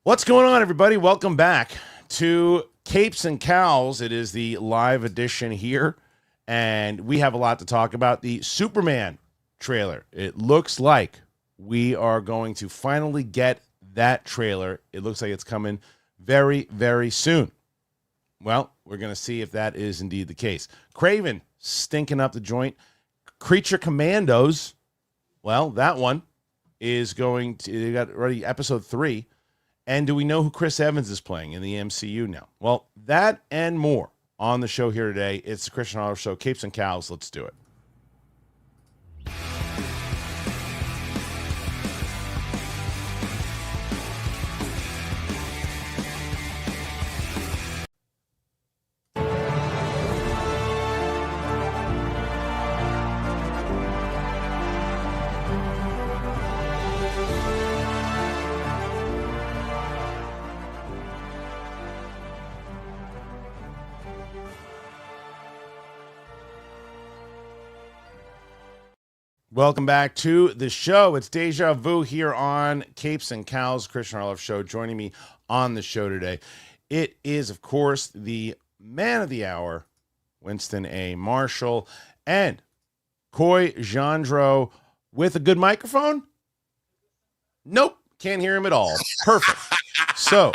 What's going on, everybody? Welcome back to Capes and Cowls. It is the live edition here, and we have a lot to talk about. The Superman trailer. It looks like we are going to finally get that trailer. It looks like it's coming very, very soon. Well, we're going to see if that is indeed the case. Kraven stinking up the joint. Creature Commandos. Well, that one is going to, you got already episode 3. And do we know who Chris Evans is playing in the MCU now? Well, that and more on the show here today. It's the Kristian Harloff Show, Capes and Cowls. Let's do it. Welcome back to the show. It's Deja Vu here on Capes and Cowls, Kristian Harloff Show. Joining me on the show today, it is, of course, the man of the hour, Winston A. Marshall, and Coy Jandro with a good microphone? Nope, can't hear him at all. Perfect. So,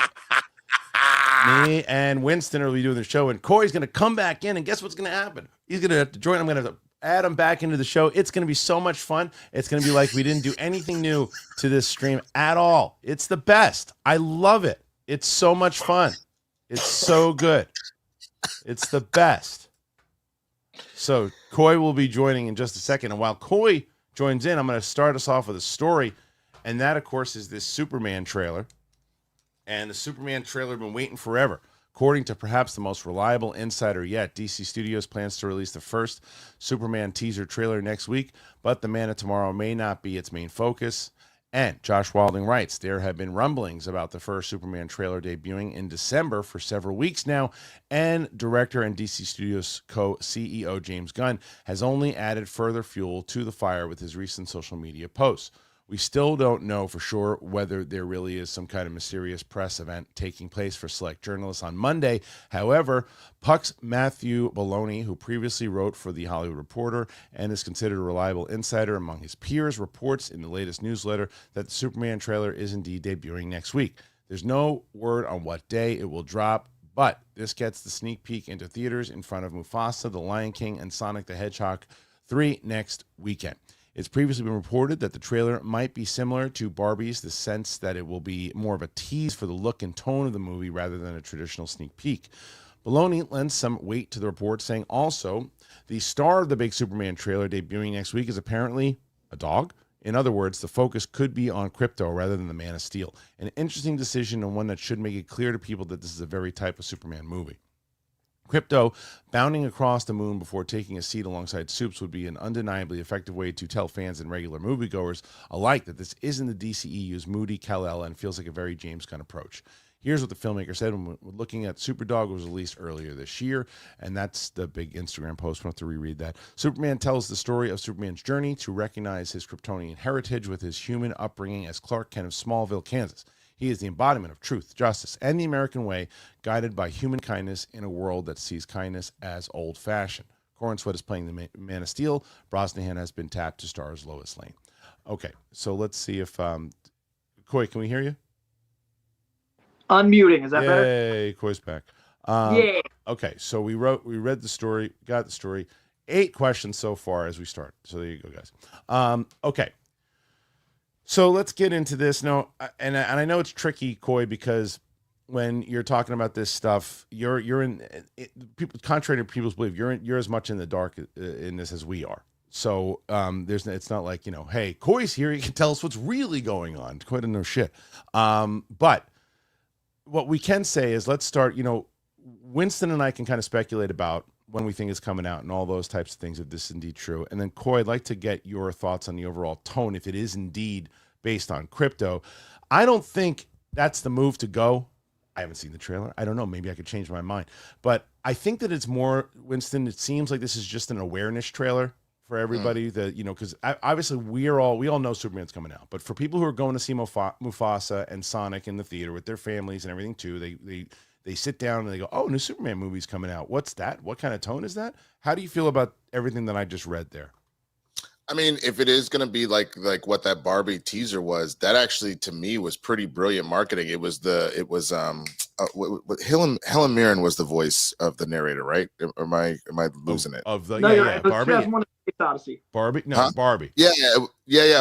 me and Winston will be doing the show, and Coy's going to come back in, and guess what's going to happen? He's going to have to join. I'm going to have to add him back into the show. It's going to be so much fun. It's going to be like we didn't do anything new to this stream at all. It's the best. I love it. It's so much fun. It's so good. It's the best. So Coy will be joining in just a second. And while Coy joins in, I'm going to start us off with a story. And that, of course, is this Superman trailer. And the Superman trailer has been waiting forever. According to perhaps the most reliable insider yet, DC Studios plans to release the first Superman teaser trailer next week, but the Man of Tomorrow may not be its main focus. And Josh Wilding writes, there have been rumblings about the first Superman trailer debuting in December for several weeks now, and director and DC Studios co-CEO James Gunn has only added further fuel to the fire with his recent social media posts. We still don't know for sure whether there really is some kind of mysterious press event taking place for select journalists on Monday. However, Puck's Matthew Bologna, who previously wrote for The Hollywood Reporter and is considered a reliable insider among his peers, reports in the latest newsletter that the Superman trailer is indeed debuting next week. There's no word on what day it will drop, but this gets the sneak peek into theaters in front of Mufasa, The Lion King, and Sonic the Hedgehog 3 next weekend. It's previously been reported that the trailer might be similar to Barbie's, the sense that it will be more of a tease for the look and tone of the movie rather than a traditional sneak peek. Bologna lends some weight to the report, saying also the star of the big Superman trailer debuting next week is apparently a dog. In other words, the focus could be on Krypto rather than the Man of Steel. An interesting decision and one that should make it clear to people that this is a very type of Superman movie. Krypto bounding across the moon before taking a seat alongside Supes would be an undeniably effective way to tell fans and regular moviegoers alike that this isn't the DCEU's moody Kal-El and feels like a very James Gunn approach. Here's what the filmmaker said when looking at Superdog, was released earlier this year, and that's the big Instagram post. We'll have to reread that. Superman tells the story of Superman's journey to recognize his Kryptonian heritage with his human upbringing as Clark Kent of Smallville, Kansas. He is the embodiment of truth, justice, and the American way, guided by human kindness in a world that sees kindness as old-fashioned. Cornsweet is playing the Man of Steel. Brosnahan has been tapped to star as Lois Lane. Okay, so let's see if... Coy, can we hear you? Unmuting, is that better? Yay, Coy's back. Yeah. Okay, so we read the story, got the story. 8 questions so far as we start. So there you go, guys. Okay. So let's get into this. No, and I know it's tricky, Coy, because when you're talking about this stuff, you're in people, contrary to people's belief, you're as much in the dark in this as we are. So it's not like, hey, Coy's here, he can tell us what's really going on. Coy doesn't know shit. But what we can say is, let's start. Winston and I can kind of speculate about when we think it's coming out and all those types of things, if this is indeed true. And then, Coy, I'd like to get your thoughts on the overall tone, if it is indeed based on Krypto. I don't think that's the move to go. I haven't seen the trailer. I don't know. Maybe I could change my mind. But I think that it's more, Winston, it seems like this is just an awareness trailer for everybody that, you know, because obviously we all know Superman's coming out, but for people who are going to see Mufasa and Sonic in the theater with their families and everything too, they sit down and they go, oh, new Superman movie's coming out. What's that? What kind of tone is that? How do you feel about everything that I just read there? I mean, if it is going to be like what that Barbie teaser was, that actually to me was pretty brilliant marketing. Helen Mirren was the voice of the narrator, right? Or am I losing it? You're right. Barbie. 2001: Space Odyssey. Barbie? No, huh? Barbie. Yeah.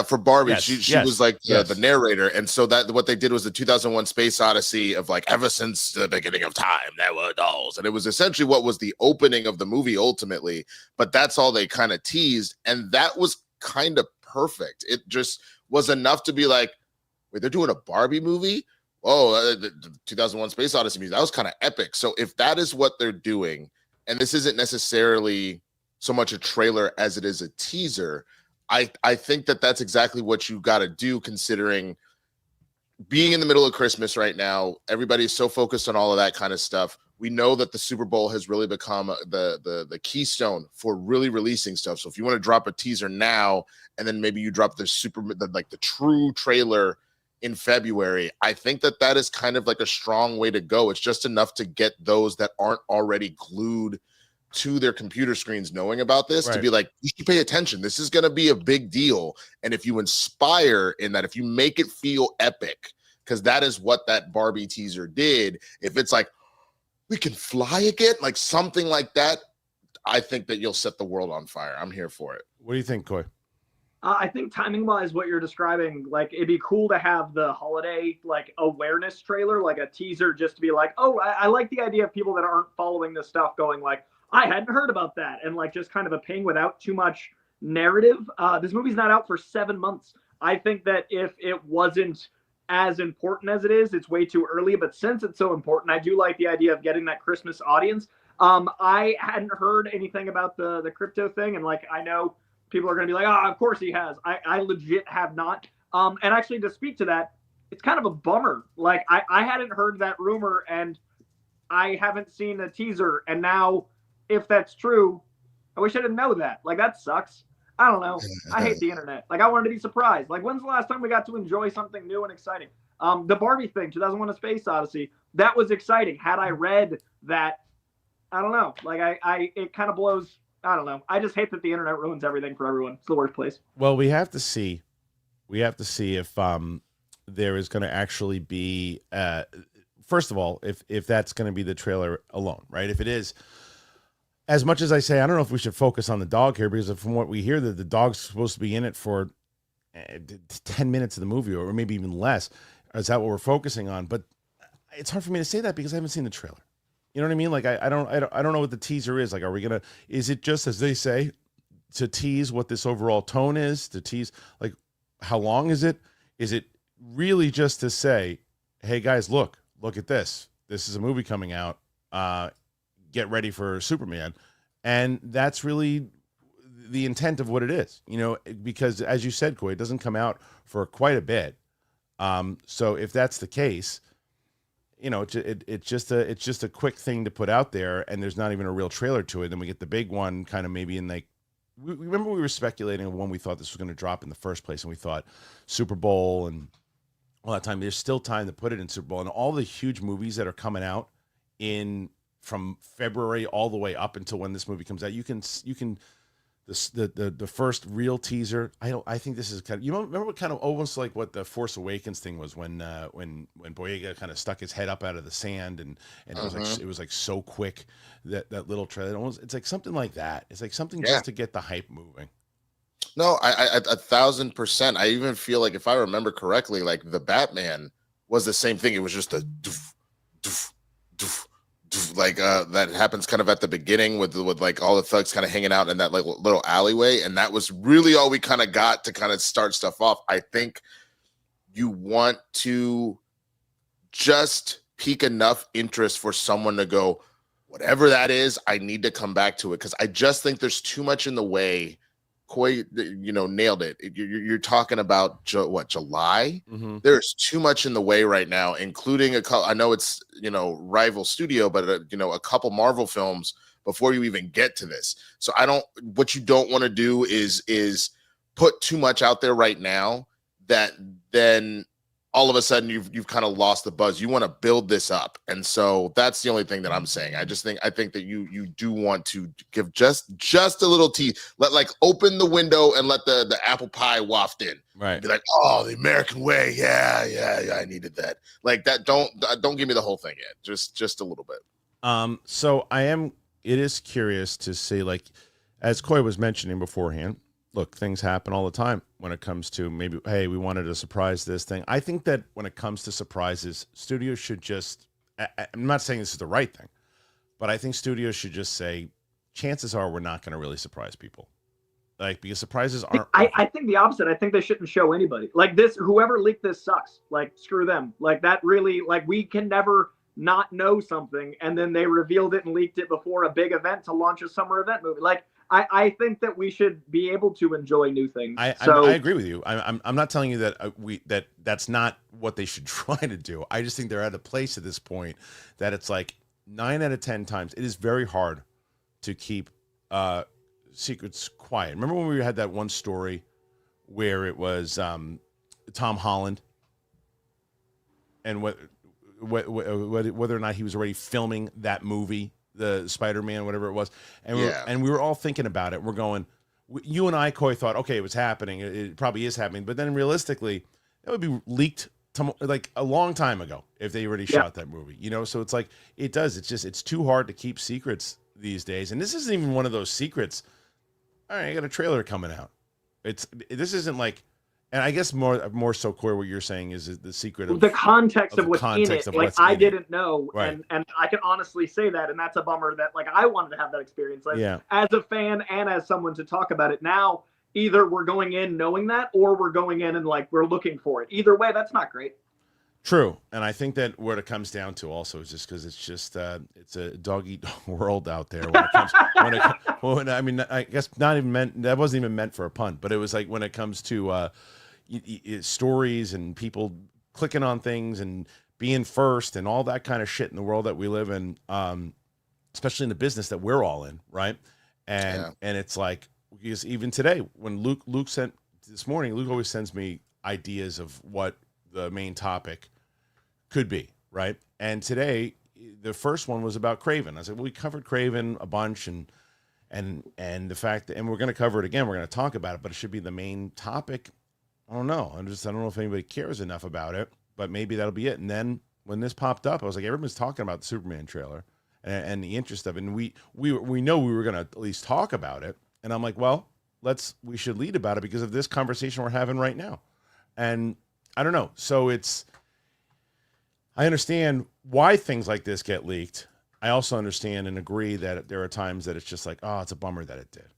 For Barbie, yes, she was like the narrator, and so that what they did was the 2001: Space Odyssey of like ever since the beginning of time there were dolls, and it was essentially what was the opening of the movie ultimately. But that's all they kind of teased, and that was kind of perfect. It just was enough to be like, wait, they're doing a Barbie movie? Oh, the 2001: Space Odyssey movie, that was kind of epic. So if that is what they're doing, and this isn't necessarily so much a trailer as it is a teaser, I think that that's exactly what you got to do, considering being in the middle of Christmas right now. Everybody's so focused on all of that kind of stuff. We know that the Super Bowl has really become the keystone for really releasing stuff. So if you want to drop a teaser now, and then maybe you drop the true trailer in February, I think that is kind of like a strong way to go. It's just enough to get those that aren't already glued to their computer screens knowing about this to be like, you should pay attention. This is going to be a big deal. And if you inspire in that, if you make it feel epic, because that is what that Barbie teaser did. If it's like, we can fly again, like something like that, I think that you'll set the world on fire. I'm here for it. What do you think, Coy? I think timing-wise, what you're describing, like it'd be cool to have the holiday like awareness trailer, like a teaser, just to be like, oh, I like the idea of people that aren't following this stuff going like, I hadn't heard about that, and like just kind of a ping without too much narrative. This movie's not out for 7 months. I think that if it wasn't as important as it is, it's way too early. But since it's so important, I do like the idea of getting that Christmas audience. I hadn't heard anything about the crypto thing, and like I know people are going to be like, oh, of course he has. I legit have not. And actually, to speak to that, it's kind of a bummer. Like I hadn't heard that rumor, and I haven't seen a teaser, and now, if that's true, I wish I didn't know that. Like, that sucks. I don't know. I hate the internet. Like, I wanted to be surprised. Like, when's the last time we got to enjoy something new and exciting? The Barbie thing, 2001: A Space Odyssey, that was exciting. Had I read that, I don't know. Like, it kind of blows. I don't know. I just hate that the internet ruins everything for everyone. It's the worst place. Well, we have to see. We have to see if there is going to actually be. First of all, if that's going to be the trailer alone, right? If it is. As much as I say, I don't know if we should focus on the dog here, because from what we hear, that the dog's supposed to be in it for 10 minutes of the movie, or maybe even less. Is that what we're focusing on? But it's hard for me to say that because I haven't seen the trailer. You know what I mean? Like I don't know what the teaser is. Like, are we gonna? Is it just, as they say, to tease what this overall tone is? To tease, like, how long is it? Is it really just to say, hey guys, look at this. This is a movie coming out. Get ready for Superman. And that's really the intent of what it is, you know, because as you said, Coy, it doesn't come out for quite a bit. So if that's the case, you know, it's just a quick thing to put out there, and there's not even a real trailer to it. Then we get the big one kind of maybe in like, remember we were speculating when we thought this was going to drop in the first place, and we thought Super Bowl and all that time. There's still time to put it in Super Bowl, and all the huge movies that are coming out from February all the way up until when this movie comes out. You can the first real teaser. I think this is kind of, you remember what kind of almost like what the Force Awakens thing was when Boyega kind of stuck his head up out of the sand and it was like so quick that little trailer. It's like something like that. It's like something just to get the hype moving. No, I 1,000%. I even feel like, if I remember correctly, like the Batman was the same thing. It was just a doof, doof, doof, like that happens kind of at the beginning with like all the thugs kind of hanging out in that like little alleyway, and that was really all we kind of got to kind of start stuff off. I think you want to just pique enough interest for someone to go, whatever that is, I need to come back to it, because I just think there's too much in the way. Coy, you know, nailed it. You're talking about July? Mm-hmm. There's too much in the way right now, including I know it's, you know, rival studio, but a couple Marvel films before you even get to this. So what you don't want to do is put too much out there right now that then all of a sudden you've kind of lost the buzz. You want to build this up. And so that's the only thing that I'm saying. I think that you do want to give just a little open the window and let the apple pie waft in. Right. Be like, oh, the American way. Yeah, I needed that. Like that. Don't give me the whole thing yet. Just a little bit. So it is curious to see, like, as Coy was mentioning beforehand, look, things happen all the time when it comes to maybe, hey, we wanted to surprise this thing. I think that when it comes to surprises, studios should just, I'm not saying this is the right thing, but I think studios should just say, chances are we're not going to really surprise people. Like, because surprises aren't. I think the opposite. I think they shouldn't show anybody. Like this, whoever leaked this sucks. Like, screw them. Like, that really, like, we can never not know something. And then they revealed it and leaked it before a big event to launch a summer event movie. Like, I think that we should be able to enjoy new things. I agree with you. I'm not telling you that that's not what they should try to do. I just think they're at a place at this point that it's like 9 out of 10 times it is very hard to keep secrets quiet. Remember when we had that one story where it was Tom Holland and whether or not he was already filming that movie, the Spider-Man, whatever it was, and we were all thinking about it. We're going, you and I, Coy, thought, okay, it was happening. It probably is happening, but then realistically, it would be leaked like a long time ago if they already shot that movie. You know, so it's like it's too hard to keep secrets these days. And this isn't even one of those secrets. All right, I got a trailer coming out. This isn't like. And I guess more so, Coy, what you're saying is the secret of the context of what's in it. Like, I didn't know, right. and I can honestly say that, and that's a bummer that, like, I wanted to have that experience. Like, as a fan and as someone to talk about it now, either we're going in knowing that, or we're going in and, like, we're looking for it. Either way, that's not great. True, and I think that what it comes down to also is just because it's a dog-eat-dog world out there. I mean, I guess not even meant. That wasn't even meant for a pun, but it was like when it comes to stories and people clicking on things and being first and all that kind of shit in the world that we live in, especially in the business that we're all in, right? And it's like, because even today when Luke sent this morning, Luke always sends me ideas of what the main topic could be, right? And today the first one was about Kraven. I said, well, we covered Kraven a bunch and the fact that, and we're going to cover it again, we're going to talk about it, but it should be the main topic. I don't know. I don't know if anybody cares enough about it, but maybe that'll be it. And then when this popped up, I was like, everyone's talking about the Superman trailer and the interest of it. And we know we were going to at least talk about it. And I'm like, well, we should lead about it because of this conversation we're having right now. And I don't know. So I understand why things like this get leaked. I also understand and agree that there are times that it's just like, oh, it's a bummer that it did.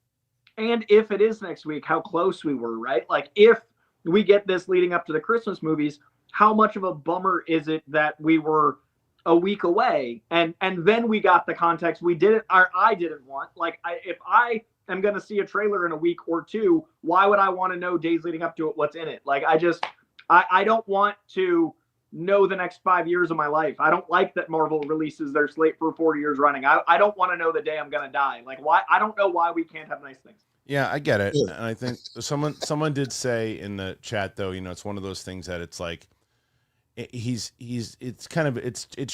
And if it is next week, how close we were, right? Like, if we get this leading up to the Christmas movies, how much of a bummer is it that we were a week away and then we got the context we didn't, or I didn't want? Like, if I am going to see a trailer in a week or two, why would I want to know days leading up to it what's in it? Like, I don't want to know the next 5 years of my life. I don't like that Marvel releases their slate for 40 years running. I don't want to know the day I'm going to die. Like, why? I don't know why we can't have nice things. Yeah, I get it. And I think someone did say in the chat, though, you know, it's one of those things that it's like, it's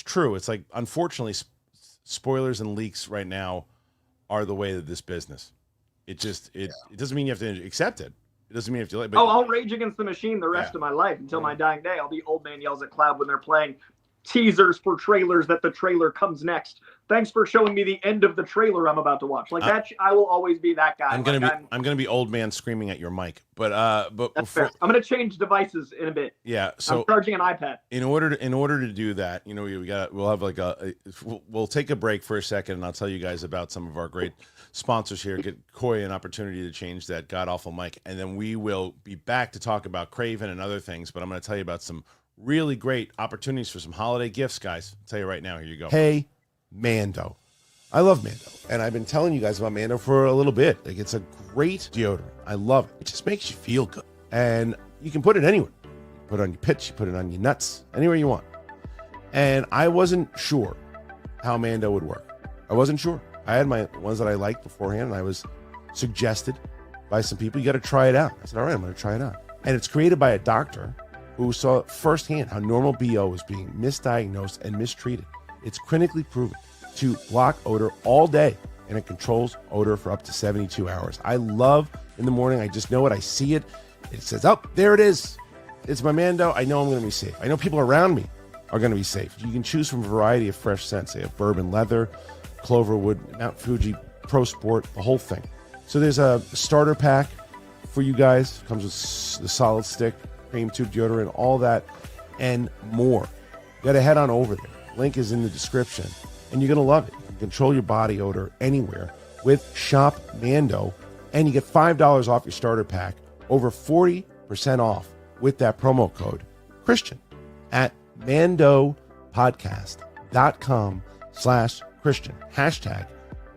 true. It's like, unfortunately, spoilers and leaks right now are the way of this business. It doesn't mean you have to accept it. It doesn't mean you have to like. But, I'll rage against the machine the rest of my life until my dying day. I'll be old man yells at cloud when they're playing teasers for trailers that the trailer comes next. Thanks for showing me the end of the trailer I'm about to watch. Like that, I will always be that guy. I'm gonna be old man screaming at your mic. But that's fair. I'm gonna change devices in a bit. Yeah, so I'm charging an iPad. In order to do that, you know, we'll have like we'll take a break for a second, and I'll tell you guys about some of our great sponsors here. Get Coy an opportunity to change that god awful mic, and then we will be back to talk about Kraven and other things. But I'm gonna tell you about some really great opportunities for some holiday gifts, guys. I'll tell you right now. Here you go. Hey, Mando. I love Mando, and I've been telling you guys about Mando for a little bit. Like, it's a great deodorant. I love it. It just makes you feel good, and you can put it anywhere. Put it on your pits, you put it on your nuts, anywhere you want. And I wasn't sure how Mando would work. I wasn't sure. I had my ones that I liked beforehand, and I was suggested by some people, you got to try it out. I said, all right, I'm going to try it out. And it's created by a doctor who saw firsthand how normal BO is being misdiagnosed and mistreated. It's clinically proven to block odor all day, and it controls odor for up to 72 hours. I love in the morning, I just know it, I see it. It says, oh, there it is. It's my Mando. I know I'm going to be safe. I know people around me are going to be safe. You can choose from a variety of fresh scents. They have bourbon leather, Cloverwood, Mount Fuji, Pro Sport, the whole thing. So there's a starter pack for you guys. It comes with the solid stick, cream tube deodorant, all that, and more. You got to head on over there. Link is in the description, and you're going to love it. You can control your body odor anywhere with Shop Mando, and you get $5 off your starter pack, over 40% off with that promo code Kristian at mandopodcast.com/Kristian. Hashtag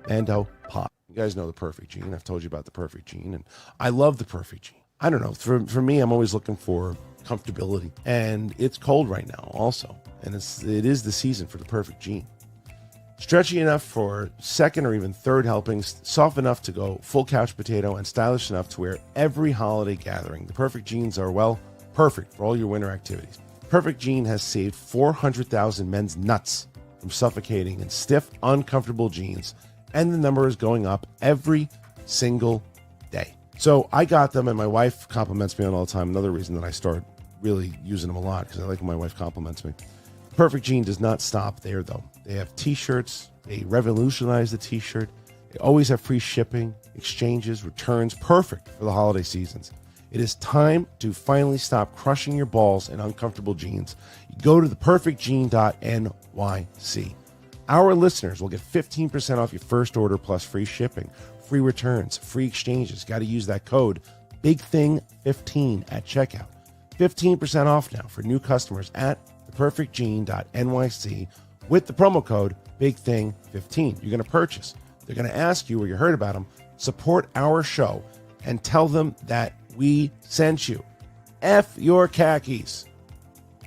MandoPod. You guys know the perfect gene. I've told you about the perfect gene, and I love the perfect gene. I don't know. For me, I'm always looking for comfortability, and it's cold right now also, and it is the season for the perfect gene. Stretchy enough for second or even third helpings, soft enough to go full couch potato, and stylish enough to wear every holiday gathering. The perfect jeans are, well, perfect for all your winter activities. Perfect Jean has saved 400,000 men's nuts from suffocating in stiff, uncomfortable jeans, and the number is going up every single day. So I got them, and my wife compliments me on all the time. Another reason that I start really using them a lot, because I like when my wife compliments me. Perfect Jean does not stop there, though. They have t-shirts. They revolutionize the t-shirt. They always have free shipping, exchanges, returns, perfect for the holiday seasons. It is time to finally stop crushing your balls in uncomfortable jeans. You go to theperfectjean.nyc. Our listeners will get 15% off your first order plus free shipping, free returns, free exchanges. Got to use that code BIGTHING15 at checkout. 15% off now for new customers at theperfectjean.nyc with the promo code BIGTHING15. You're going to purchase. They're going to ask you where you heard about them. Support our show and tell them that we sent you. F your khakis.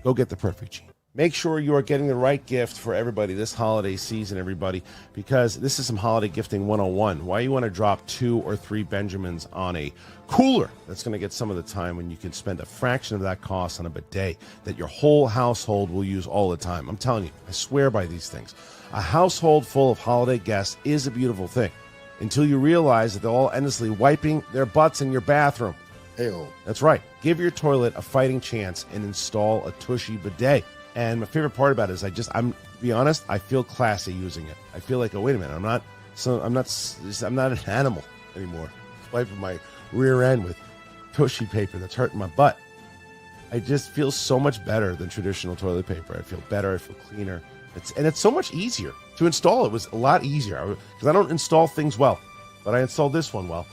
Go get the perfect jean. Make sure you are getting the right gift for everybody this holiday season, everybody, because this is some holiday gifting 101. Why you want to drop 2 or 3 Benjamins on a cooler that's going to get some of the time when you can spend a fraction of that cost on a bidet that your whole household will use all the time. I'm telling you, I swear by these things. A household full of holiday guests is a beautiful thing until you realize that they're all endlessly wiping their butts in your bathroom. Hey-oh. That's right. Give your toilet a fighting chance and install a Tushy bidet. And my favorite part about it is I'm to be honest, I feel classy using it. I feel like, oh, wait a minute, I'm not an animal anymore. Wiping my rear end with Tushy paper that's hurting my butt. I just feel so much better than traditional toilet paper. I feel better, I feel cleaner. It's so much easier. To install it was a lot easier because I don't install things well, but I installed this one well.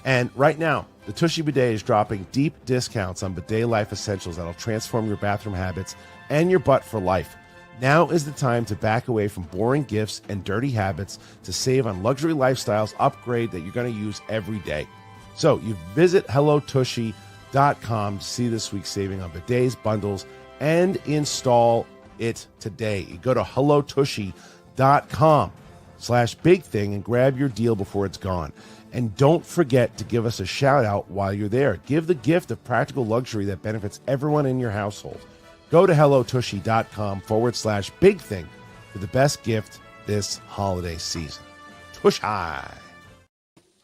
And right now, the Tushy Bidet is dropping deep discounts on bidet life essentials that'll transform your bathroom habits and your butt for life. Now is the time to back away from boring gifts and dirty habits to save on luxury lifestyles upgrade that you're going to use every day. So you visit HelloTushy.com to see this week's saving on bidets, bundles, and install it today. You go to HelloTushy.com/bigthing and grab your deal before it's gone. And don't forget to give us a shout out while you're there. Give the gift of practical luxury that benefits everyone in your household. Go to HelloTushy.com/bigthing for the best gift this holiday season. Tush high.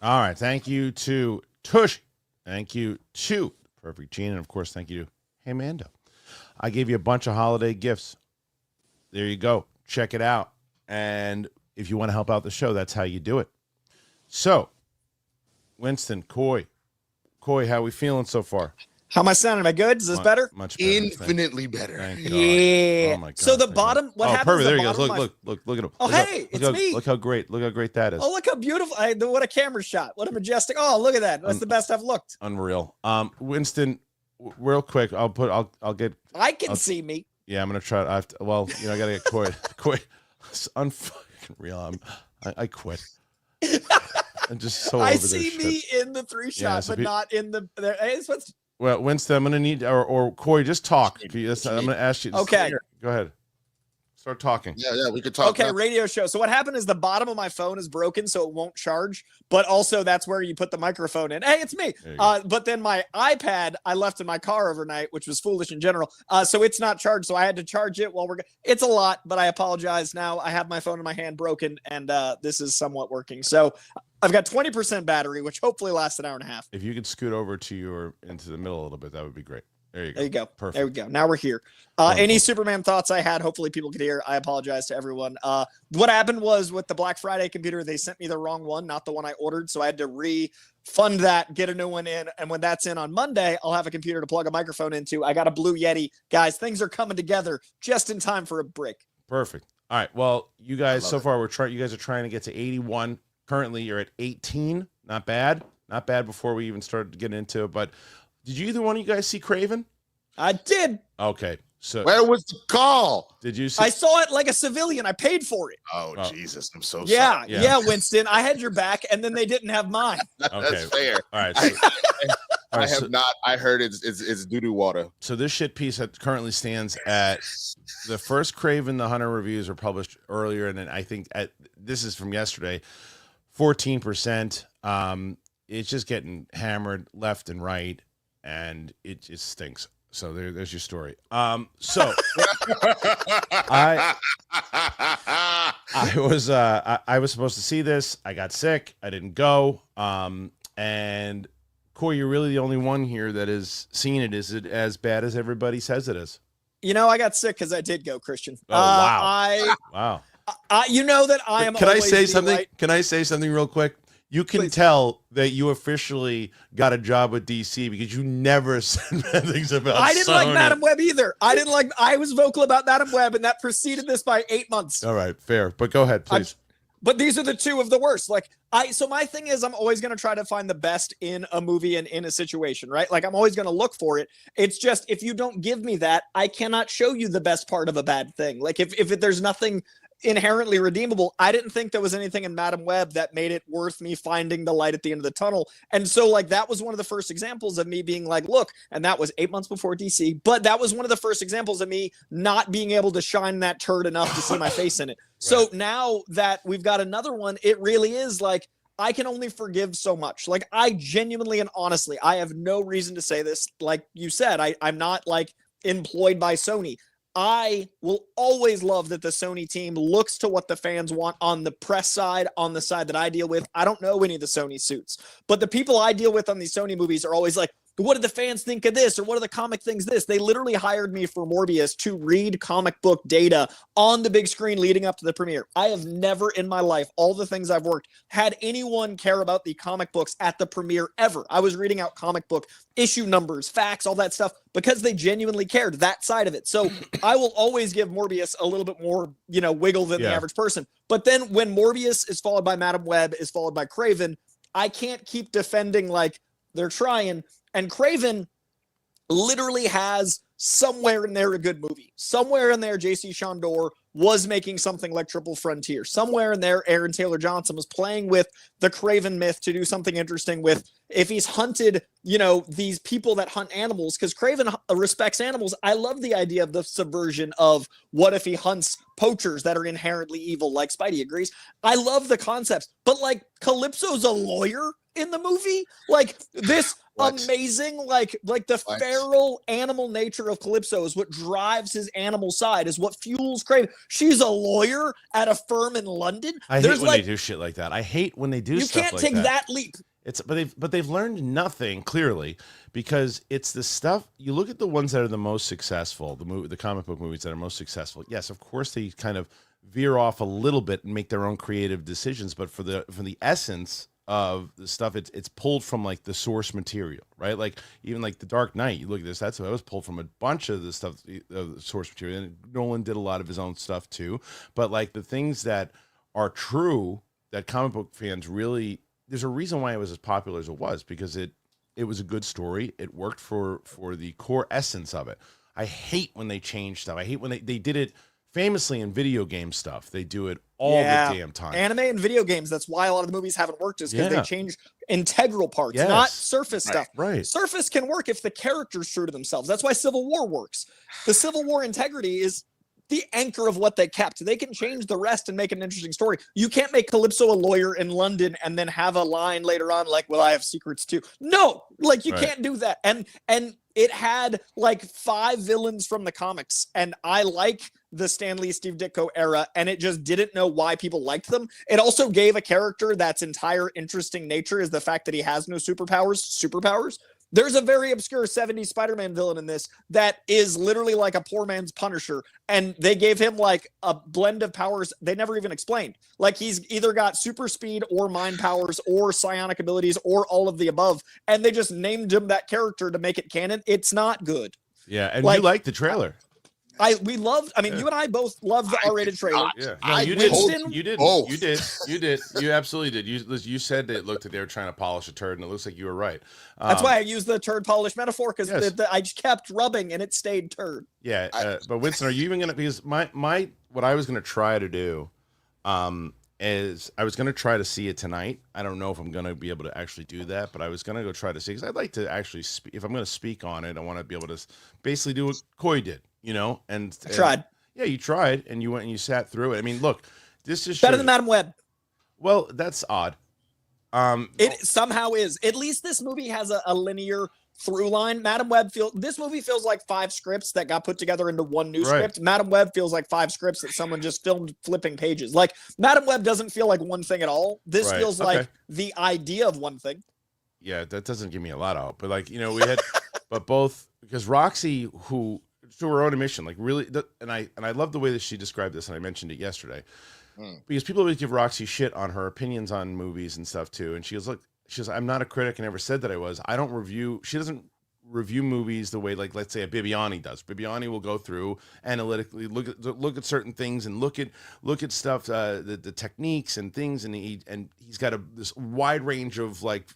All right. Thank you to Tush. Thank you to Perfect Gene. And of course, thank you to Hey Mando. I gave you a bunch of holiday gifts. There you go. Check it out. And if you want to help out the show, that's how you do it. So, Winston, Coy, how we feeling so far? How am I sounding? Am I good? Is this better? Much better. Infinitely better. Yeah. Oh my God. So the bottom, what happens? Perfect. There the he goes. bottom Look at him. Oh, hey, it's me. Look how great that is. Oh, look how beautiful. What a camera shot. What a majestic. Oh, look at that. That's the best I've looked. Unreal. Winston, real quick, I'll get. I can see me. Yeah, I'm gonna try. I gotta get Coy. Coy, it's unfucking real. I quit. I'm just so over I this see shit. me in the 3-shot, but not in the. Well, Winston, I'm gonna need or Coy, just talk. I'm gonna ask you. Okay. Go ahead. Start talking. Yeah, we could talk. Okay, now. radio show. So what happened is the bottom of my phone is broken, so it won't charge. But also that's where you put the microphone in. Hey, it's me. But then my iPad I left in my car overnight, which was foolish in general. So it's not charged. So I had to charge it while it's a lot, but I apologize. Now I have my phone in my hand broken, and this is somewhat working. So I've got 20% battery, which hopefully lasts an hour and a half. If you could scoot over to into the middle a little bit, that would be great. There you go. There you go. Perfect. There we go. Now we're here. Any Superman thoughts I had, hopefully people could hear. I apologize to everyone. What happened was with the Black Friday computer, they sent me the wrong one, not the one I ordered. So I had to refund that, get a new one in. And when that's in on Monday, I'll have a computer to plug a microphone into. I got a Blue Yeti. Guys, things are coming together just in time for a break. Perfect. All right. Well, you guys, so far, you guys are trying to get to 81. Currently, you're at 18. Not bad. Not bad before we even started to get into it. But did you either one of you guys see Kraven? I did. Okay. So Where was the call? did you see? I saw it like a civilian. I paid for it. Oh, Jesus, I'm so Yeah, sorry. yeah, Winston. I had your back, and then they didn't have mine. Okay. That's fair. All right. So, all I right, have not. I heard it's doo-doo water. so this shit piece that currently stands at the first Kraven the Hunter reviews were published earlier, and then I think this is from yesterday, 14%. It's just getting hammered left and right, and it just stinks. So there's your story. So I was supposed to see this. I got sick. I didn't go. And Coy, you're really the only one here that has seen it. Is it as bad as everybody says it is? You know, I got sick because I did go, Kristian. Oh, wow. Wow. You know that I am. Can I say always the something? right- Can I say something real quick? You can Please. tell that you officially got a job with DC because you never said bad things about I didn't Sony. like Madam Web either. I was vocal about Madam Web, and that preceded this by 8 months. All right, fair. But go ahead, please. But these are the two of the worst. So my thing is I'm always going to try to find the best in a movie and in a situation, right? Like I'm always going to look for it. It's just, if you don't give me that, I cannot show you the best part of a bad thing. Like if there's nothing inherently redeemable, I didn't think there was anything in Madam Web that made it worth me finding the light at the end of the tunnel. And so that was one of the first examples of me being like, look, and that was 8 months before DC, but that was one of the first examples of me not being able to shine that turd enough to see my face in it. So now that we've got another one, it really is like, I can only forgive so much. Like I genuinely and honestly, I have no reason to say this. Like you said, I'm not employed by Sony. I will always love that the Sony team looks to what the fans want on the press side, on the side that I deal with. I don't know any of the Sony suits, but the people I deal with on these Sony movies are always like, what did the fans think of this? Or what are the comic things this? They literally hired me for Morbius to read comic book data on the big screen leading up to the premiere. I have never in my life, all the things I've worked, had anyone care about the comic books at the premiere ever. I was reading out comic book issue numbers, facts, all that stuff, because they genuinely cared, that side of it. So I will always give Morbius a little bit more, wiggle than the average person. But then when Morbius is followed by Madam Web is followed by Kraven, I can't keep defending they're trying. And Kraven literally has somewhere in there a good movie. Somewhere in there, J.C. Chandor was making something like Triple Frontier. Somewhere in there, Aaron Taylor Johnson was playing with the Kraven myth to do something interesting with, if he's hunted, these people that hunt animals, because Kraven respects animals. I love the idea of the subversion of what if he hunts poachers that are inherently evil, like Spidey agrees. I love the concepts, but Calypso's a lawyer in the movie. This amazing, the feral animal nature of Calypso is what drives his animal side, is what fuels Kraven. She's a lawyer at a firm in London. I hate when they do shit like that. I hate when they do stuff like that. You can't take that leap. But they've learned nothing, clearly, because it's the stuff. You look at the ones that are the most successful, the comic book movies that are most successful. Yes, of course they kind of veer off a little bit and make their own creative decisions, but for the essence of the stuff, it's pulled from the source material, right? Even the Dark Knight, you look at this, that was pulled from a bunch of the stuff of the source material, and Nolan did a lot of his own stuff too. But the things that are true that comic book fans really, there's a reason why it was as popular as it was, because it was a good story. It worked for the core essence of it. I hate when they change stuff. I hate when they did it famously in video game stuff. They do it all the damn time. Anime and video games, that's why a lot of the movies haven't worked, is because they change integral parts, not surface stuff. Right. Surface can work if the character's true to themselves. That's why Civil War works. The Civil War integrity is the anchor of what they kept. They can change the rest and make an interesting story. You can't make Calypso a lawyer in London and then have a line later on like, well, I have secrets too. No, like you can't do that. And it had like 5 villains from the comics, and I like the Stan Lee, Steve Ditko era, and it just didn't know why people liked them. It also gave a character that's entire interesting nature is the fact that he has no superpowers. There's a very obscure 70s Spider-Man villain in this that is literally like a poor man's Punisher, and they gave him like a blend of powers they never even explained. Like he's either got super speed or mind powers or psionic abilities or all of the above, and they just named him that character to make it canon. It's not good. Yeah, and you liked the trailer. You and I both loved the R-rated trailer. Yeah, no, you did. You absolutely did. You said it looked like they were trying to polish a turd, and it looks like you were right. That's why I used the turd polish metaphor, because I just kept rubbing and it stayed turd. Yeah, but Winston, are you even gonna? Because my what I was gonna try to do, is I was gonna try to see it tonight. I don't know if I'm gonna be able to actually do that, but I was gonna go try to see, because I'd like to actually if I'm gonna speak on it, I want to be able to basically do what Coy did. And I tried. Yeah, you tried, and you went and you sat through it. I mean, look, this is better than Madam Web. Well, that's odd. It somehow is. At least this movie has a linear through line. Madam Web this movie feels like 5 scripts that got put together into one new script. Madam Web feels like 5 scripts that someone just filmed flipping pages. Like Madam Web doesn't feel like one thing at all. This feels like the idea of one thing. Yeah, that doesn't give me a lot of hope. But we had, but both, because Roxy, who to her own admission, like really, and I love the way that she described this, and I mentioned it yesterday, because people always give Roxy shit on her opinions on movies and stuff too, and she goes, I'm not a critic, and never said that I was. I don't review. She doesn't review movies the way, like, let's say a Bibiani does. Bibiani will go through analytically, look at certain things, and look at stuff, the techniques and things, and he's got this wide range of like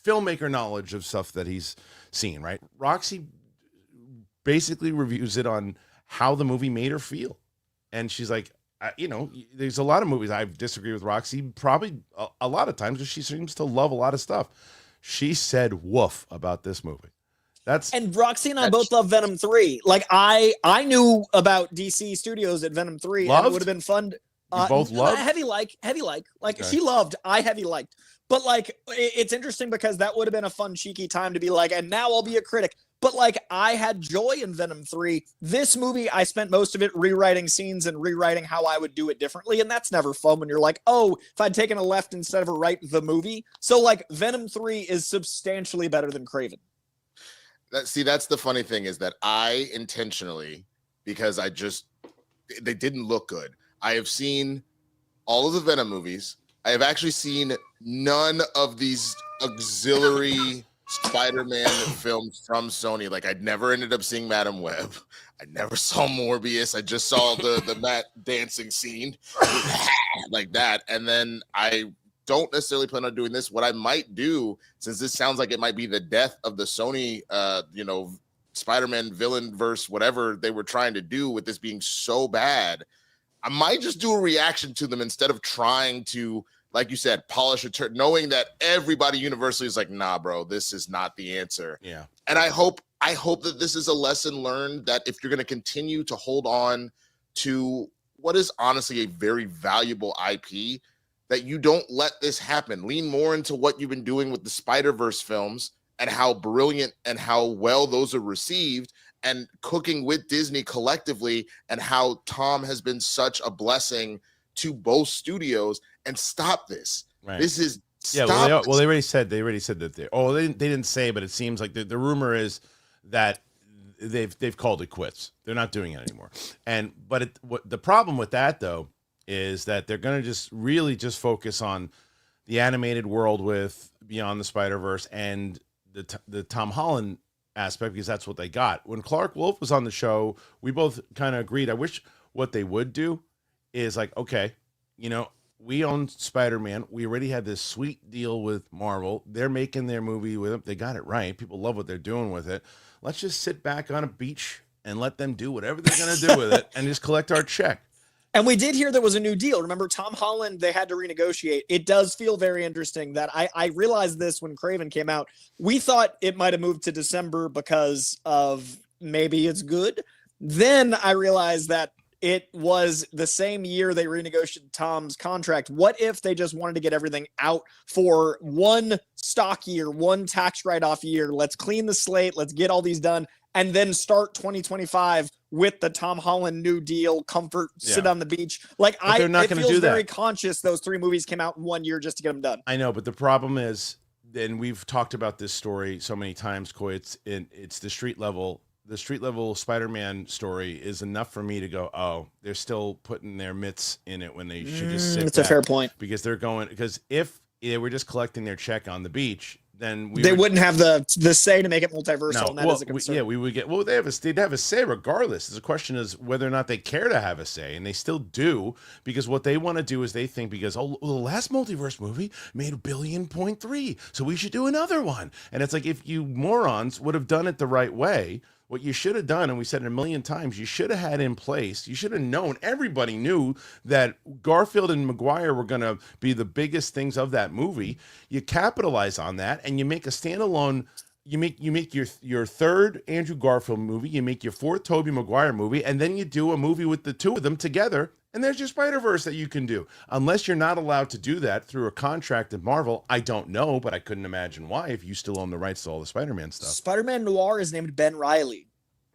filmmaker knowledge of stuff that he's seen. Right, Roxy basically reviews it on how the movie made her feel. And she's like, there's a lot of movies I disagree with Roxy probably a lot of times, but she seems to love a lot of stuff. She said woof about this movie. And Roxy and I both love Venom 3. Like I knew about DC Studios at Venom 3. And it would have been fun. Both loved? Heavy like. Okay. She loved, I heavy liked. But like, it's interesting because that would have been a fun, cheeky time to be like, and now I'll be a critic. But like, I had joy in Venom 3. This movie, I spent most of it rewriting scenes and rewriting how I would do it differently. And that's never fun when you're like, oh, if I'd taken a left instead of a right, the movie. So like, Venom 3 is substantially better than Kraven. That's the funny thing, is that I intentionally, because they didn't look good. I have seen all of the Venom movies. I have actually seen none of these auxiliary Spider-Man films from Sony. Like, I never ended up seeing Madam Web. I never saw Morbius. I just saw the Matt dancing scene like that. And then I don't necessarily plan on doing this. What I might do, since this sounds like it might be the death of the Sony, Spider-Man villain verse, whatever they were trying to do with this being so bad, I might just do a reaction to them instead of trying to, like you said, polish a turd, knowing that everybody universally is like, nah, bro, this is not the answer. Yeah. And I hope that this is a lesson learned, that if you're going to continue to hold on to what is honestly a very valuable IP, that you don't let this happen. Lean more into what you've been doing with the Spider-Verse films and how brilliant and how well those are received, and cooking with Disney collectively, and how Tom has been such a blessing to both studios, and stop this. Right. This is they already said that they didn't say, but it seems like the rumor is that they've called it quits. They're not doing it anymore. But the problem with that though is that they're going to just focus on the animated world with Beyond the Spider-Verse and the Tom Holland aspect, because that's what they got. When Clark Wolf was on the show, we both kind of agreed. I wish what they would do is like, okay, we own Spider-Man. We already had this sweet deal with Marvel. They're making their movie with them. They got it right. People love what they're doing with it. Let's just sit back on a beach and let them do whatever they're going to do with it and just collect our check. And we did hear there was a new deal. Remember, Tom Holland, they had to renegotiate. It does feel very interesting that I realized this when Kraven came out. We thought it might have moved to December because of maybe it's good. Then I realized that it was the same year they renegotiated Tom's contract. What if they just wanted to get everything out for one stock year, one tax write-off year? Let's clean the slate. Let's get all these done. And then start 2025 with the Tom Holland New Deal, comfort, sit on the beach. Like, they're not going to do that. Very conscious those 3 movies came out in 1 year just to get them done. I know, but the problem is, and we've talked about this story so many times, Coy, it's the street level. The street level Spider-Man story is enough for me to go, oh, they're still putting their mitts in it when they should just sit It's a fair point. Because if they were just collecting their check on the beach, then they wouldn't have the say to make it multiversal. And that is a concern. We would get, well, they'd have a say regardless. The question is whether or not they care to have a say, and they still do, because what they want to do is they think, because the last multiverse movie made $1.3 billion, so we should do another one. And it's like, if you morons would have done it the right way, what you should have done, and we said it a million times, you should have had in place, you should have known, everybody knew that Garfield and Maguire were going to be the biggest things of that movie. You capitalize on that, and you make a standalone, you make your third Andrew Garfield movie, you make your fourth Tobey Maguire movie, and then you do a movie with the two of them together, and there's your Spider-Verse that you can do. Unless you're not allowed to do that through a contract at Marvel, I don't know, but I couldn't imagine why, if you still own the rights to all the Spider-Man stuff. Spider-Man Noir is named Ben Reilly.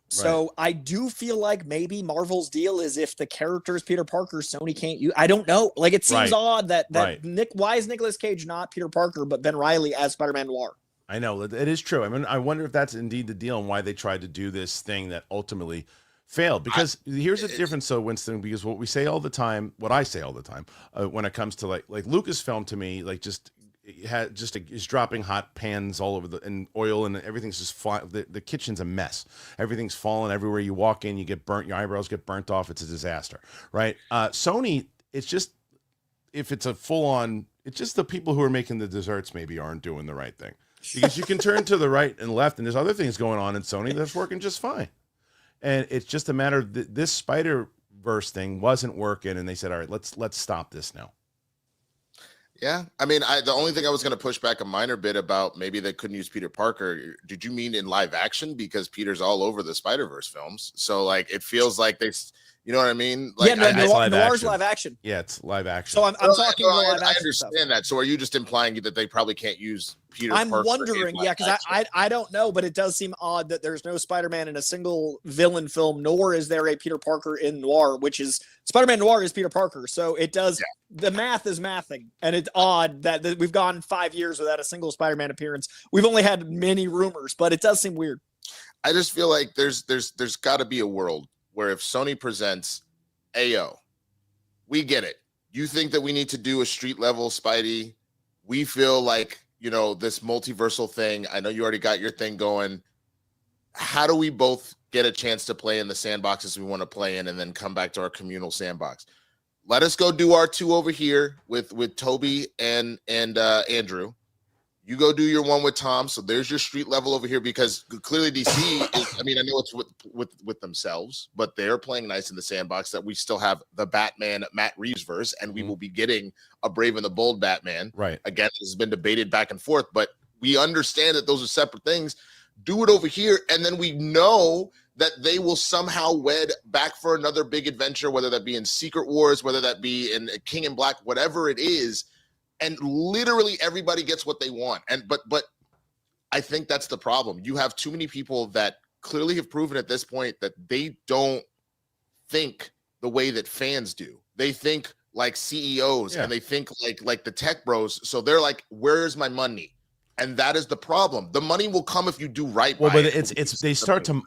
So right. I do feel like maybe Marvel's deal is, if the character is Peter Parker, Sony can't use. I don't know. Like, it seems odd that why is Nicolas Cage not Peter Parker but Ben Reilly as Spider-Man Noir? I know, it is true. I mean, I wonder if that's indeed the deal and why they tried to do this thing that ultimately failed. Because here's the difference, though, Winston, because what I say all the time, when it comes to like Lucasfilm, to me, like, is dropping hot pans all over and oil, and everything's just flying. The kitchen's a mess. Everything's falling everywhere you walk in. You get burnt. Your eyebrows get burnt off. It's a disaster, right? Sony, it's just, if it's a full on, it's just the people who are making the desserts maybe aren't doing the right thing, because you can turn to the right and left, and there's other things going on in Sony that's working just fine. And it's just a matter of this Spider-Verse thing wasn't working, and they said, all right, let's stop this now. Yeah, I mean, the only thing I was going to push back a minor bit about, maybe they couldn't use Peter Parker. Did you mean in live action? Because Peter's all over the Spider-Verse films, so like it feels like they, you know what I mean? Like, Noir's live action. Yeah, it's live action. So I'm talking live action. I understand stuff. that. So are you just implying that they probably can't use Peter I'm Parker? wondering, because I don't know, but it does seem odd that there's no Spider-Man in a single villain film, nor is there a Peter Parker in Noir, which is Spider-Man Noir is Peter Parker. So it does, the math is mathing, and it's odd that we've gone 5 years without a single Spider-Man appearance. We've only had many rumors, but it does seem weird. I just feel like there's got to be a world where if Sony presents AO, we get it. You think that we need to do a street level Spidey. We feel like, this multiversal thing. I know you already got your thing going. How do we both get a chance to play in the sandboxes we want to play in, and then come back to our communal sandbox? Let us go do our two over here with Toby and Andrew. You go do your one with Tom. So there's your street level over here, because clearly DC is, I mean, I know it's with themselves, but they're playing nice in the sandbox that we still have the Batman Matt Reeves verse, and we will be getting a Brave and the Bold Batman. Right. Again, this has been debated back and forth, but we understand that those are separate things. Do it over here, and then we know that they will somehow wed back for another big adventure, whether that be in Secret Wars, whether that be in King in Black, whatever it is. And literally everybody gets what they want. But I think that's the problem. You have too many people that clearly have proven at this point that they don't think the way that fans do. They think like CEOs, and they think like the tech bros. So they're like, where's my money? And that is the problem. The money will come if you do right. Well, but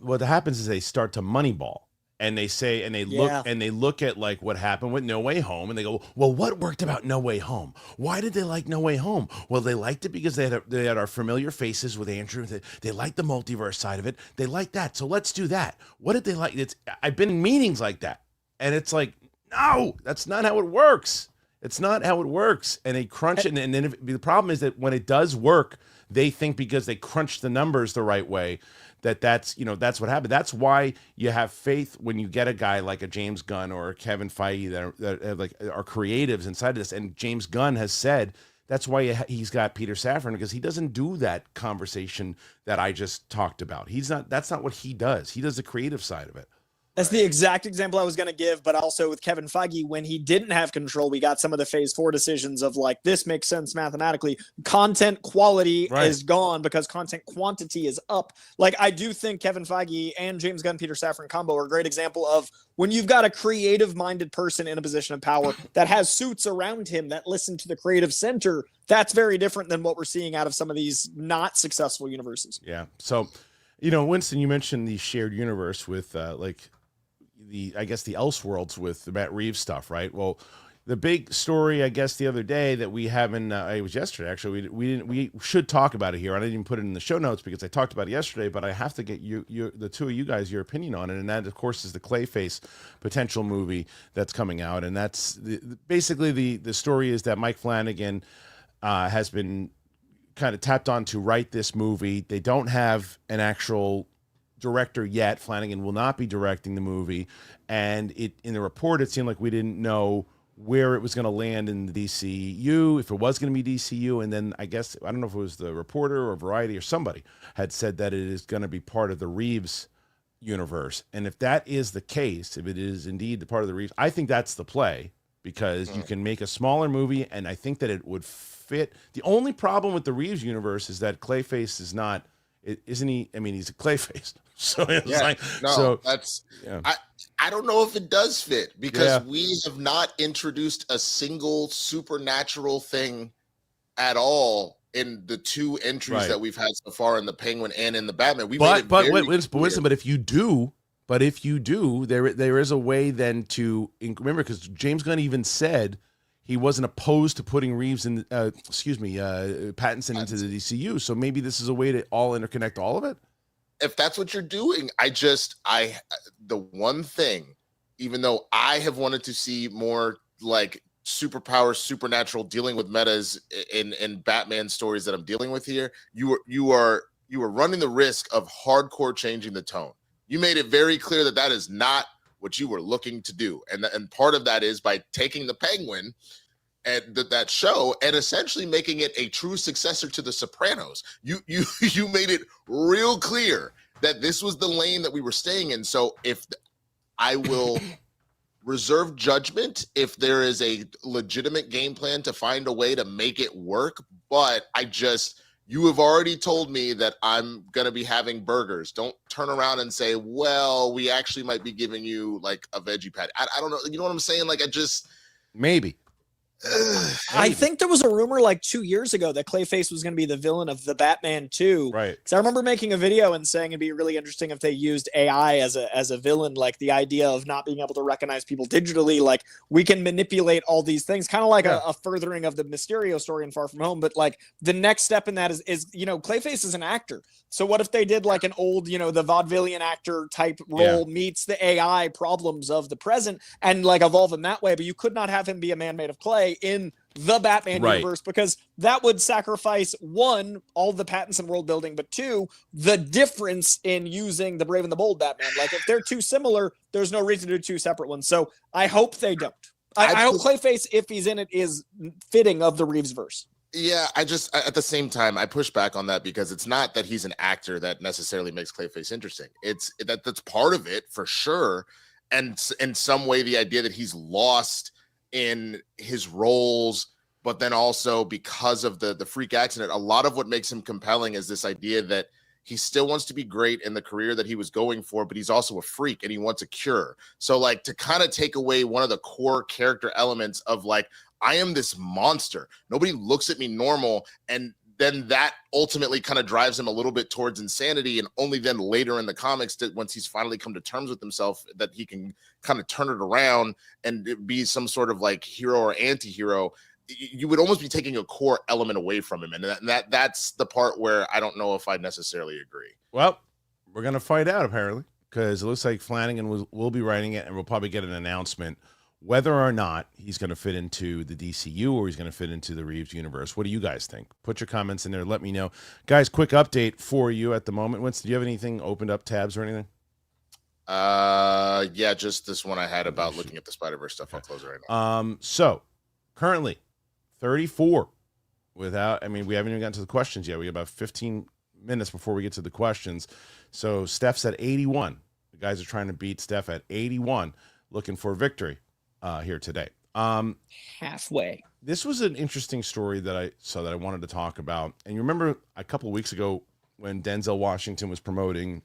what happens is they start to moneyball. And they say, and they look at like what happened with No Way Home, and they go, well, what worked about No Way Home? Why did they like No Way Home? Well, they liked it because they had our familiar faces with Andrew. They liked the multiverse side of it. They liked that, so let's do that. What did they like? I've been in meetings like that, and it's like, no, that's not how it works. It's not how it works. And they crunch it, and then the problem is that when it does work, they think because they crunch the numbers the right way, that's what happened. That's why you have faith when you get a guy like a James Gunn or a Kevin Feige that are creatives inside of this. And James Gunn has said that's why he's got Peter Safran, because he doesn't do that conversation that I just talked about. That's not what he does. He does the creative side of it. That's the exact example I was going to give, but also with Kevin Feige, when he didn't have control, we got some of the phase 4 decisions of like, this makes sense mathematically. Content quality is gone because content quantity is up. Like, I do think Kevin Feige and James Gunn, Peter Safran combo are a great example of when you've got a creative minded person in a position of power that has suits around him that listen to the creative center. That's very different than what we're seeing out of some of these not successful universes. Yeah. So, you know, Winston, you mentioned the shared universe with like, I guess the Elseworlds with the Matt Reeves stuff, right? Well, the big story, I guess, the other day that we haven't, it was yesterday actually. We should talk about it here. I didn't even put it in the show notes because I talked about it yesterday, but I have to get the two of you guys, your opinion on it, and that, of course, is the Clayface potential movie that's coming out, and that's basically the story is that Mike Flanagan has been kind of tapped on to write this movie. They don't have an actual director yet. Flanagan will not be directing the movie, and in the report it seemed like we didn't know where it was going to land in the DCU, if it was going to be DCU, and then I guess I don't know if it was the reporter or Variety or somebody had said that it is going to be part of the Reeves universe. And if that is the case, if it is indeed the part of the Reeves, I think that's the play, because you can make a smaller movie and I think that it would fit. The only problem with the Reeves universe is that Clayface is not, isn't he? I mean, he's a Clayface. So it's like, that's, I don't know if it does fit, because we have not introduced a single supernatural thing at all in the two entries that we've had so far in the Penguin and in the Batman. But if you do, there is a way then to remember, because James Gunn even said he wasn't opposed to putting Reeves in, Pattinson into the DCU. So maybe this is a way to all interconnect all of it. If that's what you're doing, the one thing, even though I have wanted to see more like superpowers, supernatural dealing with metas in Batman stories that I'm dealing with here, you are running the risk of hardcore changing the tone. You made it very clear that is not what you were looking to do. And part of that is by taking the Penguin and that show and essentially making it a true successor to The Sopranos. You made it real clear that this was the lane that we were staying in. So I will reserve judgment if there is a legitimate game plan to find a way to make it work. But you have already told me that I'm going to be having burgers. Don't turn around and say, well, we actually might be giving you like a veggie patty. I don't know. You know what I'm saying? Like maybe. I think there was a rumor like 2 years ago that Clayface was going to be the villain of the Batman 2. Right. Because I remember making a video and saying it'd be really interesting if they used AI as a villain, like the idea of not being able to recognize people digitally. Like we can manipulate all these things, kind of like a furthering of the Mysterio story in Far From Home. But like the next step in that is Clayface is an actor. So what if they did like an old, the vaudevillian actor type role meets the AI problems of the present and like evolve him that way? But you could not have him be a man made of clay in the Batman universe, because that would sacrifice, one, all the Pattinson world building, but two, the difference in using the Brave and the Bold Batman. Like if they're too similar, there's no reason to do two separate ones. So I hope they don't. I hope Clayface, if he's in it, is fitting of the Reeves verse. Yeah, at the same time, I push back on that, because it's not that he's an actor that necessarily makes Clayface interesting. It's that's part of it for sure. And in some way, the idea that he's lost in his roles, but then also because of the freak accident, a lot of what makes him compelling is this idea that he still wants to be great in the career that he was going for, but he's also a freak and he wants a cure. So like to kind of take away one of the core character elements of like, I am this monster. Nobody looks at me normal. And then that ultimately kind of drives him a little bit towards insanity. And only then later in the comics, that once he's finally come to terms with himself, that he can kind of turn it around and be some sort of like hero or anti-hero. You would almost be taking a core element away from him. And that's the part where I don't know if I necessarily agree. Well, we're going to find out apparently, because it looks like Flanagan will be writing it, and we'll probably get an announcement whether or not he's going to fit into the DCU or he's going to fit into the Reeves universe. What do you guys think? Put your comments in there. Let me know. Guys, quick update for you at the moment. Winston, do you have anything opened up, tabs or anything? Yeah, just this one I had about looking at the Spider-Verse stuff. I'll close it right now. So currently 34 we haven't even gotten to the questions yet. We have about 15 minutes before we get to the questions. So Steph's at 81. The guys are trying to beat Steph at 81, looking for victory here today. Halfway. This was an interesting story that I saw that I wanted to talk about. And you remember a couple of weeks ago when Denzel Washington was promoting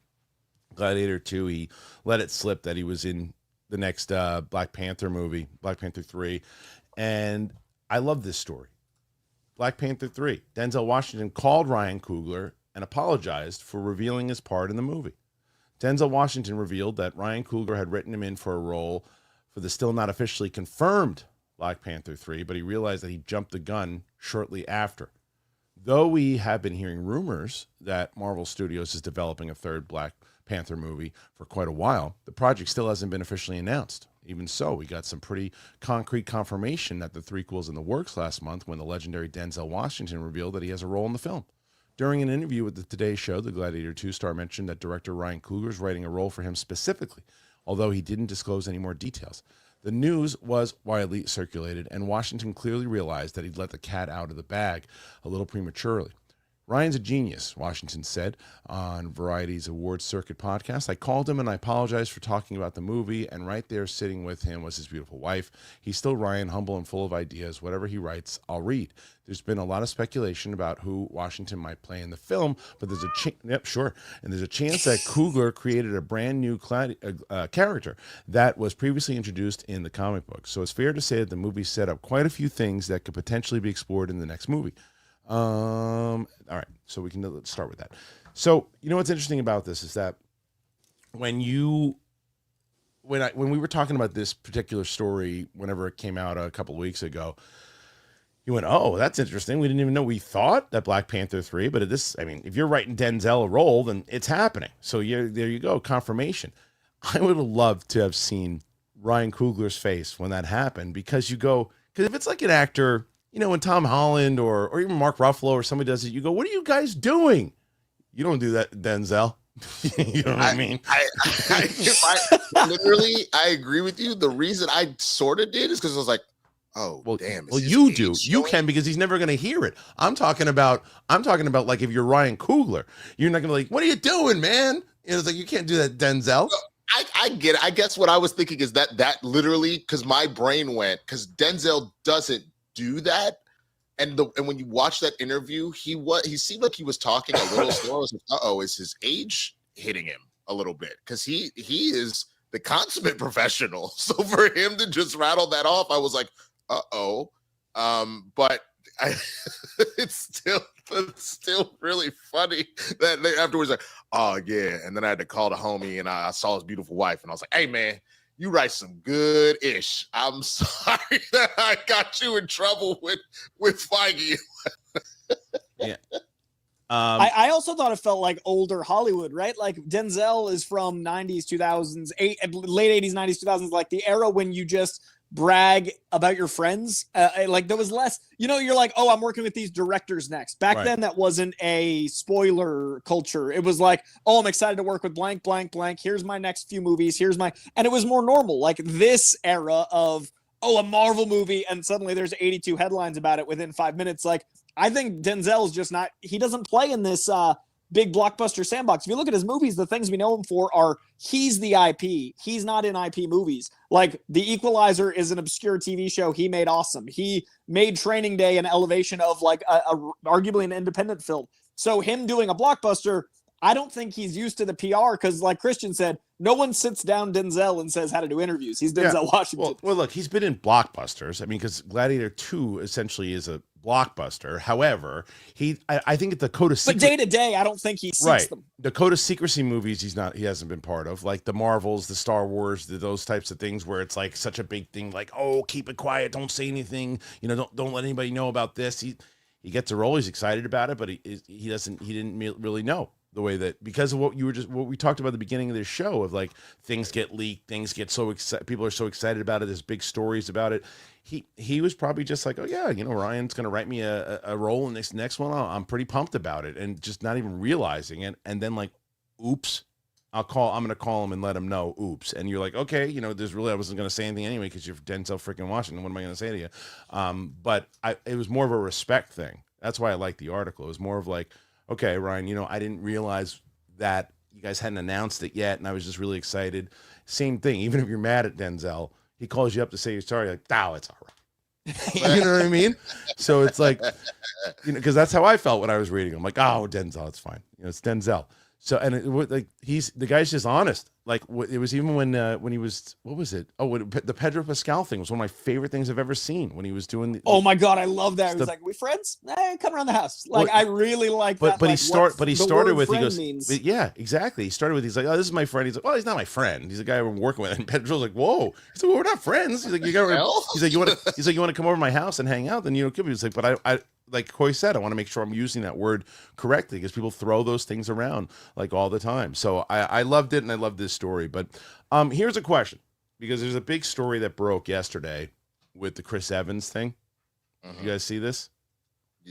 Gladiator 2, he let it slip that he was in the next Black Panther movie, Black Panther 3. And I love this story. Black Panther 3. Denzel Washington called Ryan Coogler and apologized for revealing his part in the movie. Denzel Washington revealed that Ryan Coogler had written him in for a role for the still not officially confirmed Black Panther 3, but he realized that he jumped the gun shortly after. Though we have been hearing rumors that Marvel Studios is developing a third Black Panther movie for quite a while, the project still hasn't been officially announced. Even so, we got some pretty concrete confirmation that the threequel is in the works last month when the legendary Denzel Washington revealed that he has a role in the film. During an interview with the Today Show, the Gladiator 2 star mentioned that director Ryan Coogler is writing a role for him specifically, although he didn't disclose any more details. The news was widely circulated, and Washington clearly realized that he'd let the cat out of the bag a little prematurely. Ryan's a genius, Washington said on Variety's awards circuit podcast. I called him and I apologized for talking about the movie, and right there sitting with him was his beautiful wife. He's still Ryan, humble and full of ideas. Whatever he writes, I'll read. There's been a lot of speculation about who Washington might play in the film, but there's a chance that Coogler created a brand new character that was previously introduced in the comic book. So it's fair to say that the movie set up quite a few things that could potentially be explored in the next movie. All right, so let's start with that. So you know what's interesting about this is that when we were talking about this particular story, whenever it came out a couple of weeks ago, you went, "Oh, that's interesting. We didn't even know." We thought that Black Panther 3, but if you're writing Denzel a role, then it's happening. So there you go, confirmation. I would have loved to have seen Ryan Coogler's face when that happened, because if it's like an actor, when Tom Holland or even Mark Ruffalo or somebody does it, you go, "What are you guys doing?" You don't do that, Denzel. You know what I mean? I agree with you. The reason I sort of did is because I was like, oh, well, damn. Well, you do. You can, because he's never going to hear it. I'm talking about like if you're Ryan Coogler, you're not going to be like, "What are you doing, man?" It's like, you can't do that, Denzel. I get it. I guess what I was thinking is that literally, because my brain went, because Denzel doesn't do that, and when you watch that interview, he seemed like he was talking a little slow. I was like, is his age hitting him a little bit? Because he is the consummate professional. So for him to just rattle that off, I was like, but it's still really funny that they afterwards like, "Oh yeah," and then I had to call the homie and I saw his beautiful wife and I was like, "Hey man, you write some good ish. I'm sorry that I got you in trouble with Feige." Yeah. I also thought it felt like older Hollywood, right? Like Denzel is from 90s, 2000s, late 80s, 90s, 2000s, like the era when you just brag about your friends. Like there was less, you're like, "Oh, I'm working with these directors next." Back then, that wasn't a spoiler culture. It was like, "Oh, I'm excited to work with blank, blank, blank. Here's my next few movies. And it was more normal. Like this era of, a Marvel movie, and suddenly there's 82 headlines about it within 5 minutes. Like, I think Denzel's just not, he doesn't play in this big blockbuster sandbox. If you look at his movies, the things we know him for are he's the IP. He's not in IP movies. Like The Equalizer is an obscure TV show he made awesome. He made Training Day an elevation of like arguably an independent film. So him doing a blockbuster, I don't think he's used to the PR, because like Kristian said, no one sits down Denzel and says how to do interviews. He's Denzel Washington. Well, look, he's been in blockbusters. I mean, because Gladiator 2 essentially is a blockbuster. However, I think the Code of Secrecy. But day to day, I don't think he sees them. The Code of Secrecy movies, he hasn't been part of, like the Marvels, the Star Wars, those types of things where it's like such a big thing, like, "Oh, keep it quiet, don't say anything, don't let anybody know about this." He gets a role, he's excited about it, but he didn't really know the way that, because of what we talked about at the beginning of this show, of like things get leaked, things get so excited, people are so excited about it, there's big stories about it. He was probably just like, "Oh yeah, Ryan's gonna write me a role in this next one. I'm pretty pumped about it," and just not even realizing it. And then like, oops, I'm gonna call him and let him know, oops. And you're like, okay, I wasn't gonna say anything anyway because you're Denzel freaking Washington. What am I gonna say to you? But it was more of a respect thing. That's why I like the article. It was more of like, okay, Ryan, I didn't realize that you guys hadn't announced it yet, and I was just really excited. Same thing. Even if you're mad at Denzel, he calls you up to say you're sorry. Like, "Oh, it's all right." You know what I mean? So it's like, because that's how I felt when I was reading. I'm like, "Oh, Denzel, it's fine. It's Denzel." So, and the guy's just honest. Like, it was even when he was, what was it? Oh, the Pedro Pascal thing was one of my favorite things I've ever seen when he was doing. Oh my God, I love that. He was like, "We friends? Come around the house." Like, I really like that. But he started with, he goes, means. yeah, exactly. He started with, he's like, "Oh, this is my friend." He's like, "Well, he's not my friend. He's a guy I'm working with." And Pedro's like, "Whoa." He's like, "Well, we're not friends." He's like, "You want to come over to my house and hang out?" Then could be. He's like, "But I like Coy said, I want to make sure I'm using that word correctly because people throw those things around like all the time." So I loved it, and I loved this story. But here's a question, because there's a big story that broke yesterday with the Chris Evans thing. You guys see this?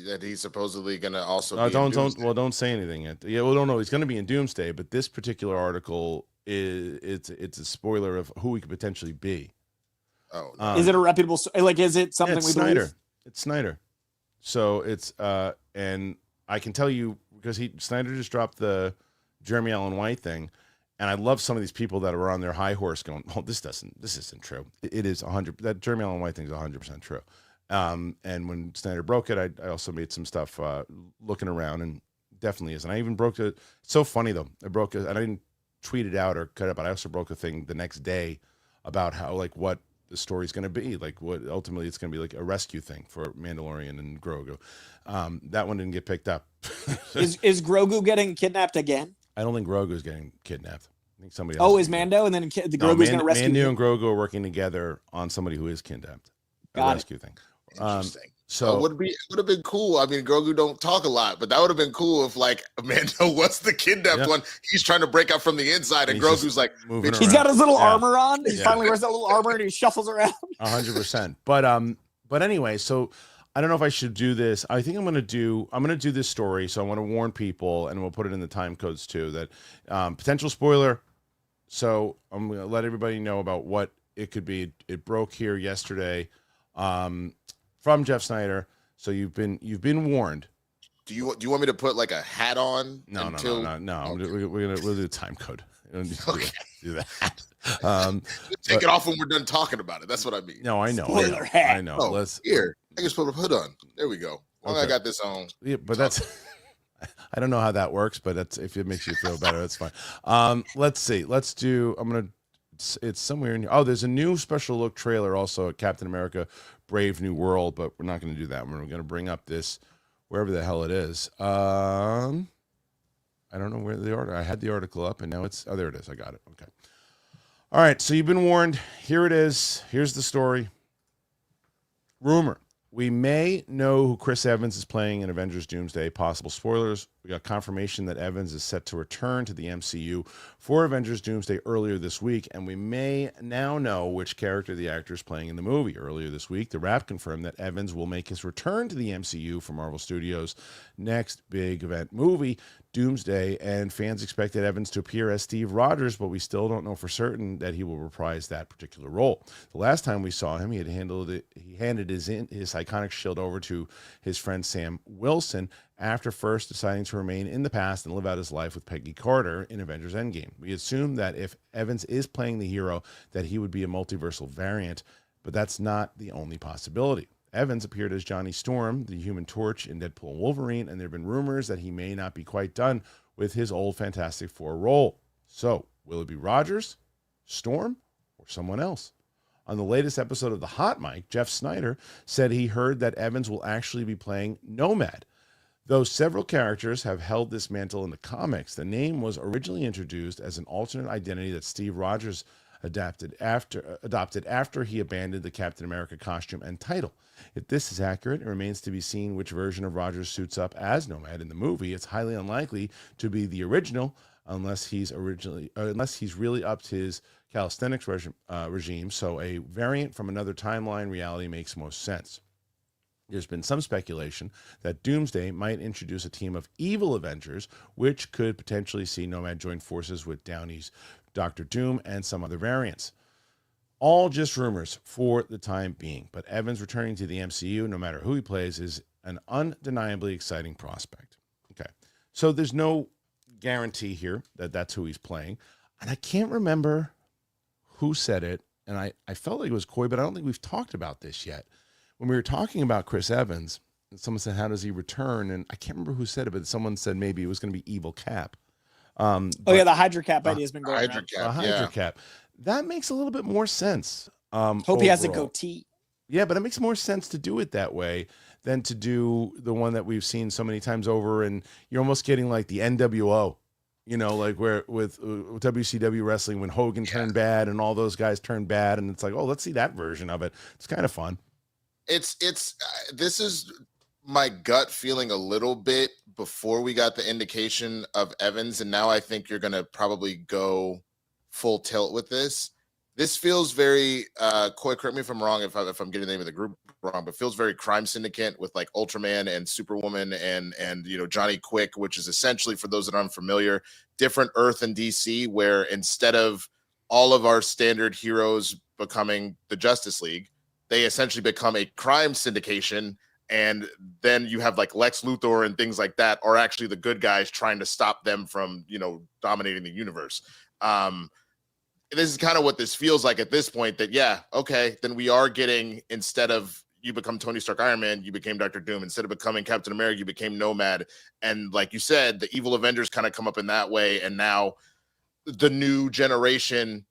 That he's supposedly going to also be don't say anything yet. Yeah, well, don't know. He's going to be in Doomsday, but this particular article it's a spoiler of who he could potentially be. Oh, no. Is it a reputable? Like, is it something it's we Snyder? believe? It's Snyder. So it's and I can tell you because Snyder just dropped the Jeremy Allen White thing, and I love some of these people that are on their high horse going, "Oh, this isn't true." It is 100. That Jeremy Allen White thing is 100% true. And when Snyder broke it, I also made some stuff looking around, and definitely is. And I even broke it. It's so funny though. I broke it, and I didn't tweet it out or cut it, but I also broke a thing the next day about how, like, what the story's going to be, like what ultimately it's going to be, like a rescue thing for Mandalorian and Grogu. That one didn't get picked up. Is Grogu getting kidnapped again? I don't think Grogu's getting kidnapped. I think somebody else. Oh, is Mando, and then the Grogu's going to rescue Mando him? and Grogu are working together on somebody who is kidnapped. Got it. Rescue thing. Interesting. So it would have been cool. I mean, Grogu don't talk a lot, but that would have been cool if, like, Mando was the kidnapped one. He's trying to break out from the inside, and Grogu's like moving around. He's got his little armor on. He finally wears that little armor, and he shuffles around. 100%. But anyway, so I don't know if I should do this. I think I'm gonna do this story. So I want to warn people, and we'll put it in the time codes too, that potential spoiler. So I'm gonna let everybody know about what it could be. It broke here yesterday. From Jeff Snyder, so you've been warned. Do you want me to put like a hat on? No. Okay. We'll do the time code. Okay. Do that. Take it off when we're done talking about it. That's what I mean. No, I know. Spoiler hat. I know. Oh, here, I just put a hood on. There we go. Well, Okay. I got this on. Yeah, but that's. I don't know how that works, but that's, if it makes you feel better, that's fine. Let's see. Let's do. It's somewhere in here. Oh, there's a new special look trailer also at Captain America Brave New World, but we're not going to do that. We're going to bring up this wherever the hell it is. I don't know where the article. I had the article up, and now there it is. I got it. Okay. All right. So you've been warned. Here it is. Here's the story. Rumor. We may know who Chris Evans is playing in Avengers Doomsday. Possible spoilers. We got confirmation that Evans is set to return to the MCU for Avengers Doomsday earlier this week, and we may now know which character the actor is playing in the movie. Earlier this week, The Wrap confirmed that Evans will make his return to the MCU for Marvel Studios' next big event movie, Doomsday, and fans expected Evans to appear as Steve Rogers, but we still don't know for certain that he will reprise that particular role. The last time we saw him, he handed his iconic shield over to his friend Sam Wilson after first deciding to remain in the past and live out his life with Peggy Carter in Avengers Endgame. We assume that if Evans is playing the hero, that he would be a multiversal variant, but that's not the only possibility. Evans appeared as Johnny Storm, the Human Torch in Deadpool and Wolverine, and there have been rumors that he may not be quite done with his old Fantastic Four role. So, will it be Rogers, Storm, or someone else? On the latest episode of The Hot Mic, Jeff Snyder said he heard that Evans will actually be playing Nomad. Though several characters have held this mantle in the comics, the name was originally introduced as an alternate identity that Steve Rogers adopted after he abandoned the Captain America costume and title. If this is accurate, it remains to be seen which version of Rogers suits up as Nomad in the movie. It's highly unlikely to be the original unless he's really upped his calisthenics regime, so a variant from another timeline reality makes most sense. There's been some speculation that Doomsday might introduce a team of evil Avengers, which could potentially see Nomad join forces with Downey's Doctor Doom and some other variants. All just rumors for the time being, but Evans returning to the MCU, no matter who he plays, is an undeniably exciting prospect. Okay, so there's no guarantee here that that's who he's playing. And I can't remember who said it, and I felt like it was Coy, but I don't think we've talked about this yet. When we were talking about Chris Evans, and someone said, how does he return? And I can't remember who said it, but someone said maybe it was going to be Evil Cap. The Hydra Cap idea has been going Hydra around. Cap, Hydra Cap. That makes a little bit more sense. Hope he has a overall. goatee. Yeah, but it makes more sense to do it that way than to do the one that we've seen so many times over, and you're almost getting like the NWO, like where with WCW wrestling when Hogan turned bad and all those guys turned bad, and it's like, oh, let's see that version of it. It's kind of fun. This is my gut feeling a little bit before we got the indication of Evans, and now I think you're gonna probably go full tilt with this. This feels very Coy, correct me if I'm wrong, if I'm getting the name of the group wrong, but feels very Crime Syndicate with like Ultraman and Superwoman and Johnny Quick, which is essentially, for those that are unfamiliar, different Earth and DC, where instead of all of our standard heroes becoming the Justice League, they essentially become a crime syndication, and then you have like Lex Luthor and things like that are actually the good guys trying to stop them from dominating the universe. This is kind of what this feels like at this point, that then we are getting, instead of you become Tony Stark Iron Man, you became Dr. Doom. Instead of becoming Captain America, you became Nomad. And like you said, the evil Avengers kind of come up in that way, and now the new generation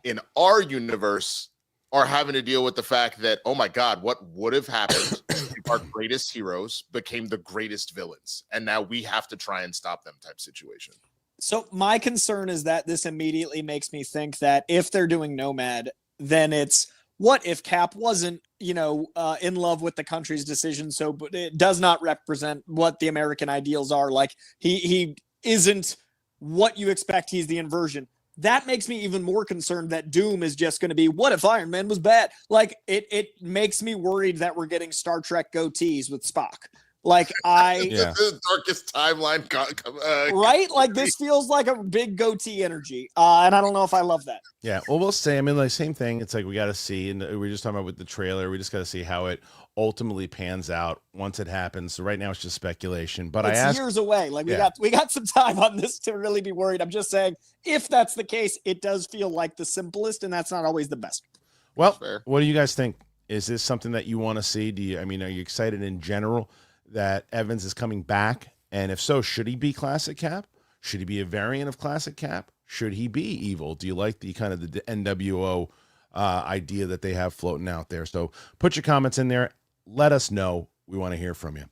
in our universe are having to deal with the fact that, oh my God, what would have happened if our greatest heroes became the greatest villains? And now we have to try and stop them type situation. So my concern is that this immediately makes me think that if they're doing Nomad, then it's, what if Cap wasn't, in love with the country's decision? So, but it does not represent what the American ideals are. Like he isn't what you expect. He's the inversion. That makes me even more concerned that Doom is just going to be, what if Iron Man was bad? Like it makes me worried that we're getting Star Trek goatees with Spock. Like the darkest timeline, right? Like this feels like a big goatee energy, and I don't know if I love that. Yeah, well, we'll say. I mean, like same thing. It's like we got to see, and we were just talking about with the trailer. We just got to see how it ultimately pans out once it happens. So right now it's just speculation. But it's years away. Like we got some time on this to really be worried. I'm just saying, if that's the case, it does feel like the simplest, and that's not always the best. Well, what do you guys think? Is this something that you want to see? Are you excited in general that Evans is coming back? And if so, should he be Classic Cap? Should he be a variant of Classic Cap? Should he be evil? Do you like the kind of the NWO idea that they have floating out there? So put your comments in there. Let us know. We want to hear from you.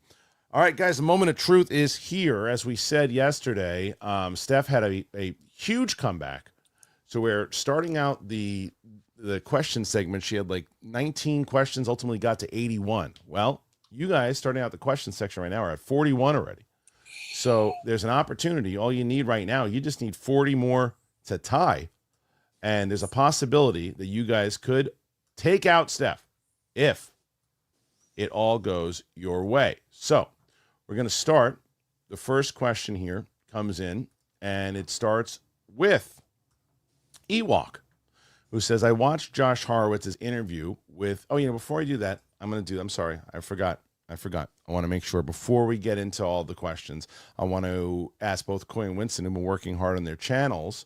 All right, guys, the moment of truth is here. As we said yesterday, Steph had a huge comeback. So we're starting out the question segment. She had like 19 questions, ultimately got to 81. Well, you guys starting out the question section right now are at 41 already. So there's an opportunity. All you need right now, you just need 40 more to tie. And there's a possibility that you guys could take out Steph if it all goes your way. So we're going to start. The first question here comes in, and it starts with Ewok, who says, I watched Josh Horowitz's interview with, before I do that, I'm sorry, I forgot. I want to make sure before we get into all the questions, I want to ask both Coy and Winston, who've been working hard on their channels.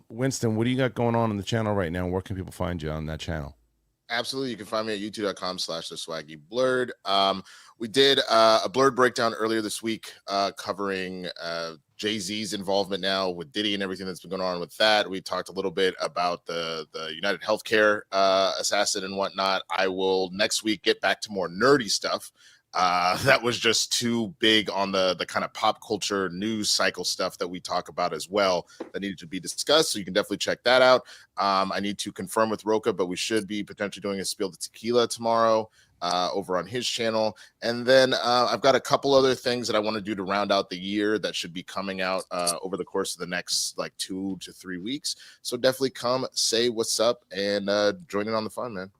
Winston, what do you got going on the channel right now? Where can people find you on that channel? Absolutely. You can find me at youtube.com/theswaggyblurred. We did a Blurred breakdown earlier this week covering Jay-Z's involvement now with Diddy and everything that's been going on with that. We talked a little bit about the United Healthcare assassin and whatnot. I will next week get back to more nerdy stuff. That was just too big on the kind of pop culture news cycle stuff that we talk about as well that needed to be discussed. So you can definitely check that out. I need to confirm with Roca, but we should be potentially doing a Spiel the Tequila tomorrow over on his channel. And then I've got a couple other things that I want to do to round out the year that should be coming out over the course of the next 2 to 3 weeks. So definitely come say what's up and join in on the fun, man.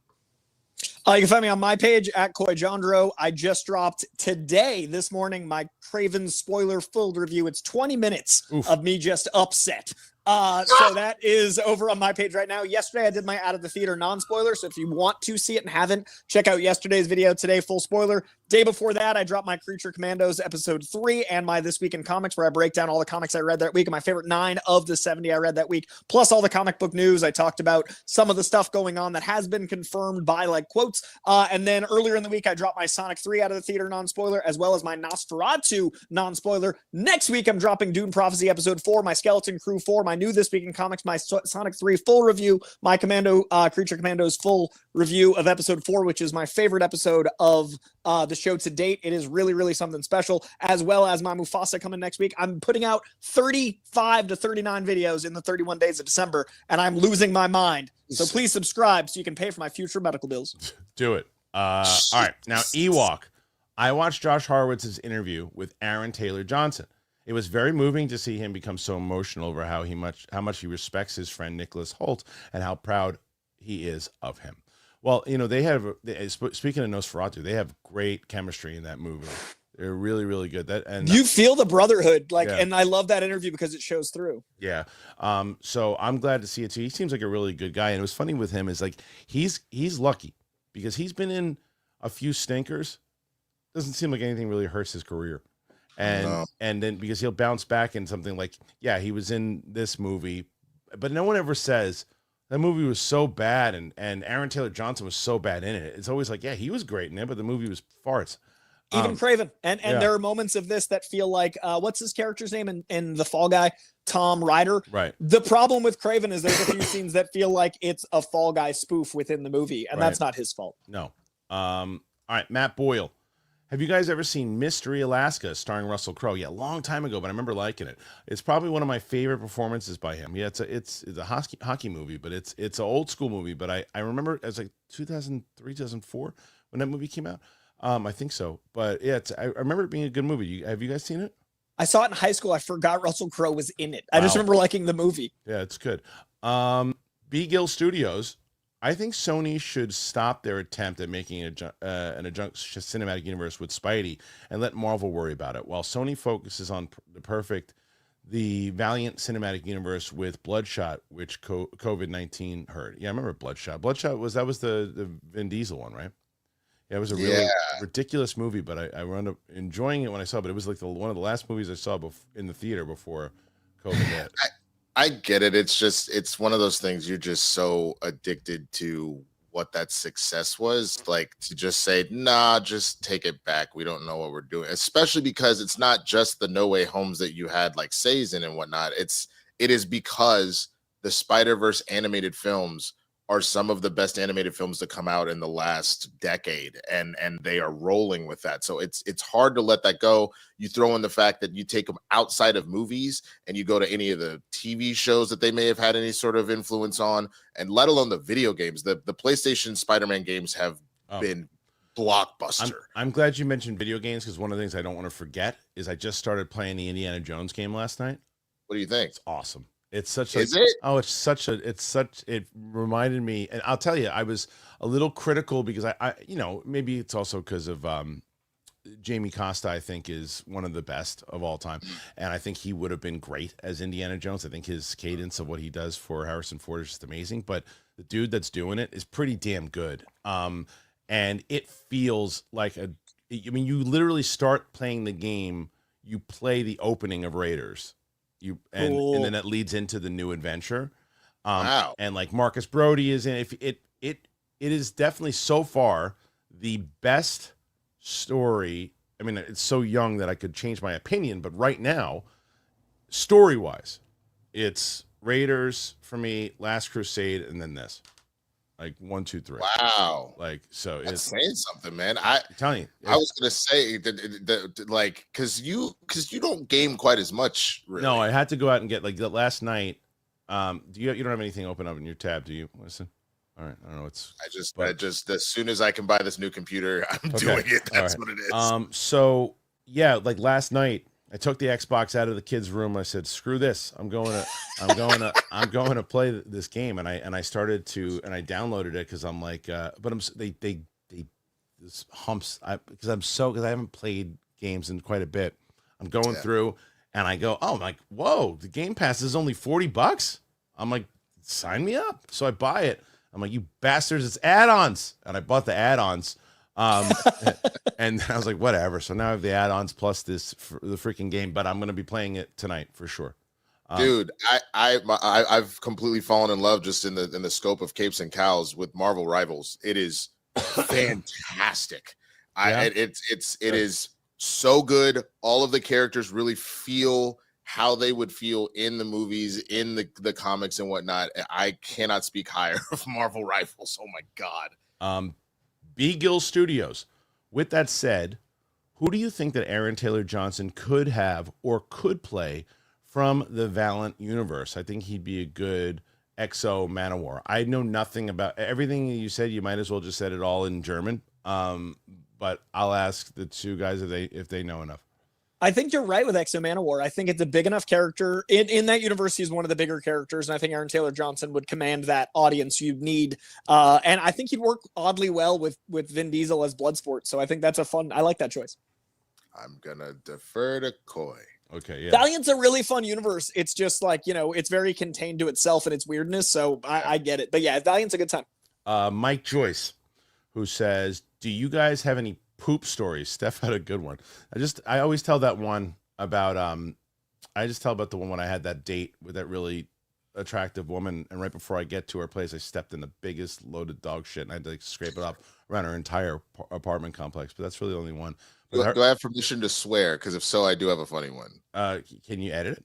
You can find me on my page at Coy Jandro. I just dropped this morning, my Kraven spoiler-filled review. It's 20 minutes of me just upset. So that is over on my page right now. Yesterday, I did my out of the theater non-spoiler. So if you want to see it and haven't, check out yesterday's video. Today, full spoiler. Day before that, I dropped my Creature Commandos episode 3 and my This Week in Comics, where I break down all the comics I read that week and my favorite 9 of the 70 I read that week, plus all the comic book news. I talked about some of the stuff going on that has been confirmed by like quotes. And then earlier in the week, I dropped my Sonic 3 out of the theater non-spoiler, as well as my Nosferatu non-spoiler. Next week, I'm dropping Dune Prophecy episode 4, my Skeleton Crew 4, my new This Week in Comics, my Sonic 3 full review, my Creature Commandos full review of episode 4, which is my favorite episode of the show to date. It is really, really something special, as well as my Mufasa coming next week. I'm putting out 35 to 39 videos in the 31 days of December, and I'm losing my mind. So please subscribe so you can pay for my future medical bills. Do it. All right. Now, Ewok. I watched Josh Horowitz's interview with Aaron Taylor Johnson. It was very moving to see him become so emotional over how much he respects his friend Nicholas Hoult and how proud he is of him. Well, you know, speaking of Nosferatu, they have great chemistry in that movie. They're really, really good. You feel the brotherhood, and I love that interview because it shows through. Yeah. So I'm glad to see it too. He seems like a really good guy. And it was funny with him is like, he's lucky because he's been in a few stinkers. Doesn't seem like anything really hurts his career. And then because he'll bounce back in something like, yeah, he was in this movie, but no one ever says that movie was so bad and Aaron Taylor Johnson was so bad in it. It's always like, yeah, he was great in it, but the movie was farts. Even Kraven. And there are moments of this that feel like, what's his character's name in The Fall Guy? Tom Ryder. Right. The problem with Kraven is there's a few scenes that feel like it's a Fall Guy spoof within the movie, and that's not his fault. No. All right, Matt Boyle. Have you guys ever seen Mystery Alaska starring Russell Crowe? Yeah, a long time ago, but I remember liking it. It's probably one of my favorite performances by him. Yeah, it's a hockey movie, but it's an old school movie. But I remember it was like 2003, 2004 when that movie came out. I think so. But yeah, I remember it being a good movie. Have you guys seen it? I saw it in high school. I forgot Russell Crowe was in it. I just remember liking the movie. Yeah, it's good. B. Gill Studios. I think Sony should stop their attempt at making an adjunct cinematic universe with Spidey and let Marvel worry about it, while Sony focuses on the Valiant cinematic universe with Bloodshot, which COVID-19 hurt. Yeah, I remember Bloodshot. Bloodshot was the Vin Diesel one, right? Yeah, it was a really ridiculous movie, but I wound up enjoying it when I saw it. But it was like one of the last movies I saw in the theater before COVID hit. I get it. It's one of those things you're just so addicted to what that success was, like to just say, nah, just take it back. We don't know what we're doing, especially because it's not just the No Way Homes that you had like Says in and whatnot. It is because the Spider-Verse animated films are some of the best animated films to come out in the last decade, and they are rolling with that. So it's hard to let that go. You throw in the fact that you take them outside of movies and you go to any of the TV shows that they may have had any sort of influence on, and let alone the video games. The PlayStation Spider-Man games have been blockbuster. I'm glad you mentioned video games, because one of the things I don't want to forget is I just started playing the Indiana Jones game last night. What do you think? It's awesome. It reminded me, and I'll tell you, I was a little critical because I maybe it's also because of Jamie Costa, I think, is one of the best of all time. And I think he would have been great as Indiana Jones. I think his cadence of what he does for Harrison Ford is just amazing, but the dude that's doing it is pretty damn good. And it feels like you literally start playing the game, you play the opening of Raiders. And then it leads into the new adventure. Wow. And like Marcus Brody is in it. It is definitely so far the best story. I mean, it's so young that I could change my opinion, but right now, story-wise, it's Raiders for me, Last Crusade, and then this. Like 1, 2, 3. Wow. Like, so that's saying something, man. I'm telling you, I was gonna say that like because you don't game quite as much. Really. No, I had to go out and get the last night. You don't have anything open up in your tab, do you? Listen. All right. I don't know. I just as soon as I can buy this new computer, I'm doing it. That's what it is. So yeah, like last night, I took the Xbox out of the kids' room. I said, "Screw this! I'm going to play this game." And I started to, and I downloaded it because I'm like, but they this humps because I haven't played games in quite a bit. I'm going through, and I go, "Oh, I'm like, whoa! The Game Pass is only $40." I'm like, "Sign me up!" So I buy it. I'm like, "You bastards! It's add-ons!" And I bought the add-ons. And I was like, whatever. So now I have the add-ons plus the freaking game, but I'm going to be playing it tonight for sure. Dude, I've completely fallen in love just in the scope of Capes and Cowls with Marvel Rivals. It is fantastic. It is so good. All of the characters really feel how they would feel in the movies, in the comics and whatnot. I cannot speak higher of Marvel Rivals. Oh my God. B. Gill Studios. With that said, who do you think that Aaron Taylor Johnson could have or could play from the Valiant universe? I think he'd be a good Exo Man-O-War. I know nothing about everything you said. You might as well just said it all in German. But I'll ask the two guys if they know enough. I think you're right with Exo Man-O-War. I think it's a big enough character. In that universe, he's one of the bigger characters, and I think Aaron Taylor Johnson would command that audience you'd need. And I think he'd work oddly well with Vin Diesel as Bloodsport. So I think that's I like that choice. I'm gonna defer to Coy. Okay, yeah. Valiant's a really fun universe. It's just like, it's very contained to itself and its weirdness. So I get it. But yeah, Valiant's a good time. Mike Joyce, who says, do you guys have any poop stories? Steph had a good one. I always tell that one about the one when I had that date with that really attractive woman, and right before I get to her place, I stepped in the biggest loaded dog shit and I had to scrape it off around her entire apartment complex. But that's really the only one. Do I have permission to swear? Because if so, I do have a funny one. Can you edit it?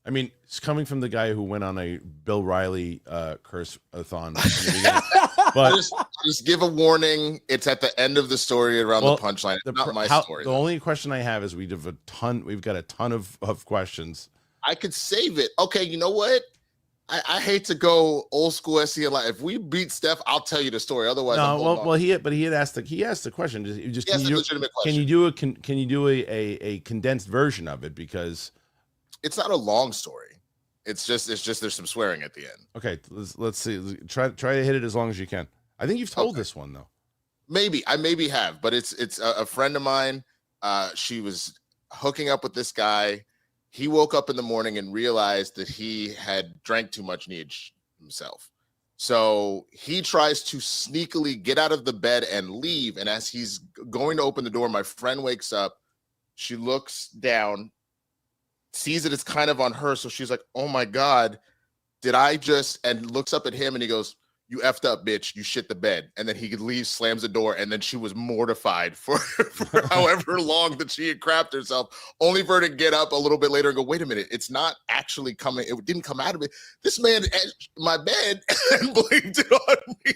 I mean, it's coming from the guy who went on a Bill Riley curse-a-thon. But just give a warning. It's at the end of the story around the punchline. It's not my story. The only question I have is we've got a ton of questions. I could save it. Okay, you know what? I hate to go old school SEN. If we beat Steph, I'll tell you the story. Otherwise, he had asked the question. Can you do a condensed version of it, because it's not a long story. It's just there's some swearing at the end. Okay, let's see. Try to hit it as long as you can. I think you've told this one though. I maybe have, but it's a friend of mine. She was hooking up with this guy. He woke up in the morning and realized that he had drank too much and he had himself. So he tries to sneakily get out of the bed and leave. And as he's going to open the door, my friend wakes up. She looks down, sees that it's kind of on her. So she's like, oh my God, and looks up at him and he goes, you effed up, bitch. You shit the bed. And then he leaves, slams the door. And then she was mortified for however long that she had crapped herself, only for her to get up a little bit later and go, wait a minute. It's not actually coming. It didn't come out of it. This man edged my bed and blamed it on me.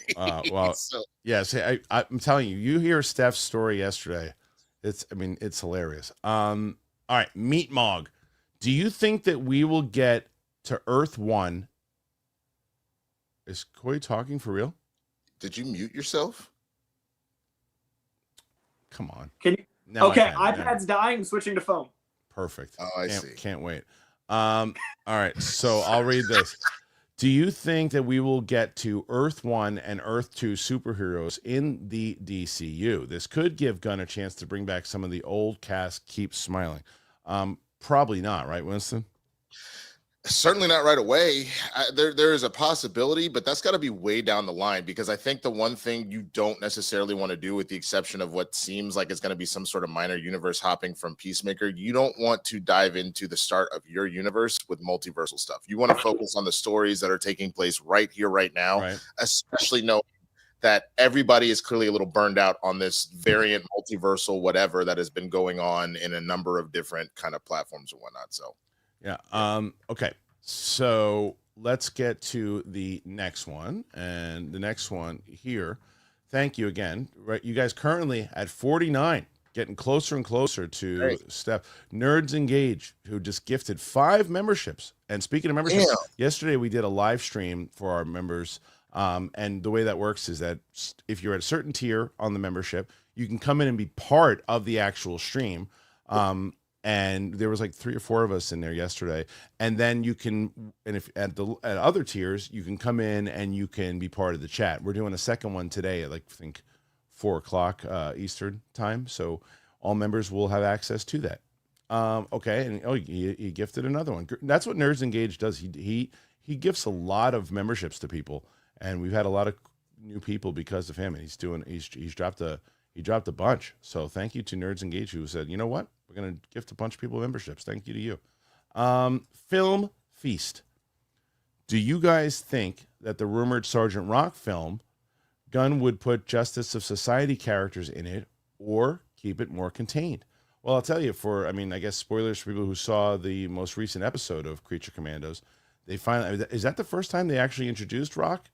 Yes. I'm telling you, you hear Steph's story yesterday. It's hilarious. All right. Meat Mog. Do you think that we will get to Earth 1? Is Coy talking for real? Did you mute yourself? Come on. Can you? Okay, iPad's dying, switching to phone. Perfect. Oh, I see. Can't wait. All right, so I'll read this. Do you think that we will get to Earth 1 and Earth 2 superheroes in the DCU? This could give Gunn a chance to bring back some of the old cast. Keep smiling. Probably not, right, Winston? Certainly not right away. There is a possibility, but that's got to be way down the line, because I think the one thing you don't necessarily want to do, with the exception of what seems like it's going to be some sort of minor universe hopping from Peacemaker, you don't want to dive into the start of your universe with multiversal stuff. You want to focus on the stories that are taking place right here, right now, especially knowing that everybody is clearly a little burned out on this variant multiversal whatever that has been going on in a number of different kind of platforms and whatnot. So yeah. Okay. So let's get to the next one. And the next one here. Thank you again. Right. You guys currently at 49, getting closer and closer to Steph. Nerds Engage, who just gifted 5 memberships. And speaking of memberships, yesterday we did a live stream for our members. And the way that works is that if you're at a certain tier on the membership, you can come in and be part of the actual stream. And there was like 3 or 4 of us in there yesterday. And then you can, and if at other tiers, you can come in and you can be part of the chat. We're doing a second one today at I think 4:00 Eastern time. So all members will have access to that. Okay. And he gifted another one. That's what Nerds Engage does. He gifts a lot of memberships to people, and we've had a lot of new people because of him. And he's dropped He dropped a bunch. So thank you to Nerds Engage who said, you know what? We're going to gift a bunch of people memberships. Thank you to you. Film Feast. Do you guys think that the rumored Sergeant Rock film, Gunn would put Justice of Society characters in it or keep it more contained? Well, I'll tell you, I guess spoilers for people who saw the most recent episode of Creature Commandos, they finally, is that the first time they actually introduced Rock?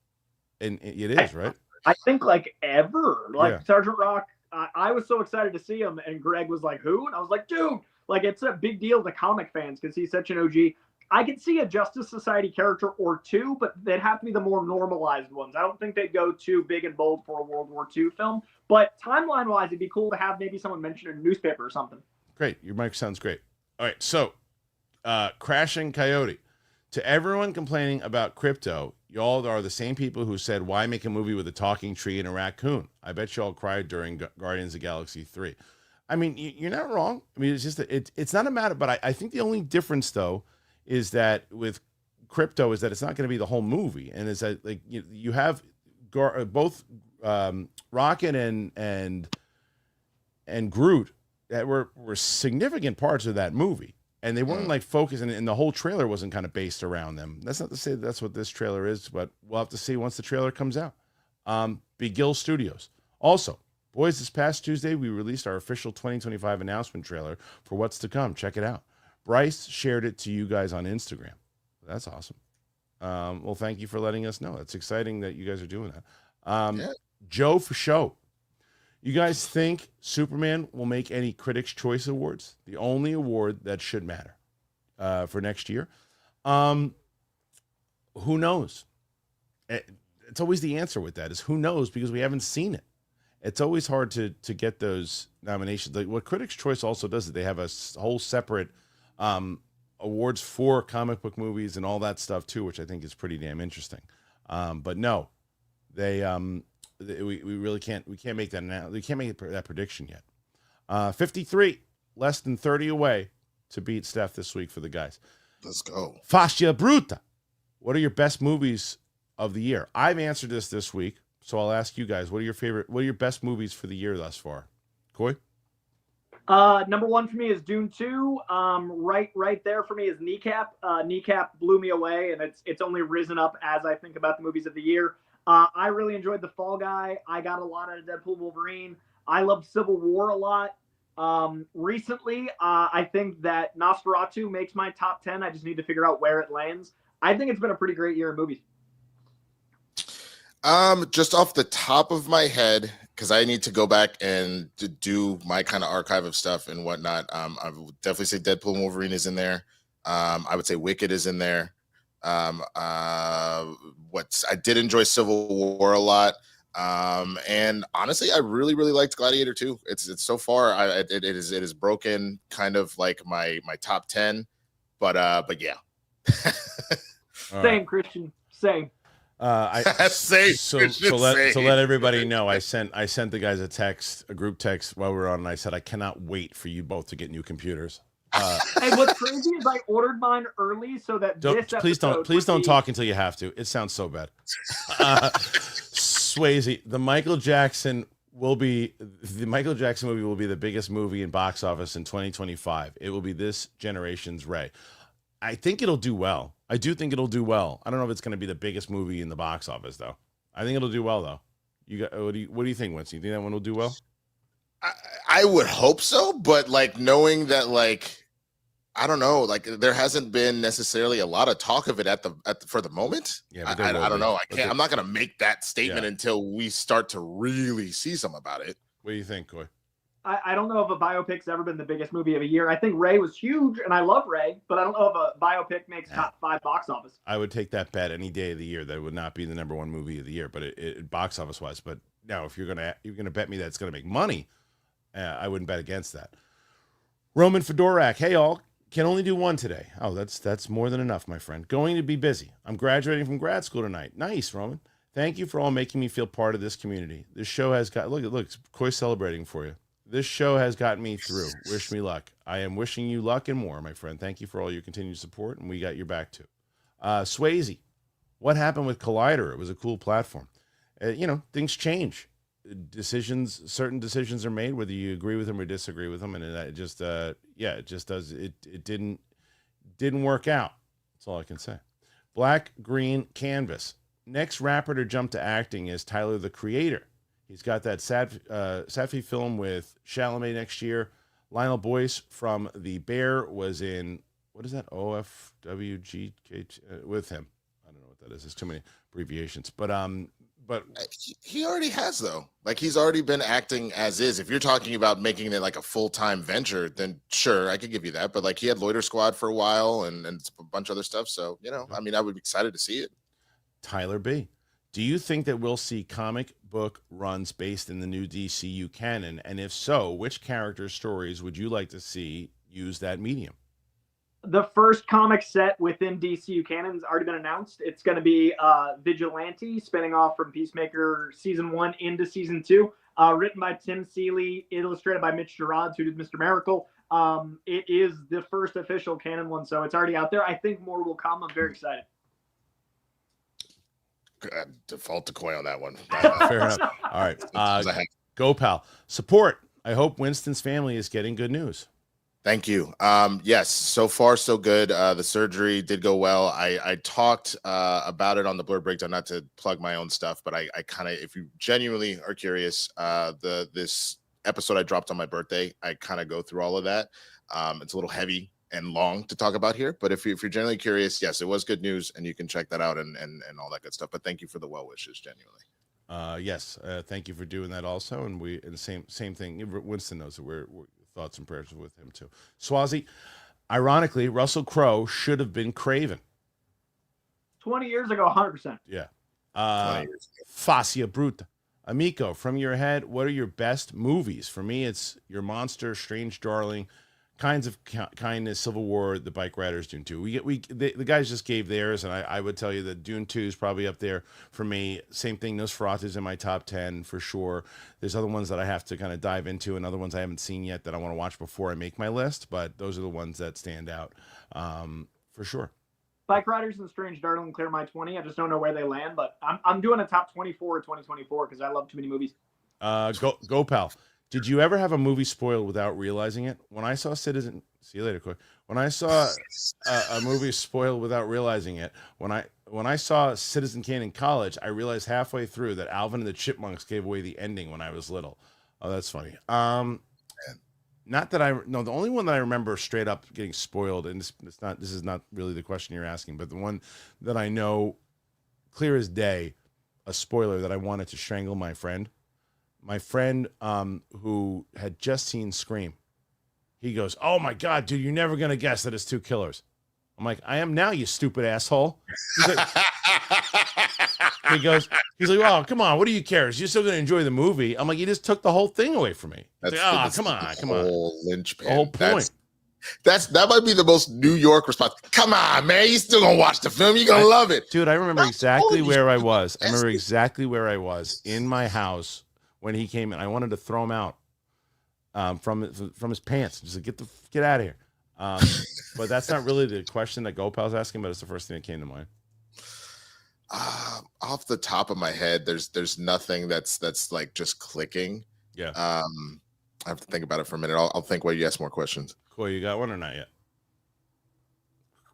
And it is, right? I think like ever. Like Yeah. Sergeant Rock, I was so excited to see him, and Greg was like, who? And I was like, dude, like it's a big deal to comic fans because he's such an OG. I could see a Justice Society character or two, but they'd have to be the more normalized ones. I don't think they'd go too big and bold for a World War II film. But timeline-wise, it'd be cool to have maybe someone mention in a newspaper or something. Great. Your mic sounds great. All right. So, Crashing Coyote. To everyone complaining about crypto, y'all are the same people who said, why make a movie with a talking tree and a raccoon? I bet y'all cried during Guardians of the Galaxy 3. I mean, you're not wrong. I mean, it's just that it's not a matter, but I think the only difference, though, is that with crypto is that it's not going to be the whole movie. And it's that, like, you have both Rocket and Groot that were significant parts of that movie. And they weren't like focusing, and the whole trailer wasn't kind of based around them. That's not to say that's what this trailer is, but we'll have to see once the trailer comes out. Begill Studios. Also, boys, this past Tuesday, we released our official 2025 announcement trailer for what's to come. Check it out. Bryce shared it to you guys on Instagram. That's awesome. Well, thank you for letting us know. It's exciting that you guys are doing that. Joe for show. You guys think Superman will make any Critics' Choice Awards? The only award that should matter for next year. Who knows? It's always the answer with that is who knows, because we haven't seen it. It's always hard to get those nominations. Like what Critics' Choice also does is they have a whole separate awards for comic book movies and all that stuff too, which I think is pretty damn interesting. But no, we really can't. We can't make that. We can't make that prediction yet. 53, less than 30 away to beat Steph this week for the guys. Let's go. Fascia Bruta. What are your best movies of the year? I've answered this week, so I'll ask you guys. What are your best movies for the year thus far? Coy? Number one for me is Dune 2. Right there for me is Kneecap. Kneecap blew me away, and it's only risen up as I think about the movies of the year. I really enjoyed The Fall Guy. I got a lot out of Deadpool Wolverine. I loved Civil War a lot. Recently, I think that Nosferatu makes my top 10. I just need to figure out where it lands. I think it's been a pretty great year in movies. Just off the top of my head, because I need to go back and to do my kind of archive of stuff and whatnot. I would definitely say Deadpool and Wolverine is in there. I would say Wicked is in there. I did enjoy Civil War a lot. And honestly, I really liked Gladiator 2. It's so far, it is broken kind of like my top 10, but yeah. Same, Kristian, same. To let everybody know, I sent the guys a group text while we were on, and I said I cannot wait for you both to get new computers. Hey, what's crazy is I ordered mine early so that please don't talk until you have to. It sounds so bad. Swayze, the Michael Jackson movie will be the biggest movie in box office in 2025. It will be this generation's Ray. I think it'll do well. I do think it'll do well. I don't know if it's going to be the biggest movie in the box office though. I think it'll do well though. What do you think, Winston? You think that one will do well? I would hope so, but like knowing that, like, I don't know, like there hasn't been necessarily a lot of talk of it for the moment. Yeah, I don't know. I'm not going to make that statement until we start to really see some about it. What do you think, Coy? I don't know if a biopic's ever been the biggest movie of a year. I think Ray was huge, and I love Ray, but I don't know if a biopic makes top 5 box office. I would take that bet any day of the year. That would not be the number one movie of the year, but it box office wise. But now, if you're gonna bet me that it's gonna make money, I wouldn't bet against that. Roman Fedorak, hey all, can only do one today. Oh, that's more than enough, my friend. Going to be busy. I'm graduating from grad school tonight. Nice, Roman. Thank you for all making me feel part of this community. This show has got look, Coy celebrating for you. This show has gotten me through. Wish me luck. I am wishing you luck and more, my friend. Thank you for all your continued support, and we got your back too. Swayze, what happened with Collider? It was a cool platform. Things change. certain decisions are made, whether you agree with them or disagree with them, and it just it didn't work out. That's all I can say. Black Green Canvas. Next rapper to jump to acting is Tyler the Creator. He's got that Safi film with Chalamet next year. Lionel Boyce from The Bear was in, what is that? OFWG with him. I don't know what that is. There's too many abbreviations. But he already has, though. Like, he's already been acting as is. If you're talking about making it like a full-time venture, then sure, I could give you that. But like, he had Loiter Squad for a while and a bunch of other stuff. So, you know, I mean, I would be excited to see it. Tyler B. Do you think that we'll see comic book runs based in the new DCU canon? And if so, which character stories would you like to see use that medium? The first comic set within DCU canon has already been announced. It's going to be Vigilante, spinning off from Peacemaker Season 1 into Season 2. Written by Tim Seeley, illustrated by Mitch Gerards, who did Mr. Miracle. It is the first official canon one, so it's already out there. I think more will come. I'm very excited. Default to Coy on that one. Fair enough. All right. Go, pal. Support. I hope Winston's family is getting good news. Thank you. Yes, so far so good. The surgery did go well. I talked about it on the Blur Breakdown, not to plug my own stuff, but I kind of, if you genuinely are curious, this episode I dropped on my birthday, I kind of go through all of that. It's a little heavy and long to talk about here, but if you're generally curious, yes, it was good news, and you can check that out and all that good stuff. But thank you for the well wishes, genuinely. Yes, thank you for doing that also, and the same thing. Winston knows that we're thoughts and prayers with him too. Swazi, ironically, Russell Crowe should have been Kraven 20 years ago, 100%. Yeah. 20 years ago. Fascia Bruta. Amico, from your head, what are your best movies? For me, it's Your Monster, Strange Darling, Kinds of Kindness, Civil War, The Bike Riders, Dune 2. The guys just gave theirs, and I would tell you that Dune 2 is probably up there for me. Same thing, Nosferatu's in my top 10 for sure. There's other ones that I have to kind of dive into, and other ones I haven't seen yet that I want to watch before I make my list, but those are the ones that stand out for sure. Bike Riders and Strange Darling clear my 20. I just don't know where they land, but I'm doing a top 24 of 2024 because I love too many movies. Go, pal. Did you ever have a movie spoiled without realizing it? When I saw Citizen, see you later, Coy. When I saw a movie spoiled without realizing it, when I saw Citizen Kane in college, I realized halfway through that Alvin and the Chipmunks gave away the ending when I was little. Oh, that's funny. Not that the only one that I remember straight up getting spoiled, and this is not really the question you're asking, but the one that I know clear as day, a spoiler that I wanted to strangle my friend. My friend who had just seen Scream, he goes, "Oh my God, dude, you're never going to guess that it's two killers." I'm like, "I am now, you stupid asshole." He's like, "Oh, come on, what do you care? You're still going to enjoy the movie." I'm like, "You just took the whole thing away from me." Like, come on. Linchpin. The whole point. That might be the most New York response. Come on, man, you still gonna watch the film? You're gonna love it. Dude, I remember exactly where I was. I remember exactly where I was in my house when he came in. I wanted to throw him out from his pants. Just like, get out of here. But that's not really the question that GoPal's asking, but it's the first thing that came to mind. Off the top of my head, there's nothing that's like just clicking. Yeah. I have to think about it for a minute. I'll think while you ask more questions. Cool, you got one or not yet?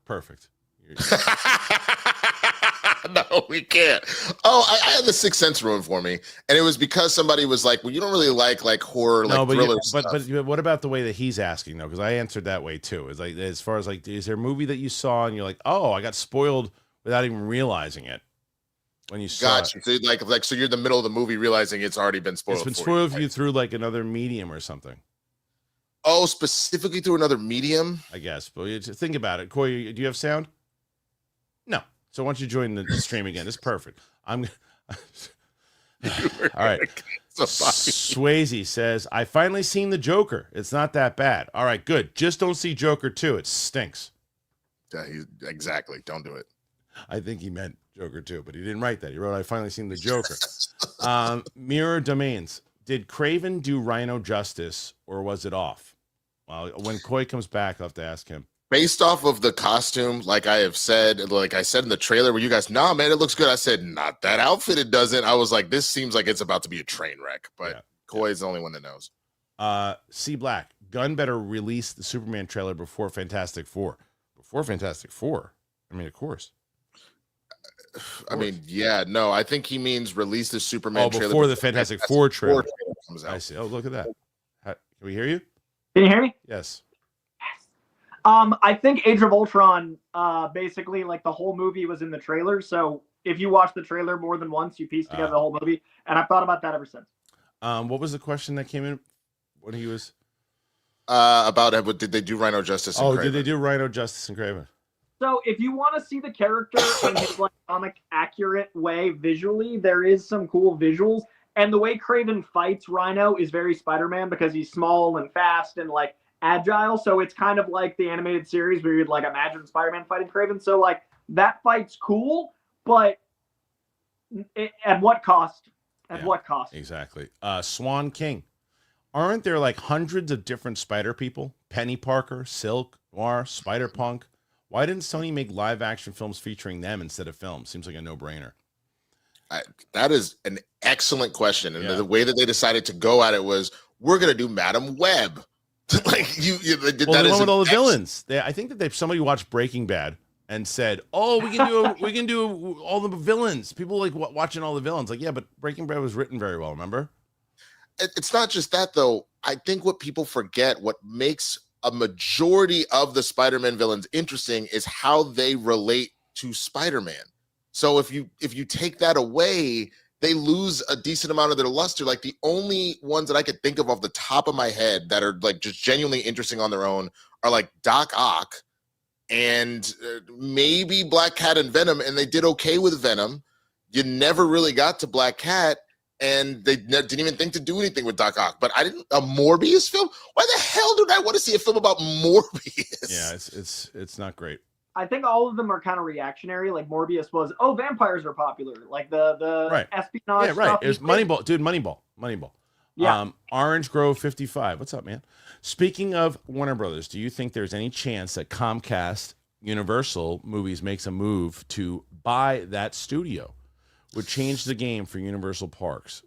Perfect. No, we can't. Oh, I had the Sixth Sense ruined for me, and it was because somebody was like, "Well, you don't really like horror, thriller stuff." But what about the way that he's asking though? Because I answered that way too. It's like, as far as like, is there a movie that you saw and you're like, "Oh, I got spoiled without even realizing it"? When you saw it. So so you're in the middle of the movie realizing it's already been spoiled. It's been spoiled for you through like another medium or something. Oh, specifically through another medium? I guess. But you just think about it. Coy, do you have sound? No. So why don't you join the stream again? It's perfect. All right. Swayze says, "I finally seen the Joker. It's not that bad." All right, good. Just don't see Joker 2. It stinks. Yeah, exactly. Don't do it. I think he meant Joker 2, but he didn't write that. He wrote, "I finally seen the Joker." Mirror Domains. Did Kraven do Rhino justice, or was it off? Well, when Coy comes back, I'll have to ask him. based off of the costume, like I said in the trailer where you guys, nah, man, it looks good. I said, not that outfit, it doesn't. I was like, this seems like it's about to be a train wreck, but Coy's the only one that knows. C Black, Gunn better release the Superman trailer before Fantastic Four. Before Fantastic Four? I mean, of course. I mean, yeah, no, I think he means release the Superman trailer before the Fantastic Four trailer comes out. I see. Oh, look at that. Can we hear you? Can you hear me? Yes. I think Age of Ultron, basically, like the whole movie was in the trailer. So if you watch the trailer more than once, you piece together the whole movie. And I've thought about that ever since. What was the question that came in when he was? About did they do Rhino Justice? And Kraven? Did they do Rhino Justice and Kraven? So if you want to see the character in his like comic accurate way visually, there is some cool visuals. And the way Kraven fights Rhino is very Spider-Man because he's small and fast and like agile. So it's kind of like the animated series where you'd like imagine Spider-Man fighting Kraven. So like that fight's cool, but at what cost? At what cost? Exactly. Swan King. Aren't there like hundreds of different Spider people? Penny Parker, Silk, Noir, Spider-Punk. Why didn't Sony make live action films featuring them instead of films? Seems like a no-brainer. That is an excellent question. And the way that they decided to go at it was, we're going to do Madam Web. Like they did that with all the villains. I think that somebody watched Breaking Bad and said, "Oh, we can do all the villains." People like watching all the villains. Like, yeah, but Breaking Bad was written very well. Remember? It's not just that though. I think what people forget, what makes a majority of the Spider-Man villains interesting, is how they relate to Spider-Man. So if you take that away, they lose a decent amount of their luster. Like the only ones that I could think of off the top of my head that are like just genuinely interesting on their own are like Doc Ock and maybe Black Cat and Venom, and they did okay with Venom. You never really got to Black Cat, and they didn't even think to do anything with Doc Ock. But a Morbius film? Why the hell do I want to see a film about Morbius? Yeah, it's not great. I think all of them are kind of reactionary. Like Morbius was, vampires are popular. Like the espionage stuff. Yeah, right. It was Moneyball. Dude, Moneyball. Yeah. Orange Grove 55. What's up, man? Speaking of Warner Brothers, do you think there's any chance that Comcast Universal Movies makes a move to buy that studio? Would change the game for Universal Parks.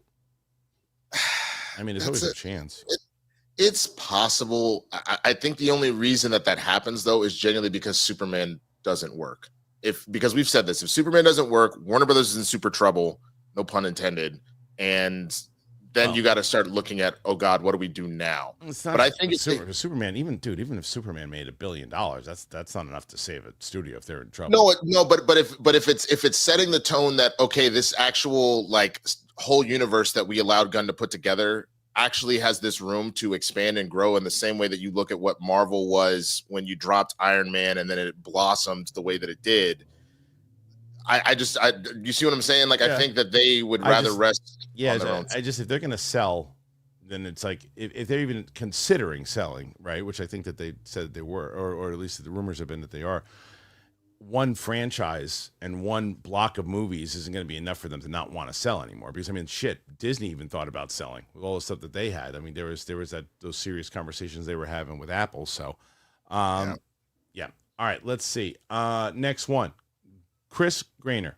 I mean, there's always a chance. It's possible. I think the only reason that happens, though, is genuinely because Superman doesn't work. Because we've said this, if Superman doesn't work, Warner Brothers is in super trouble, no pun intended. And then you got to start looking at, oh God, what do we do now? But I think Superman, even if Superman made $1 billion, that's not enough to save a studio if they're in trouble. But if it's setting the tone that, okay, this actual like whole universe that we allowed Gunn to put together actually has this room to expand and grow in the same way that you look at what Marvel was when you dropped Iron Man and then it blossomed the way that it did. You see what I'm saying? Like, I think that they would rather rest on their own. If they're going to sell, then it's like, if they're even considering selling, right? Which I think that they said they were, or at least the rumors have been that they are. One franchise and one block of movies isn't going to be enough for them to not want to sell anymore. Because I mean, Disney even thought about selling with all the stuff that they had. I mean, there was those serious conversations they were having with Apple. So, yeah. All right, let's see. Next one, Chris Grainer.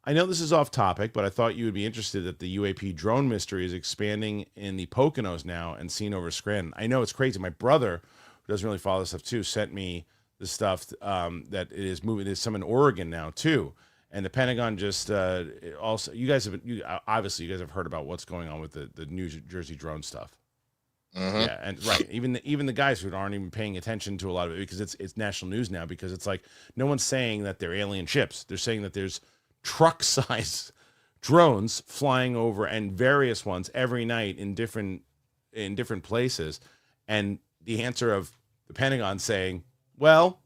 I know this is off topic, but I thought you would be interested that the UAP drone mystery is expanding in the Poconos now and seen over Scranton. I know it's crazy. My brother, who doesn't really follow this stuff too, sent me the stuff that it is moving. There's some in Oregon now too, and the Pentagon just also. You guys have heard about what's going on with the New Jersey drone stuff. Mm-hmm. Yeah, and right, even the guys who aren't even paying attention to a lot of it because it's national news now, because it's like no one's saying that they're alien ships. They're saying that there's truck size drones flying over, and various ones every night in different places, and the answer of the Pentagon saying, well,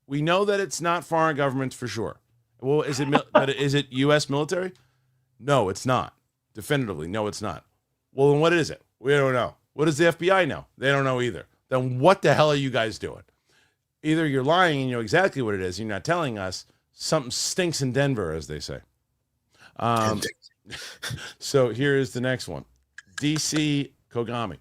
we know that it's not foreign governments for sure. Well, is it U.S. military? No, it's not. Definitively, no, it's not. Well, then what is it? We don't know. What does the FBI know? They don't know either. Then what the hell are you guys doing? Either you're lying and you know exactly what it is, and you're not telling us. Something stinks in Denver, as they say. So here is the next one. DC Kogami.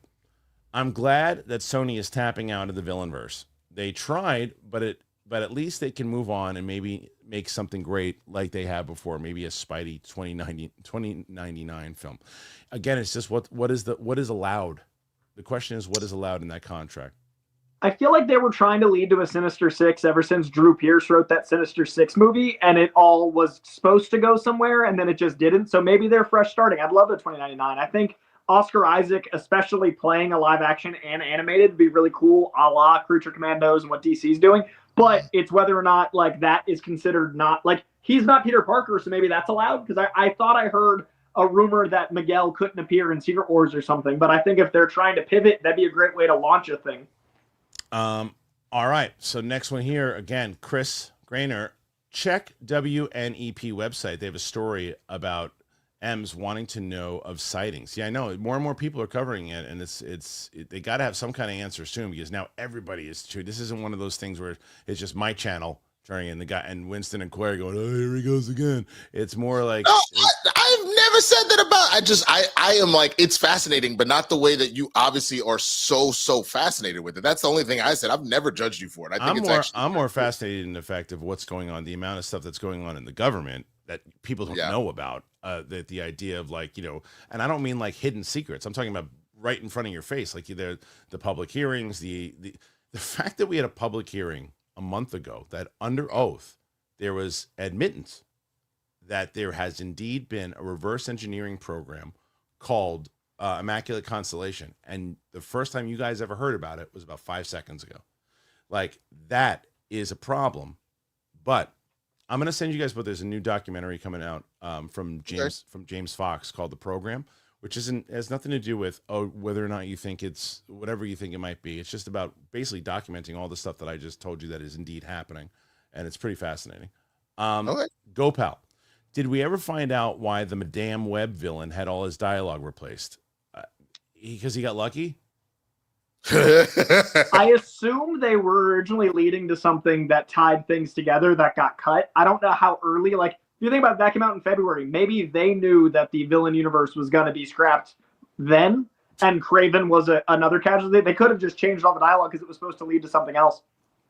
I'm glad that Sony is tapping out of the villainverse. They tried, but at least they can move on and maybe make something great like they have before. Maybe a Spidey 2099 film. Again, it's just what is allowed. The question is what is allowed in that contract. I feel like they were trying to lead to a Sinister Six ever since Drew Pearce wrote that Sinister Six movie, and it all was supposed to go somewhere, and then it just didn't. So maybe they're fresh starting. I'd love the 2099. I think Oscar Isaac, especially playing a live action and animated, would be really cool, a la Creature Commandos and what DC's doing. But it's whether or not like that is considered not like he's not Peter Parker, so maybe that's allowed. Because I thought I heard a rumor that Miguel couldn't appear in Secret Wars or something. But I think if they're trying to pivot, that'd be a great way to launch a thing. All right. So next one here again, Chris Grainer. Check WNEP website. They have a story about M's wanting to know of sightings. Yeah, I know more and more people are covering it, and they got to have some kind of answer soon because now everybody is true. This isn't one of those things where it's just my channel turning in the guy and Winston and Coy going, oh, here he goes again. It's more like no, I've never said that about. I am like, it's fascinating, but not the way that you obviously are so fascinated with it. That's the only thing I said. I've never judged you for it. I'm more fascinated in the fact of what's going on, the amount of stuff that's going on in the government that people don't know about. That the idea of like, and I don't mean like hidden secrets. I'm talking about right in front of your face, like the public hearings, the fact that we had a public hearing a month ago that under oath there was admittance that there has indeed been a reverse engineering program called Immaculate Constellation, and the first time you guys ever heard about it was about 5 seconds ago. Like that is a problem, but I'm gonna send you guys. But there's a new documentary coming out from James Fox called The Program, which has nothing to do with whether or not you think it's whatever you think it might be. It's just about basically documenting all the stuff that I just told you that is indeed happening, and it's pretty fascinating. Go Pal. Did we ever find out why the Madame Web villain had all his dialogue replaced? Because he got lucky. I assume they were originally leading to something that tied things together that got cut. I don't know how early, like, if you think about it, that came out in February. Maybe they knew that the villain universe was going to be scrapped then, and Kraven was another casualty. They could have just changed all the dialogue because it was supposed to lead to something else.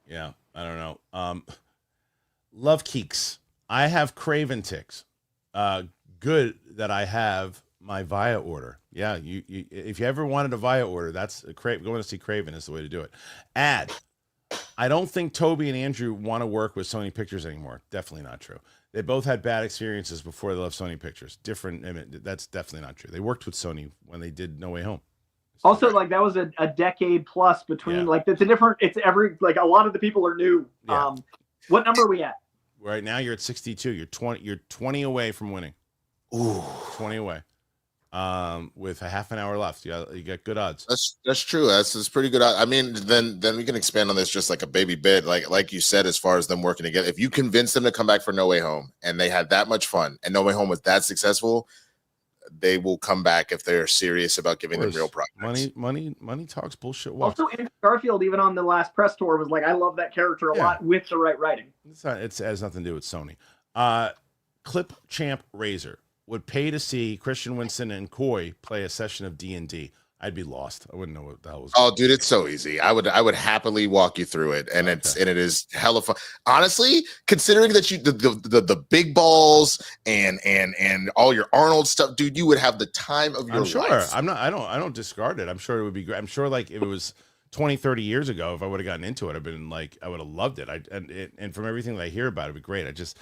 Yeah, I don't know. Love Keeks. I have Kraven ticks. Good that I have my Via order. Yeah, you if you ever wanted a Via order, that's going to see Kraven is the way to do it. I don't think Toby and Andrew want to work with Sony Pictures anymore. Definitely not true. They both had bad experiences before they left Sony Pictures. That's definitely not true. They worked with Sony when they did No Way Home. Also, like that was a decade plus between. Like it's a lot of the people are new. Yeah. What number are we at? Right now you're at 62. You're 20 away from winning. Ooh, 20 away. With a half an hour left. You got good odds. That's true. That's pretty good. I mean, then we can expand on this just like a baby bit. Like you said, as far as them working together, if you convince them to come back for No Way Home and they had that much fun and No Way Home was that successful, they will come back if they're serious about giving them real projects. Money talks, bullshit walks. Also, Andrew Garfield, even on the last press tour, was like, I love that character a lot with the right writing. It has nothing to do with Sony. Clip Champ Razor would pay to see Kristian Winston and Coy play a session of D&D. I'd be lost. I wouldn't know what the hell was going on. Oh, dude, it's so easy. I would happily walk you through it, and it is hella fun. Honestly, considering that you the big balls and all your Arnold stuff, dude, you would have the time of your life. I don't discard it. I'm sure it would be great. I'm sure like if it was 20, 30 years ago, if I would have gotten into it, I'd been like, I would have loved it. And from everything that I hear about it, it'd be great. I just,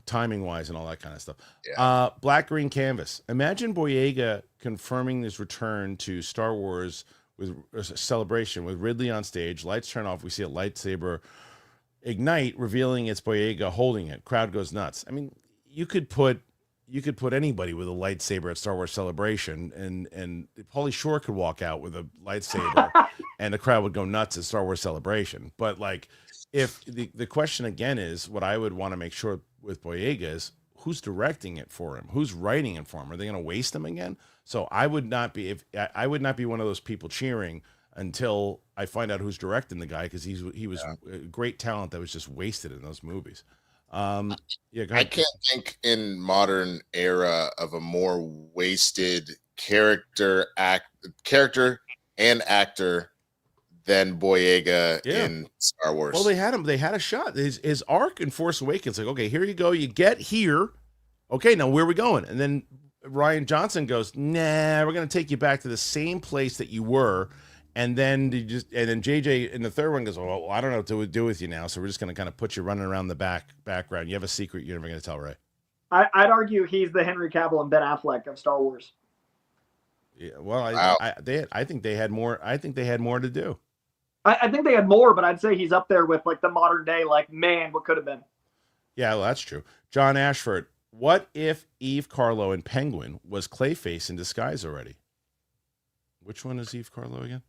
timing wise and all that kind of stuff. Yeah. Black Green Canvas. Imagine Boyega confirming his return to Star Wars with a celebration with Ridley on stage. Lights turn off. We see a lightsaber ignite, revealing it's Boyega holding it. Crowd goes nuts. I mean, you could put anybody with a lightsaber at Star Wars Celebration, and Pauly Shore could walk out with a lightsaber, and the crowd would go nuts at Star Wars Celebration. But like, if the question again is, what I would want to make sure with Boyega is who's directing it for him, who's writing it for him. Are they going to waste him again? So I would not be one of those people cheering until I find out who's directing the guy, because he was a great talent that was just wasted in those movies. Go ahead. I can't think in modern era of a more wasted character and actor than Boyega Yeah. in Star Wars. Well, they had him. They had a shot. His arc in Force Awakens, like, okay, here you go. You get here. Okay, now where are we going? And then Ryan Johnson goes, nah, we're going to take you back to the same place that you were. And then JJ in the third one goes, well, I don't know what to do with you now. So we're just going to kind of put you running around the background. You have a secret you're never going to tell, Ray. I'd argue he's the Henry Cavill and Ben Affleck of Star Wars. Yeah, well, Wow. I think they had more. I think they had more to do. I think they had more, but I'd say he's up there with like the modern day, like, man, what could have been. Yeah, well, that's true. John Ashford, what if Eve Carlo in Penguin was Clayface in disguise already? Which one is Eve Carlo again?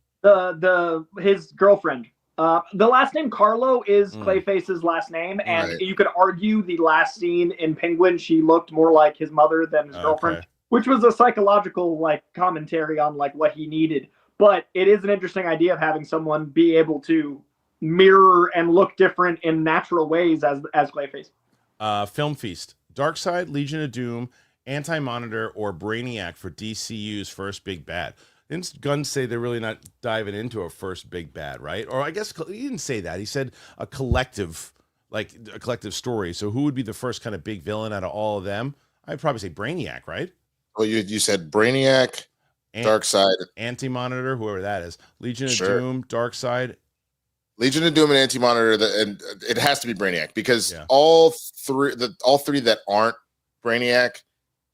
His girlfriend. The last name Carlo is Clayface's last name, and Right. you could argue the last scene in Penguin, she looked more like his mother than his girlfriend, which was a psychological like commentary on like what he needed. But it is an interesting idea of having someone be able to mirror and look different in natural ways as Clayface. Film Feast, Darkseid, Legion of Doom, Anti-Monitor, or Brainiac for DCU's first big bad. Didn't Gunn say they're really not diving into a first big bad, right? Or I guess he didn't say that. He said a collective story. So who would be the first kind of big villain out of all of them? I'd probably say Brainiac, right? Well, you said Brainiac, Darkseid, Anti-Monitor, whoever that is, Legion of Sure. Doom, Darkseid. Legion of Doom and Anti-Monitor, and it has to be Brainiac because all three that aren't Brainiac,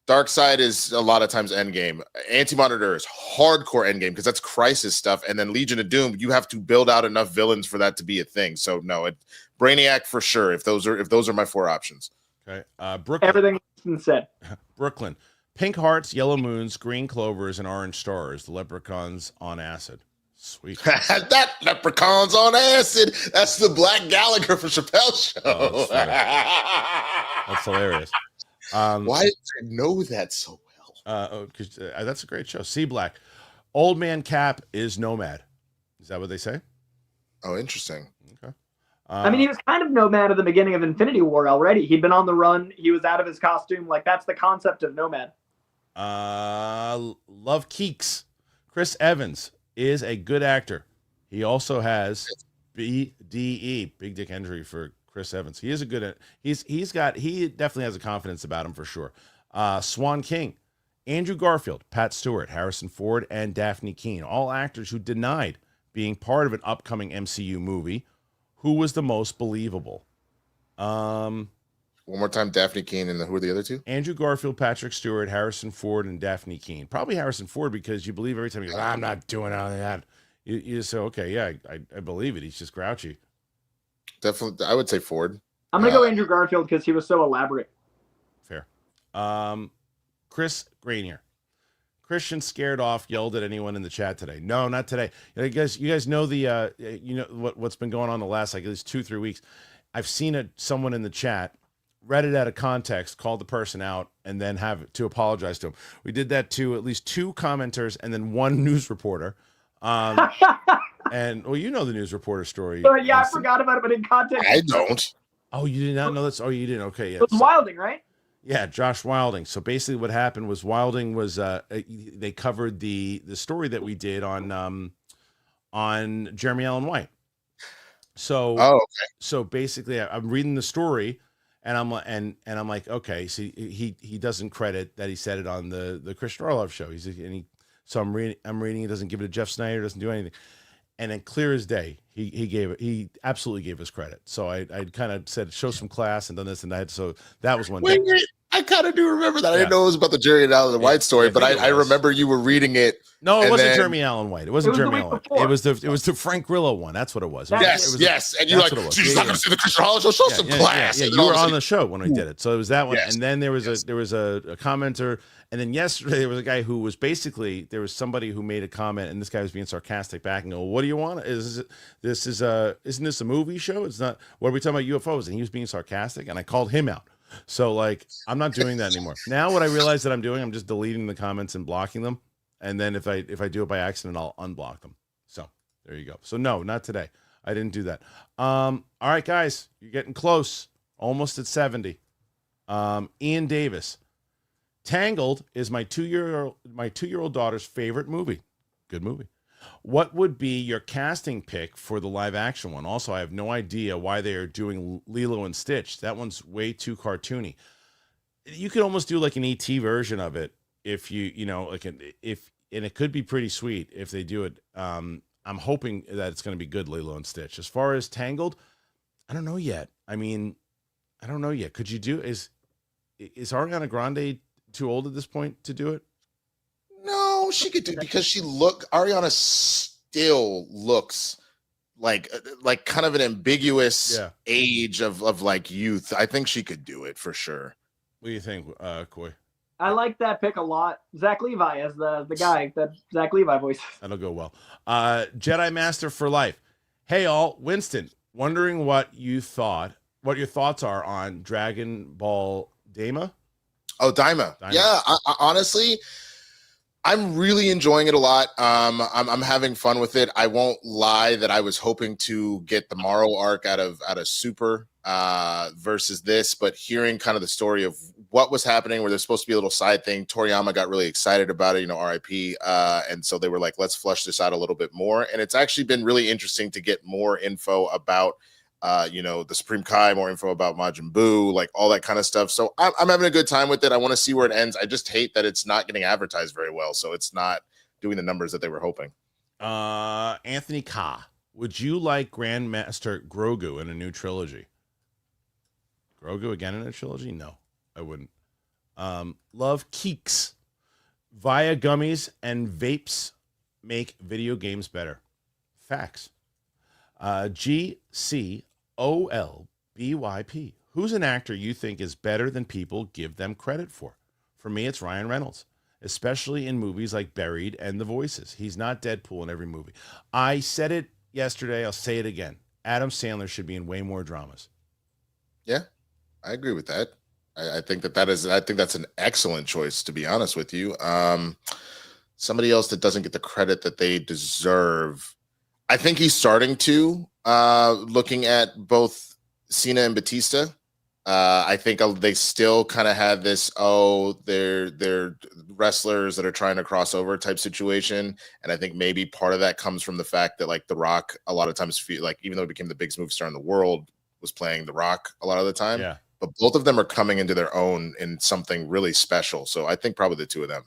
Darkseid is a lot of times Endgame. Anti-Monitor is hardcore Endgame because that's Crisis stuff, and then Legion of Doom, you have to build out enough villains for that to be a thing. So no, Brainiac for sure. If those are my four options. Okay, Brooklyn. Everything been said. Brooklyn, Pink Hearts, Yellow Moons, Green Clovers, and Orange Stars. The Leprechauns on acid. Sweet. That Leprechauns on acid. That's the Black Gallagher for Chappelle Show. Oh, that's hilarious. Why did I know that so well? That's a great show. C Black, Old Man Cap is Nomad. Is that what they say? Oh, interesting. Okay. I mean, he was kind of Nomad at the beginning of Infinity War already. He'd been on the run. He was out of his costume. Like, that's the concept of Nomad. Love Keeks. Chris Evans is a good actor. He also has BDE, big dick injury for Chris Evans. He is a good. He definitely has a confidence about him for sure. Swan King, Andrew Garfield, Pat Stewart, Harrison Ford, and Daphne Keane, all actors who denied being part of an upcoming MCU movie. Who was the most believable? One more time, Daphne Keane, and who are the other two? Andrew Garfield, Patrick Stewart, Harrison Ford, and Daphne Keane. Probably Harrison Ford because you believe every time he goes, I'm not doing all that. You say, okay, yeah, I believe it. He's just grouchy. Definitely, I would say Ford. I'm going to go Andrew Garfield because he was so elaborate. Fair. Chris Granier. Kristian scared off, yelled at anyone in the chat today. No, not today. You guys know what's been going on the last like at least 2-3 weeks. I've seen someone in the chat read it out of context, called the person out, and then have to apologize to him. We did that to at least 2 commenters and then 1 news reporter. And well, you know the news reporter story. Yeah, I forgot about it, but in context, I don't. Oh, you did not know this? Oh, you didn't. Okay, yeah. It was Wilding, right? Yeah, Josh Wilding. So basically, what happened was Wilding was they covered the story that we did on Jeremy Allen White. So So basically, I'm reading the story, and I'm like, okay, so he doesn't credit that he said it on the Kristian Harloff show. So I'm reading. He doesn't give it to Jeff Snyder. Doesn't do anything. And then clear as day, he absolutely gave us credit. So I kind of said, show some class and done this and that. So that was one thing. Wait, I kind of do remember that. I didn't know it was about the Jeremy Allen White story, but I remember you were reading it. No, it wasn't Jeremy Allen White. It wasn't Jeremy Allen White. It was the Frank Grillo one. That's what it was. Yes. And you're like, she's not going to see the Kristian Harloff show. Show some class. Yeah, you were on the show when we did it. So it was that one. Yes. And then there was a commenter. And then yesterday there was a guy who was basically, there was somebody who made a comment and this guy was being sarcastic back and go, what do you want? Isn't this a movie show? It's not, what are we talking about UFOs? And he was being sarcastic and I called him out. So like, I'm not doing that anymore. Now what I realize that I'm doing, I'm just deleting the comments and blocking them. And then if I do it by accident, I'll unblock them. So there you go. So no, not today. I didn't do that. All right, guys, you're getting close. Almost at 70. Ian Davis. Tangled is my 2-year-old daughter's favorite movie. Good movie. What would be your casting pick for the live action one? Also, I have no idea why they are doing Lilo and Stitch. That one's way too cartoony. You could almost do like an ET version of it if you know, like and it could be pretty sweet if they do it. I'm hoping that it's going to be good Lilo and Stitch. As far as Tangled, I don't know yet. I mean, I don't know yet. Could you do is Ariana Grande too old at this point to do it? No, she could do because Ariana still looks like kind of an ambiguous age of like youth. I think she could do it for sure. What do you think, Coy? I like that pick a lot. Zach Levi as the guy that Zach Levi voices. That'll go well. Jedi Master for life. Hey all, Winston, wondering what your thoughts are on Dragon Ball Daima? Oh, Daima. Yeah, I honestly, I'm really enjoying it a lot. I'm having fun with it. I won't lie that I was hoping to get the Morrow arc out of Super versus this, but hearing kind of the story of what was happening, where there's supposed to be a little side thing, Toriyama got really excited about it, RIP. And so they were like, let's flush this out a little bit more. And it's actually been really interesting to get more info about the Supreme Kai, more info about Majin Buu, like all that kind of stuff. So I'm having a good time with it. I want to see where it ends. I just hate that it's not getting advertised very well. So it's not doing the numbers that they were hoping. Anthony Ka, would you like Grandmaster Grogu in a new trilogy? Grogu again in a trilogy? No, I wouldn't. Love Keeks. Via gummies and vapes make video games better. Facts. GCOLBYP. Who's an actor you think is better than people give them credit for? For me, it's Ryan Reynolds, especially in movies like Buried and The Voices. He's not Deadpool in every movie. I said it yesterday. I'll say it again. Adam Sandler should be in way more dramas. Yeah, I agree with that. I think that's an excellent choice, to be honest with you. Somebody else that doesn't get the credit that they deserve. I think he's starting to, looking at both Cena and Batista. I think they still kind of have this, they're wrestlers that are trying to cross over type situation. And I think maybe part of that comes from the fact that like The Rock, a lot of times feel like, even though he became the biggest movie star in the world, was playing The Rock a lot of the time. Yeah. But both of them are coming into their own in something really special. So I think probably the two of them.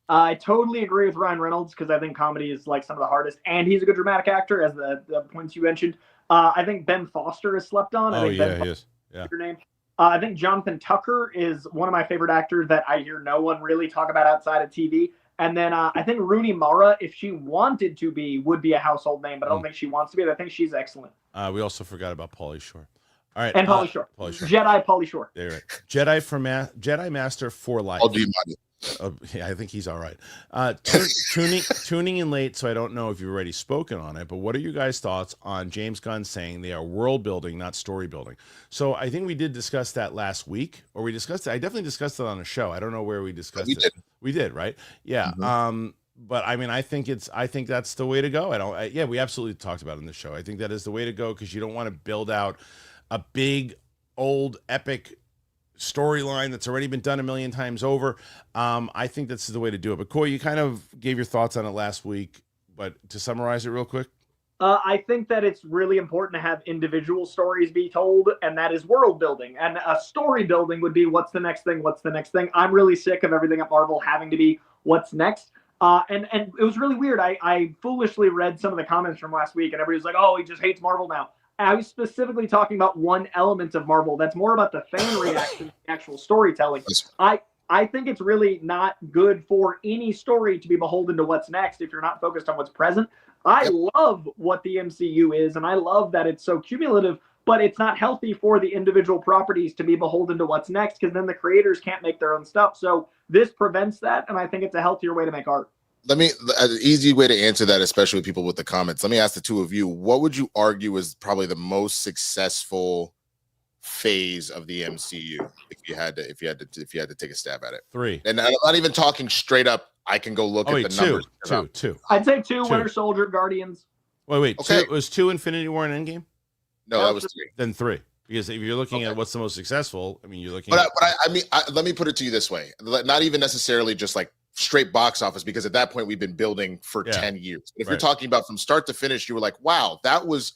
I totally agree with Ryan Reynolds because I think comedy is like some of the hardest, and he's a good dramatic actor, as the points you mentioned. I think Ben Foster is slept on. He is. Yeah. Your name. I think Jonathan Tucker is one of my favorite actors that I hear no one really talk about outside of TV. And then I think Rooney Mara, if she wanted to be, would be a household name, but I don't think she wants to be. I think she's excellent. We also forgot about Pauly Shore. All right, and Pauly Shore. Jedi Pauly Shore. There, right. Jedi Master for life. I'll do money. Yeah, I think he's all right. Tuning in late, so I don't know if you've already spoken on it, but what are you guys' thoughts on James Gunn saying they are world building, not story building? So I think we did discuss that last week, or we discussed it. I definitely discussed it on a show. I don't know where we discussed it. We did, right? Yeah. Mm-hmm. But I mean, I think that's the way to go. Yeah, we absolutely talked about it in the show. I think that is the way to go because you don't want to build out a big, old, epic storyline that's already been done a million times over. I think that's the way to do it. But Coy, you kind of gave your thoughts on it last week, but to summarize it real quick. I think that it's really important to have individual stories be told, and that is world building. And a story building would be what's the next thing? What's the next thing? I'm really sick of everything at Marvel having to be what's next. And it was really weird. I foolishly read some of the comments from last week, and everybody was like, "Oh, he just hates Marvel now." I was specifically talking about one element of Marvel that's more about the fan reaction, the actual storytelling. I think it's really not good for any story to be beholden to what's next if you're not focused on what's present. I love what the MCU is, and I love that it's so cumulative, but it's not healthy for the individual properties to be beholden to what's next because then the creators can't make their own stuff. So this prevents that, and I think it's a healthier way to make art. An easy way to answer that, especially with people with the comments. Let me ask the two of you, what would you argue is probably the most successful phase of the MCU if you had to take a stab at it? 3. And I'm not even talking straight up. I can go look at the numbers. Two. I'd say 2. Winter Soldier, Guardians. Wait. Okay. It was 2 Infinity War and Endgame? No, that was 3. Then 3. Because if you're looking at what's the most successful, I mean, you're looking But I mean, let me put it to you this way. Not even necessarily just like straight box office, because at that point we've been building for 10 years. But if you're talking about from start to finish, you were like, wow, that was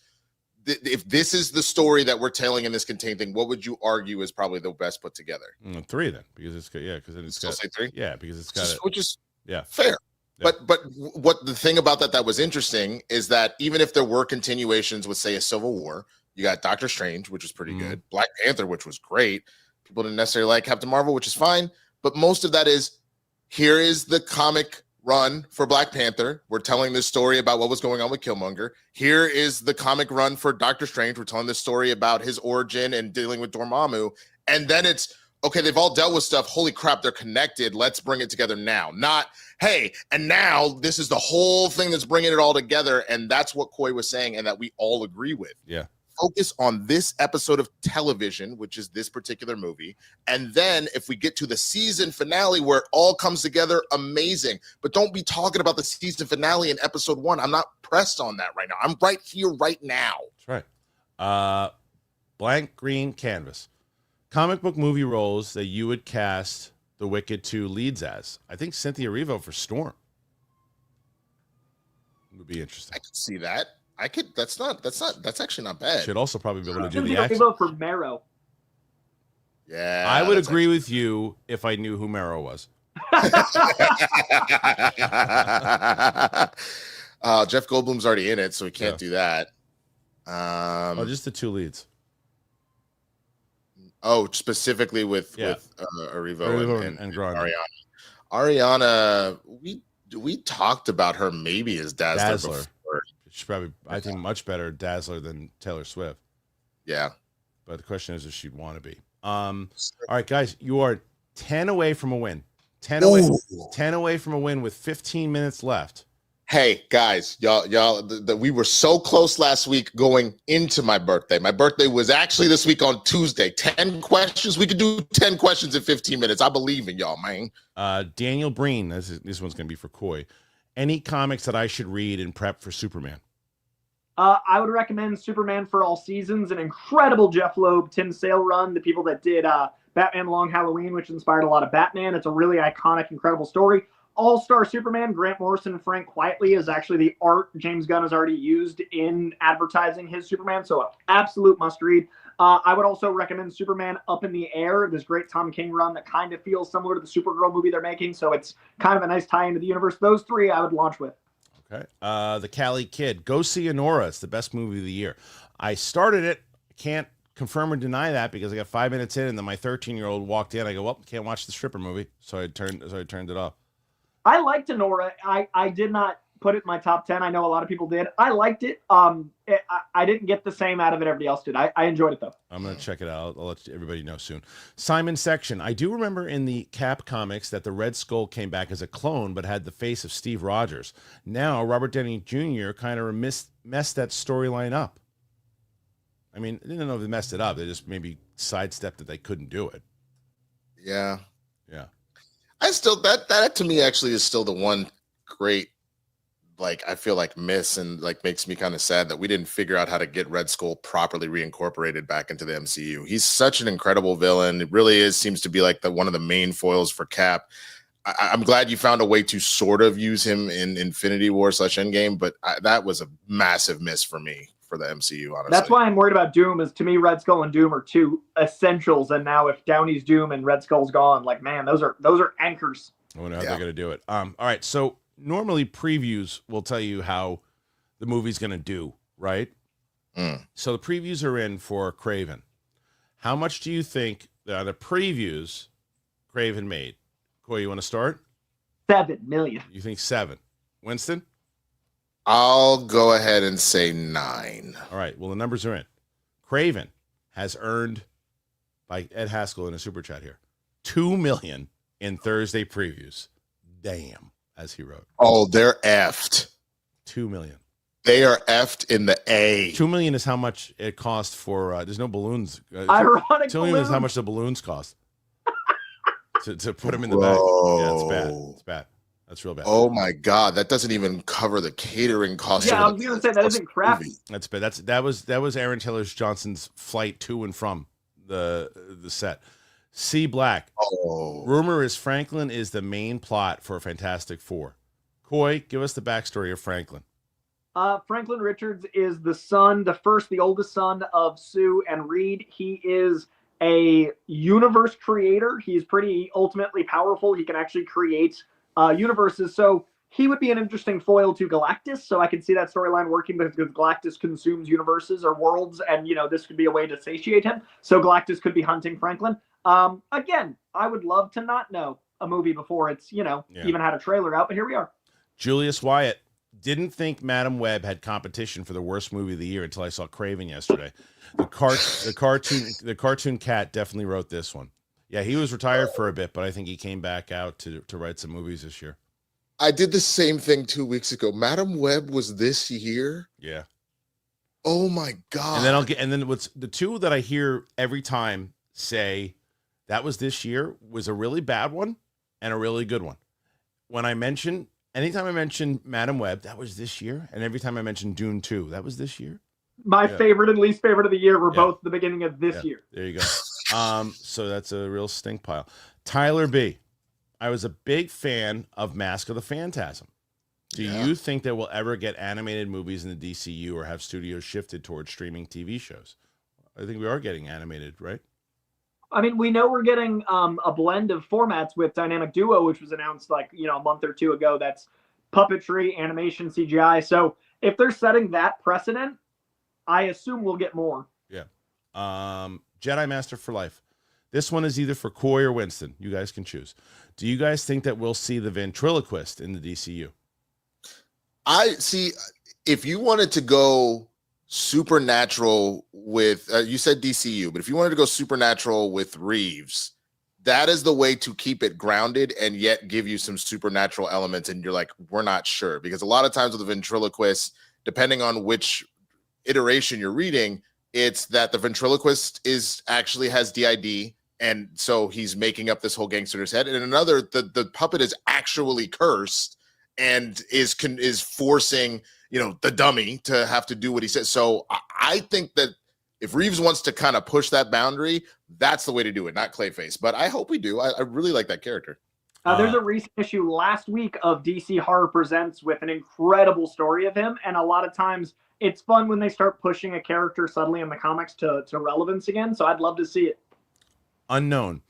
if this is the story that we're telling in this contained thing, what would you argue is probably the best put together? 3 then, because it's got because it's still say 3. Yeah, because it's got which is Yeah. fair. But what the thing about that was interesting is that even if there were continuations with, say, a Civil War, you got Doctor Strange, which was pretty good, Black Panther, which was great. People didn't necessarily like Captain Marvel, which is fine. But most of that is, here is the comic run for Black Panther. We're telling this story about what was going on with Killmonger. Here is the comic run for Doctor Strange. We're telling this story about his origin and dealing with Dormammu. And then it's, okay, they've all dealt with stuff. Holy crap, they're connected. Let's bring it together now. Not, hey, and now this is the whole thing that's bringing it all together. And that's what Coy was saying, and that we all agree with. Yeah. Focus on this episode of television, which is this particular movie. And then if we get to the season finale where it all comes together, amazing. But don't be talking about the season finale in episode 1. I'm not pressed on that right now. I'm right here, right now. That's right. Blank green canvas. Comic book movie roles that you would cast the Wicked 2 leads as. I think Cynthia Erivo for Storm would be interesting. I could see that. That's actually not bad. Should also probably be able to do the Cynthia action. Erivo for Marrow. Yeah. I would agree with you if I knew who Marrow was. Jeff Goldblum's already in it, so we can't do that. Just the 2 leads. Oh, specifically with Erivo and Ariana. Ariana, we talked about her maybe as Dazzler. Before. She's probably, I think, much better Dazzler than Taylor Swift. Yeah. But the question is if she'd want to be. All right, guys, you are 10 away from a win. 10 away from a win with 15 minutes left. Hey, guys, y'all, we were so close last week going into my birthday. My birthday was actually this week on Tuesday. 10 questions. We could do 10 questions in 15 minutes. I believe in y'all, man. Daniel Breen, this one's going to be for Coy. Any comics that I should read and prep for Superman? I would recommend Superman for All Seasons, an incredible Jeff Loeb Tim Sale run. The people that did Batman Long Halloween, which inspired a lot of Batman. It's a really iconic, incredible story. All-Star Superman, Grant Morrison and Frank Quitely is actually the art James Gunn has already used in advertising his Superman, so absolute must-read. I would also recommend Superman Up in the Air, this great Tom King run that kind of feels similar to the Supergirl movie they're making, so it's kind of a nice tie into the universe. Those 3 I would launch with. Okay. The Cali Kid. Go see Honora. It's the best movie of the year. I started it. Can't confirm or deny that because I got 5 minutes in, and then my 13-year-old walked in. I go, well, can't watch the stripper movie, so I turned it off. I liked Honora. I did not put it in my top 10. I know a lot of people did. I liked it. I didn't get the same out of it everybody else did. I enjoyed it, though. I'm going to check it out. I'll let everybody know soon. Simon Section. I do remember in the Cap comics that the Red Skull came back as a clone but had the face of Steve Rogers. Now, Robert Downey Jr. kind of messed that storyline up. I mean, I didn't know if they messed it up. They just maybe sidestepped that they couldn't do it. Yeah. Yeah. I still, that to me actually is still the one great, like, I feel like miss, and like makes me kind of sad that we didn't figure out how to get Red Skull properly reincorporated back into the MCU. He's such an incredible villain. It really seems to be like one of the main foils for Cap. I'm glad you found a way to sort of use him in Infinity War / Endgame, but that was a massive miss for me for the MCU, honestly. That's why I'm worried about Doom, is to me, Red Skull and Doom are 2 essentials. And now if Downey's Doom and Red Skull's gone, like, man, those are anchors. I wonder how they're going to do it. All right. So normally previews will tell you how the movie's going to do, right? So the previews are in for Kraven. How much do you think the previews Kraven made? Coy, you want to start? 7 million. You think 7? Winston? I'll go ahead and say 9. All right. Well, the numbers are in. Kraven has earned, by Ed Haskell in a super chat here, 2 million in Thursday previews. Damn, as he wrote. Oh, they're effed. 2 million. They are effed in the A. 2 million is how much it cost for. There's no balloons. Ironic. 2 million is how much the balloons cost to put them in the bag. Yeah, it's bad. It's bad. That's real bad. Oh my God, that doesn't even cover the catering cost. Yeah, I was gonna say that isn't crappy. That's bad. That was Aaron Taylor Johnson's flight to and from the set. C. Black. Oh, Rumor is Franklin is the main plot for Fantastic Four. Coy, give us the backstory of Franklin. Franklin Richards is the oldest son of Sue and Reed. He is a universe creator. He's pretty ultimately powerful. He can actually create universes. So he would be an interesting foil to Galactus. So I can see that storyline working because Galactus consumes universes or worlds, and this could be a way to satiate him. So Galactus could be hunting Franklin. Again, I would love to not know a movie before it's even had a trailer out, but here we are. Julius Wyatt. Didn't think Madam Web had competition for the worst movie of the year until I saw Kraven yesterday. The cartoon cat definitely wrote this one. Yeah, he was retired for a bit, but I think he came back out to write some movies this year. I did the same thing 2 weeks ago. Madam Web was this year. Yeah. Oh my God. And then what's the two that I hear every time say that was this year was a really bad one and a really good one. Anytime I mention Madam Web, that was this year. And every time I mention Dune 2, that was this year. My favorite and least favorite of the year were both the beginning of this year. There you go. So that's a real stink pile. Tyler B. I was a big fan of Mask of the Phantasm. Do you think that we'll ever get animated movies in the DCU or have studios shifted towards streaming TV shows? I think we are getting animated, right? I mean, we know we're getting a blend of formats with Dynamic Duo, which was announced a month or two ago. That's puppetry, animation, CGI. So if they're setting that precedent, I assume we'll get more. Yeah. Jedi Master for Life. This one is either for Coy or Winston. You guys can choose. Do you guys think that we'll see the ventriloquist in the DCU? I see. If you wanted to go supernatural with you said DCU, but if you wanted to go supernatural with Reeves, that is the way to keep it grounded and yet give you some supernatural elements. And you're like, we're not sure, because a lot of times with the ventriloquist, depending on which iteration you're reading, it's that the ventriloquist actually has DID, and so he's making up this whole gangster in his head. And another, the puppet is actually cursed and is forcing the dummy to have to do what he says. So I think that if Reeves wants to kind of push that boundary, that's the way to do it, not Clayface. But I hope we do. I really like that character. There's a recent issue last week of DC Horror Presents with an incredible story of him. And a lot of times it's fun when they start pushing a character suddenly in the comics to relevance again. So I'd love to see it. Unknown.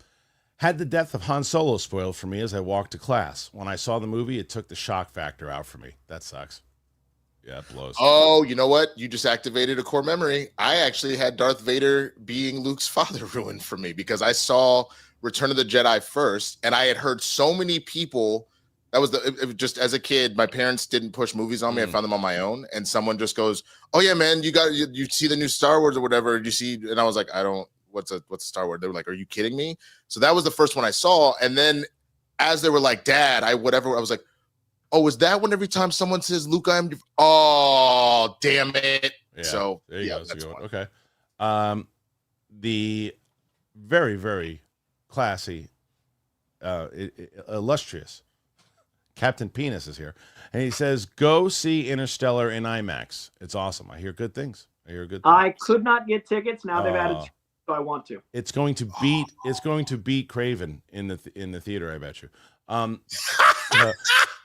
Had the death of Han Solo spoiled for me as I walked to class. When I saw the movie, it took the shock factor out for me. That sucks. Yeah, it blows. Oh, you know what? You just activated a core memory. I actually had Darth Vader being Luke's father ruined for me because I saw Return of the Jedi first, and I had heard so many people. That was just as a kid, my parents didn't push movies on me. I found them on my own, and someone just goes, "Oh yeah, man, you see the new Star Wars or whatever? You see?" And I was like, "I don't. What's a Star Wars?" They were like, "Are you kidding me?" So that was the first one I saw, and then as they were like, "Dad, I was like, oh, is that when every time someone says Luke, oh, damn it." Yeah, so there you go. That's okay. The very, very classy, illustrious Captain Penis is here. And he says, go see Interstellar in IMAX. It's awesome. I hear good things. I could not get tickets. Now they've added, so I want to. It's going to beat Kraven in the theater, I bet you.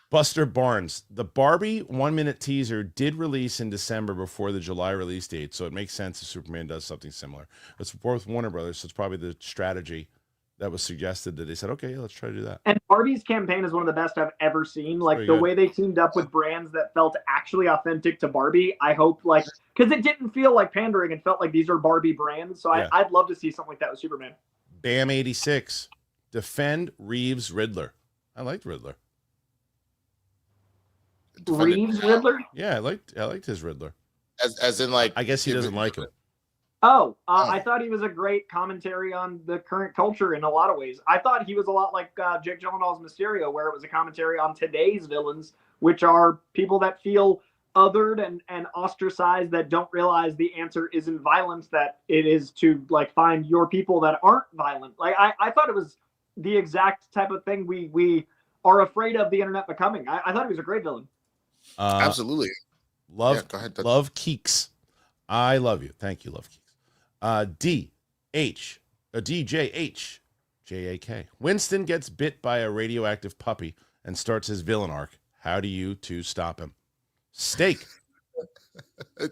Buster Barnes, the Barbie 1-minute teaser did release in December before the July release date, so it makes sense if Superman does something similar. It's both Warner Brothers, so it's probably the strategy that was suggested that they said, okay, let's try to do that. And Barbie's campaign is one of the best I've ever seen. Like the way they teamed up with brands that felt actually authentic to Barbie. I hope because it didn't feel like pandering. It felt like these are Barbie brands. So I'd love to see something like that with Superman. Bam 86, defend Reeves Riddler. I liked Riddler. Reeves Riddler? Yeah, I liked his Riddler. As in like, I guess he doesn't like him. I thought he was a great commentary on the current culture in a lot of ways. I thought he was a lot like Jake Gyllenhaal's Mysterio, where it was a commentary on today's villains, which are people that feel othered and ostracized, that don't realize the answer isn't violence, that it is to find your people that aren't violent. I thought it was the exact type of thing we are afraid of the internet becoming. I thought he was a great villain. Absolutely. Love Keeks. I love you. Thank you, Love Keeks. DJH. JAK. Winston gets bit by a radioactive puppy and starts his villain arc. How do you two stop him? Steak.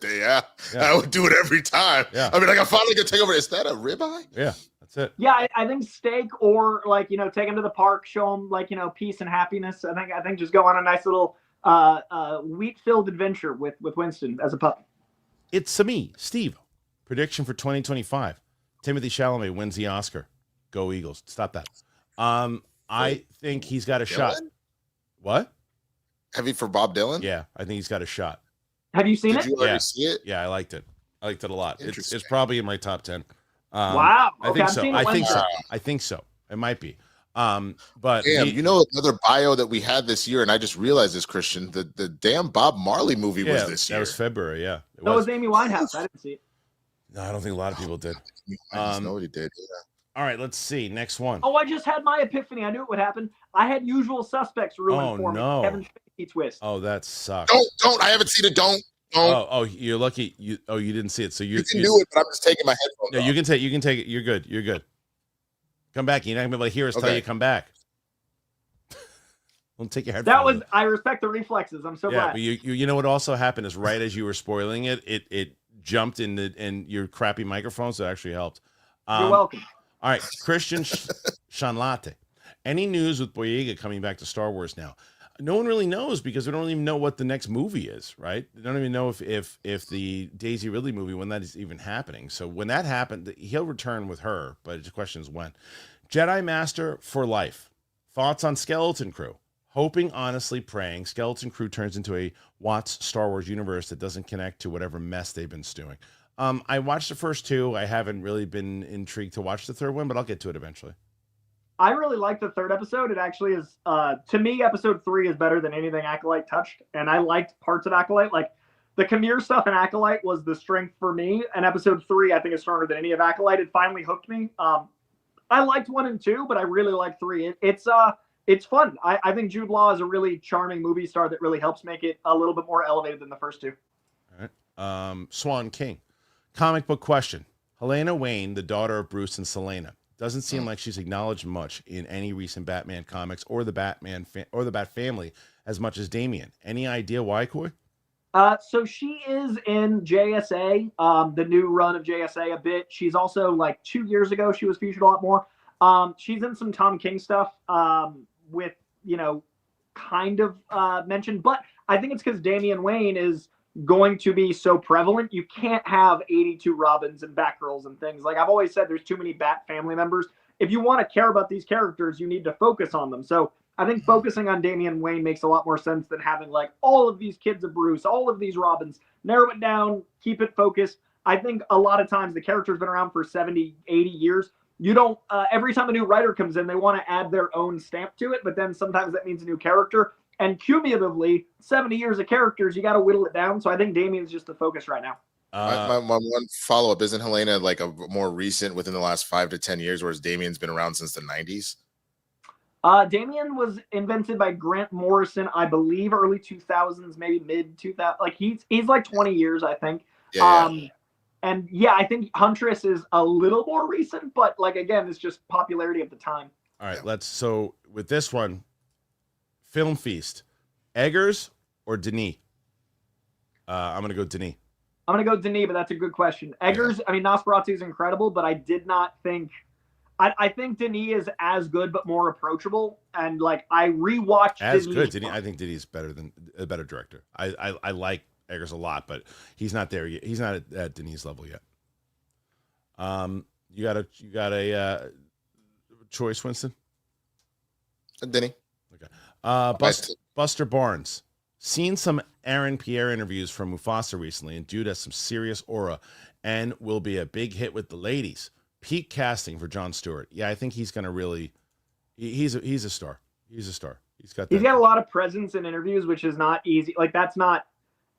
Yeah, I would do it every time. Yeah. I mean, like, I finally could take over. Is that a ribeye? Yeah, that's it. Yeah, I think steak, or like, take him to the park, show him like, peace and happiness. I think just go on a nice little wheat-filled adventure with Winston as a puppy. It's me, Steve. Prediction for 2025. Timothée Chalamet wins the Oscar. Go Eagles. Stop that. I think he's got a shot. What? Heavy for Bob Dylan? Yeah, I think he's got a shot. Have you seen Did it? you already see it? Yeah, I liked it. I liked it a lot. It's probably in my top 10. Wow. I think so. I think so. It might be. But damn, another bio that we had this year, and I just realized this, Kristian, the damn Bob Marley movie was this year. That was February, yeah. That was Amy Winehouse. I didn't see it. No, I don't think a lot of people did. I just know what he did. Yeah. All right, let's see. Next one. Oh, I just had my epiphany. I knew it would happen. I had Usual Suspects ruined for me. Kevin Spacey twist. Oh, that sucks. Don't. I haven't seen it. Don't. Oh, you're lucky. You didn't see it. So you can do it, but I'm just taking my headphones off. You can take it. You're good. Come back. You're not gonna be able to hear us tell you come back. Don't take your headphones. I respect the reflexes. I'm so glad. But you know what also happened is right as you were spoiling it, it jumped in your crappy microphone, so it actually helped. You're welcome. All right, Kristian Shanlate. Any news with Boyega coming back to Star Wars now? No one really knows because we don't even know what the next movie is, right? They don't even know if the Daisy Ridley movie, when that is even happening. So when that happened, he'll return with her, but the question is when. Jedi Master for life. Thoughts on Skeleton Crew? Hoping, honestly praying, Skeleton Crew turns into a Watts Star Wars universe that doesn't connect to whatever mess they've been stewing. I watched the first two. I haven't really been intrigued to watch the third one, but I'll get to it eventually. I really like the third episode. It actually is, to me, episode 3 is better than anything Acolyte touched. And I liked parts of Acolyte. Like the Khmer stuff in Acolyte was the strength for me. And episode 3, I think, is stronger than any of Acolyte. It finally hooked me. I liked 1 and 2, but I really like 3. It's fun. I think Jude Law is a really charming movie star that really helps make it a little bit more elevated than the first 2. All right. Swan King. Comic book question. Helena Wayne, the daughter of Bruce and Selena, doesn't seem like she's acknowledged much in any recent Batman comics or the Batman or the Bat family as much as Damian. Any idea why, Coy? So she is in JSA, the new run of JSA a bit. She's also, like, 2 years ago, she was featured a lot more. She's in some Tom King stuff with, kind of mentioned. But I think it's because Damian Wayne is going to be so prevalent. You can't have 82 Robins and Batgirls and things. Like I've always said, there's too many Bat family members. If you want to care about these characters, you need to focus on them. So I think focusing on Damian Wayne makes a lot more sense than having like all of these kids of Bruce, all of these Robins. Narrow it down, keep it focused. I think a lot of times the character's been around for 70, 80 years. You don't, every time a new writer comes in, they want to add their own stamp to it, but then sometimes that means a new character. And cumulatively, 70 years of characters, you got to whittle it down. So I think Damian's just the focus right now. My one follow-up, isn't Helena like a more recent within the last 5 to 10 years, whereas Damian's been around since the 90s? Damian was invented by Grant Morrison, I believe, early 2000s, maybe mid 2000s. Like he's like 20 years, I think. And yeah, I think Huntress is a little more recent, but like again, it's just popularity of the time. All right, so with this one, Film Feast, Eggers or Denis? I'm gonna go Denis. I'm gonna go Denis, but that's a good question. Eggers, I mean, Nosferatu is incredible, but I did not think. I think Denis is as good but more approachable, and like I rewatched as Denis. Good. I think Denis is better than a better director. I like Eggers a lot, but he's not there yet. He's not at Denis level yet. You got a choice, Winston? Denis. Okay. Buster Barnes. Seen some Aaron Pierre interviews from Mufasa recently, and dude has some serious aura and will be a big hit with the ladies. Peak casting for Jon Stewart. Yeah, I think he's gonna really. He's a star. He's a star. He's got a lot of presence in interviews, which is not easy. Like that's not.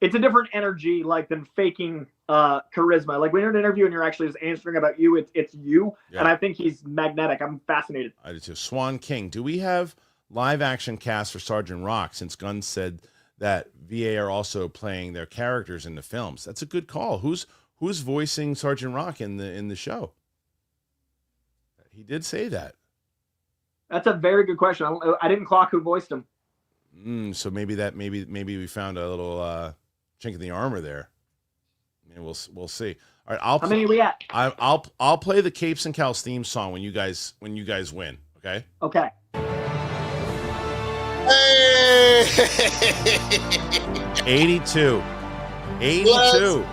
It's a different energy, like than faking charisma. Like when you're in an interview and you're actually just answering about you, it's you. Yeah. And I think he's magnetic. I'm fascinated. I do too. Swan King. Do we have live action cast for Sergeant Rock? Since Gunn said that VA are also playing their characters in the films. That's a good call. Who's voicing Sergeant Rock in the show? He did say that. That's a very good question. I didn't clock who voiced him. So maybe we found a little chink in the armor there. Yeah, we'll see. All right, How many are we at? I'll play the Capes and Cowls theme song when you guys win. Okay. Okay. Hey! 82. Yes.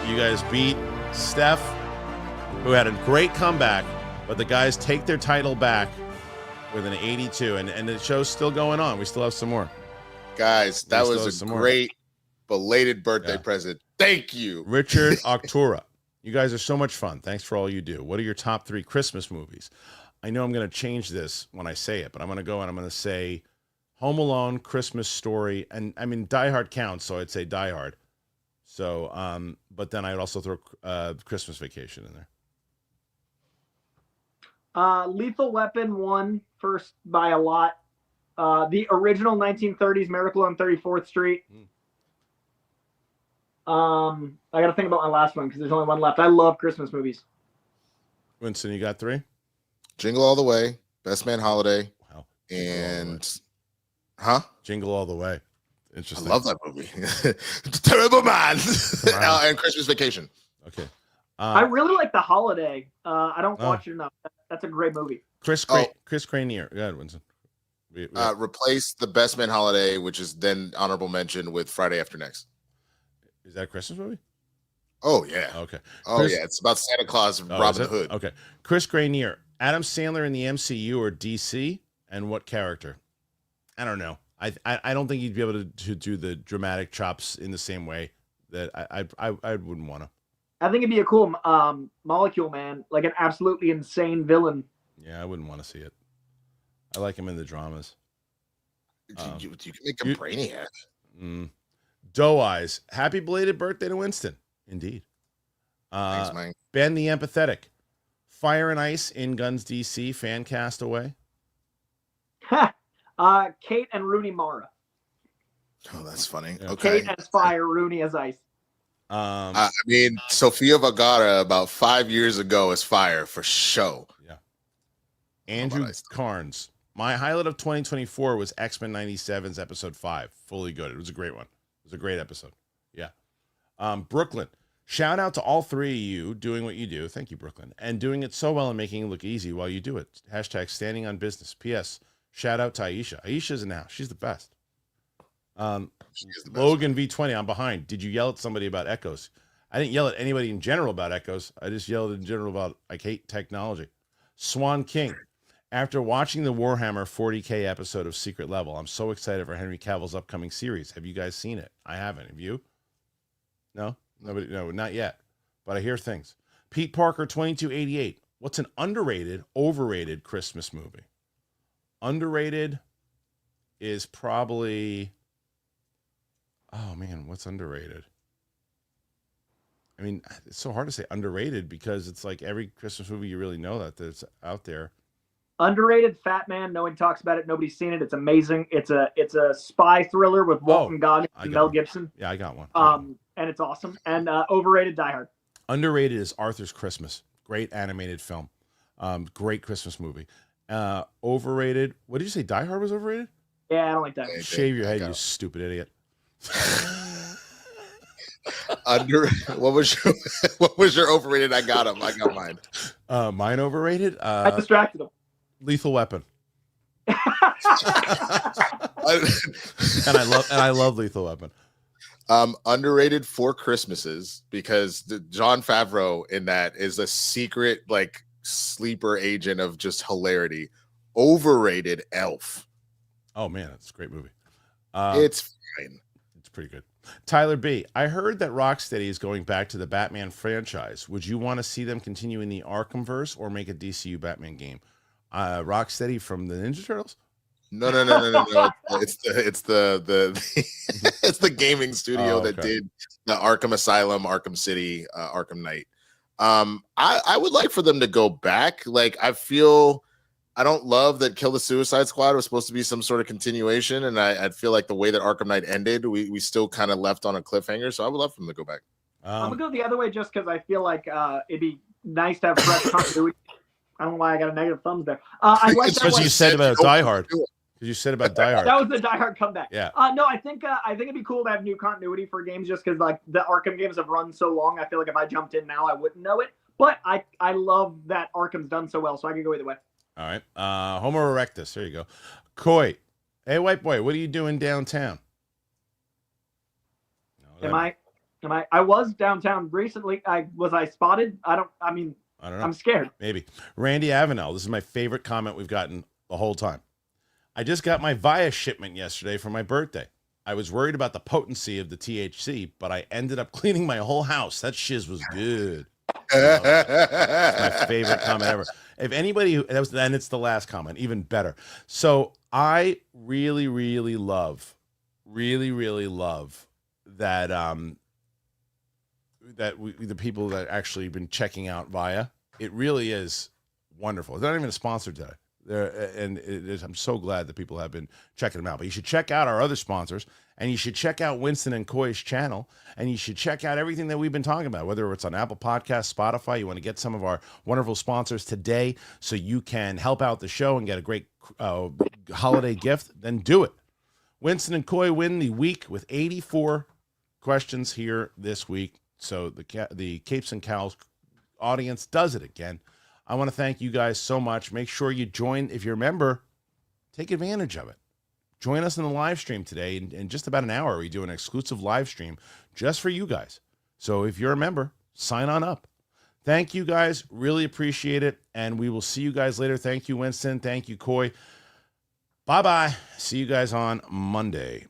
You guys beat Steph, who had a great comeback, but the guys take their title back with an 82, and the show's still going on. We still have some more. Guys, that was a great belated birthday present. Thank you. Richard Octura. You guys are so much fun. Thanks for all you do. What are your top 3 Christmas movies? I know I'm going to change this when I say it, but I'm going to go and I'm going to say Home Alone, Christmas Story, and I mean Die Hard counts, so I'd say Die Hard. So, but then I'd also throw Christmas Vacation in there. Lethal Weapon won first by a lot. The original 1930s Miracle on 34th Street. I got to think about my last one because there's only one left. I love Christmas movies. Winston, you got 3? Jingle All the Way, Best Man Holiday, wow. and Jingle All the Way. Interesting. I love that movie. Terrible Man. And Christmas Vacation. Okay. I really like The Holiday. I don't watch it enough. That's a great movie. Chris Cranier. Go ahead, Winston. Replace the Best Man Holiday, which is then honorable mention, with Friday After Next. Is that a Christmas movie? Oh, yeah. Okay. Yeah. It's about Santa Claus and Robin Hood. Okay. Chris Granier. Adam Sandler in the MCU or DC, and what character? I don't know. I don't think you'd be able to do the dramatic chops in the same way that I wouldn't want to. I think it'd be a cool Molecule Man, like an absolutely insane villain. Yeah, I wouldn't want to see it. I like him in the dramas. You can make a Brainiac. Doe Eyes. Happy belated birthday to Winston. Indeed. Thanks, Mike. Ben the Empathetic. Fire and Ice in Guns DC. Fan cast away. Kate and Rooney Mara. Oh, that's funny. Yeah. Okay. Kate as fire, Rooney as ice. I mean, Sofia Vergara about 5 years ago is fire for show. Yeah. Andrew Carnes. My highlight of 2024 was X-Men 97's episode 5. Fully good. It was a great one. It was a great episode. Yeah. Brooklyn. Shout out to all 3 of you doing what you do. Thank you, Brooklyn. And doing it so well and making it look easy while you do it. Hashtag standing on business. P.S. Shout out to Aisha. Aisha's in the house. She's the best. Logan V20, I'm behind. Did you yell at somebody about echoes? I didn't yell at anybody in general about echoes. I just yelled in general about I hate technology. Swan King. After watching the Warhammer 40K episode of Secret Level, I'm so excited for Henry Cavill's upcoming series. Have you guys seen it? I haven't. Have you? No? Nobody? No, not yet. But I hear things. Pete Parker 2288. What's an underrated, overrated Christmas movie? Underrated is probably... Oh, man, what's underrated? I mean, it's so hard to say underrated because it's like every Christmas movie you really know that's out there. Underrated, Fat Man. Nobody talks about it. Nobody's seen it. It's amazing. It's a spy thriller with Walton Goggins and Mel Gibson. Yeah, I got one. And it's awesome. And overrated, Die Hard. Underrated is Arthur's Christmas. Great animated film. Great Christmas movie. Overrated. What did you say? Die Hard was overrated? Yeah, I don't like that. Shave your head, you stupid idiot. What was your overrated? I got him. I got mine. Mine overrated. I distracted him. Lethal Weapon. and I love Lethal Weapon. Underrated Four Christmases because Jon Favreau in that is a secret like sleeper agent of just hilarity. Overrated Elf. Oh man, it's a great movie. It's fine. It's pretty good. Tyler B. I heard that Rocksteady is going back to the Batman franchise. Would you want to see them continue in the Arkhamverse or make a DCU Batman game? Rocksteady from the Ninja Turtles? No. It's the it's the gaming studio that did the Arkham Asylum, Arkham City, Arkham Knight. I would like for them to go back. Like I don't love that Kill the Suicide Squad was supposed to be some sort of continuation, and I feel like the way that Arkham Knight ended, we still kind of left on a cliffhanger. So I would love for them to go back. I'm gonna go the other way just because I feel like it'd be nice to have fresh continuity. I don't know why I got a negative thumbs there. I like It's that Because one. you said about Don't Die Hard. do it. Because you said about Die Hard. That was the Die Hard comeback. Yeah. No, I think it'd be cool to have new continuity for games, just because like the Arkham games have run so long. I feel like if I jumped in now, I wouldn't know it. But I love that Arkham's done so well, so I could go either way. All right. Homo erectus. There you go. Coy. Hey, white boy, what are you doing downtown? No, Am I was downtown recently. Was I spotted? I don't know. I'm scared. Maybe. Randy Avenel. This is my favorite comment we've gotten the whole time. I just got my Via shipment yesterday for my birthday. I was worried about the potency of the THC, but I ended up cleaning my whole house. That shiz was good. That's my favorite comment ever. If anybody, then it's the last comment, even better. So I really, really love that the people that actually been checking out Via. It really is wonderful. They're not even a sponsor today. I'm so glad that people have been checking them out. But you should check out our other sponsors, and you should check out Winston and Coy's channel, and you should check out everything that we've been talking about, whether it's on Apple Podcasts, Spotify. You want to get some of our wonderful sponsors today so you can help out the show and get a great holiday gift, then do it. Winston and Coy win the week with 84 questions here this week. So the Capes and Cowls audience does it again. I want to thank you guys so much. Make sure you join. If you're a member, take advantage of it. Join us in the live stream today. In just about an hour, we do an exclusive live stream just for you guys. So if you're a member, sign on up. Thank you guys. Really appreciate it. And we will see you guys later. Thank you, Winston. Thank you, Coy. Bye-bye. See you guys on Monday.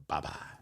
Bye-bye.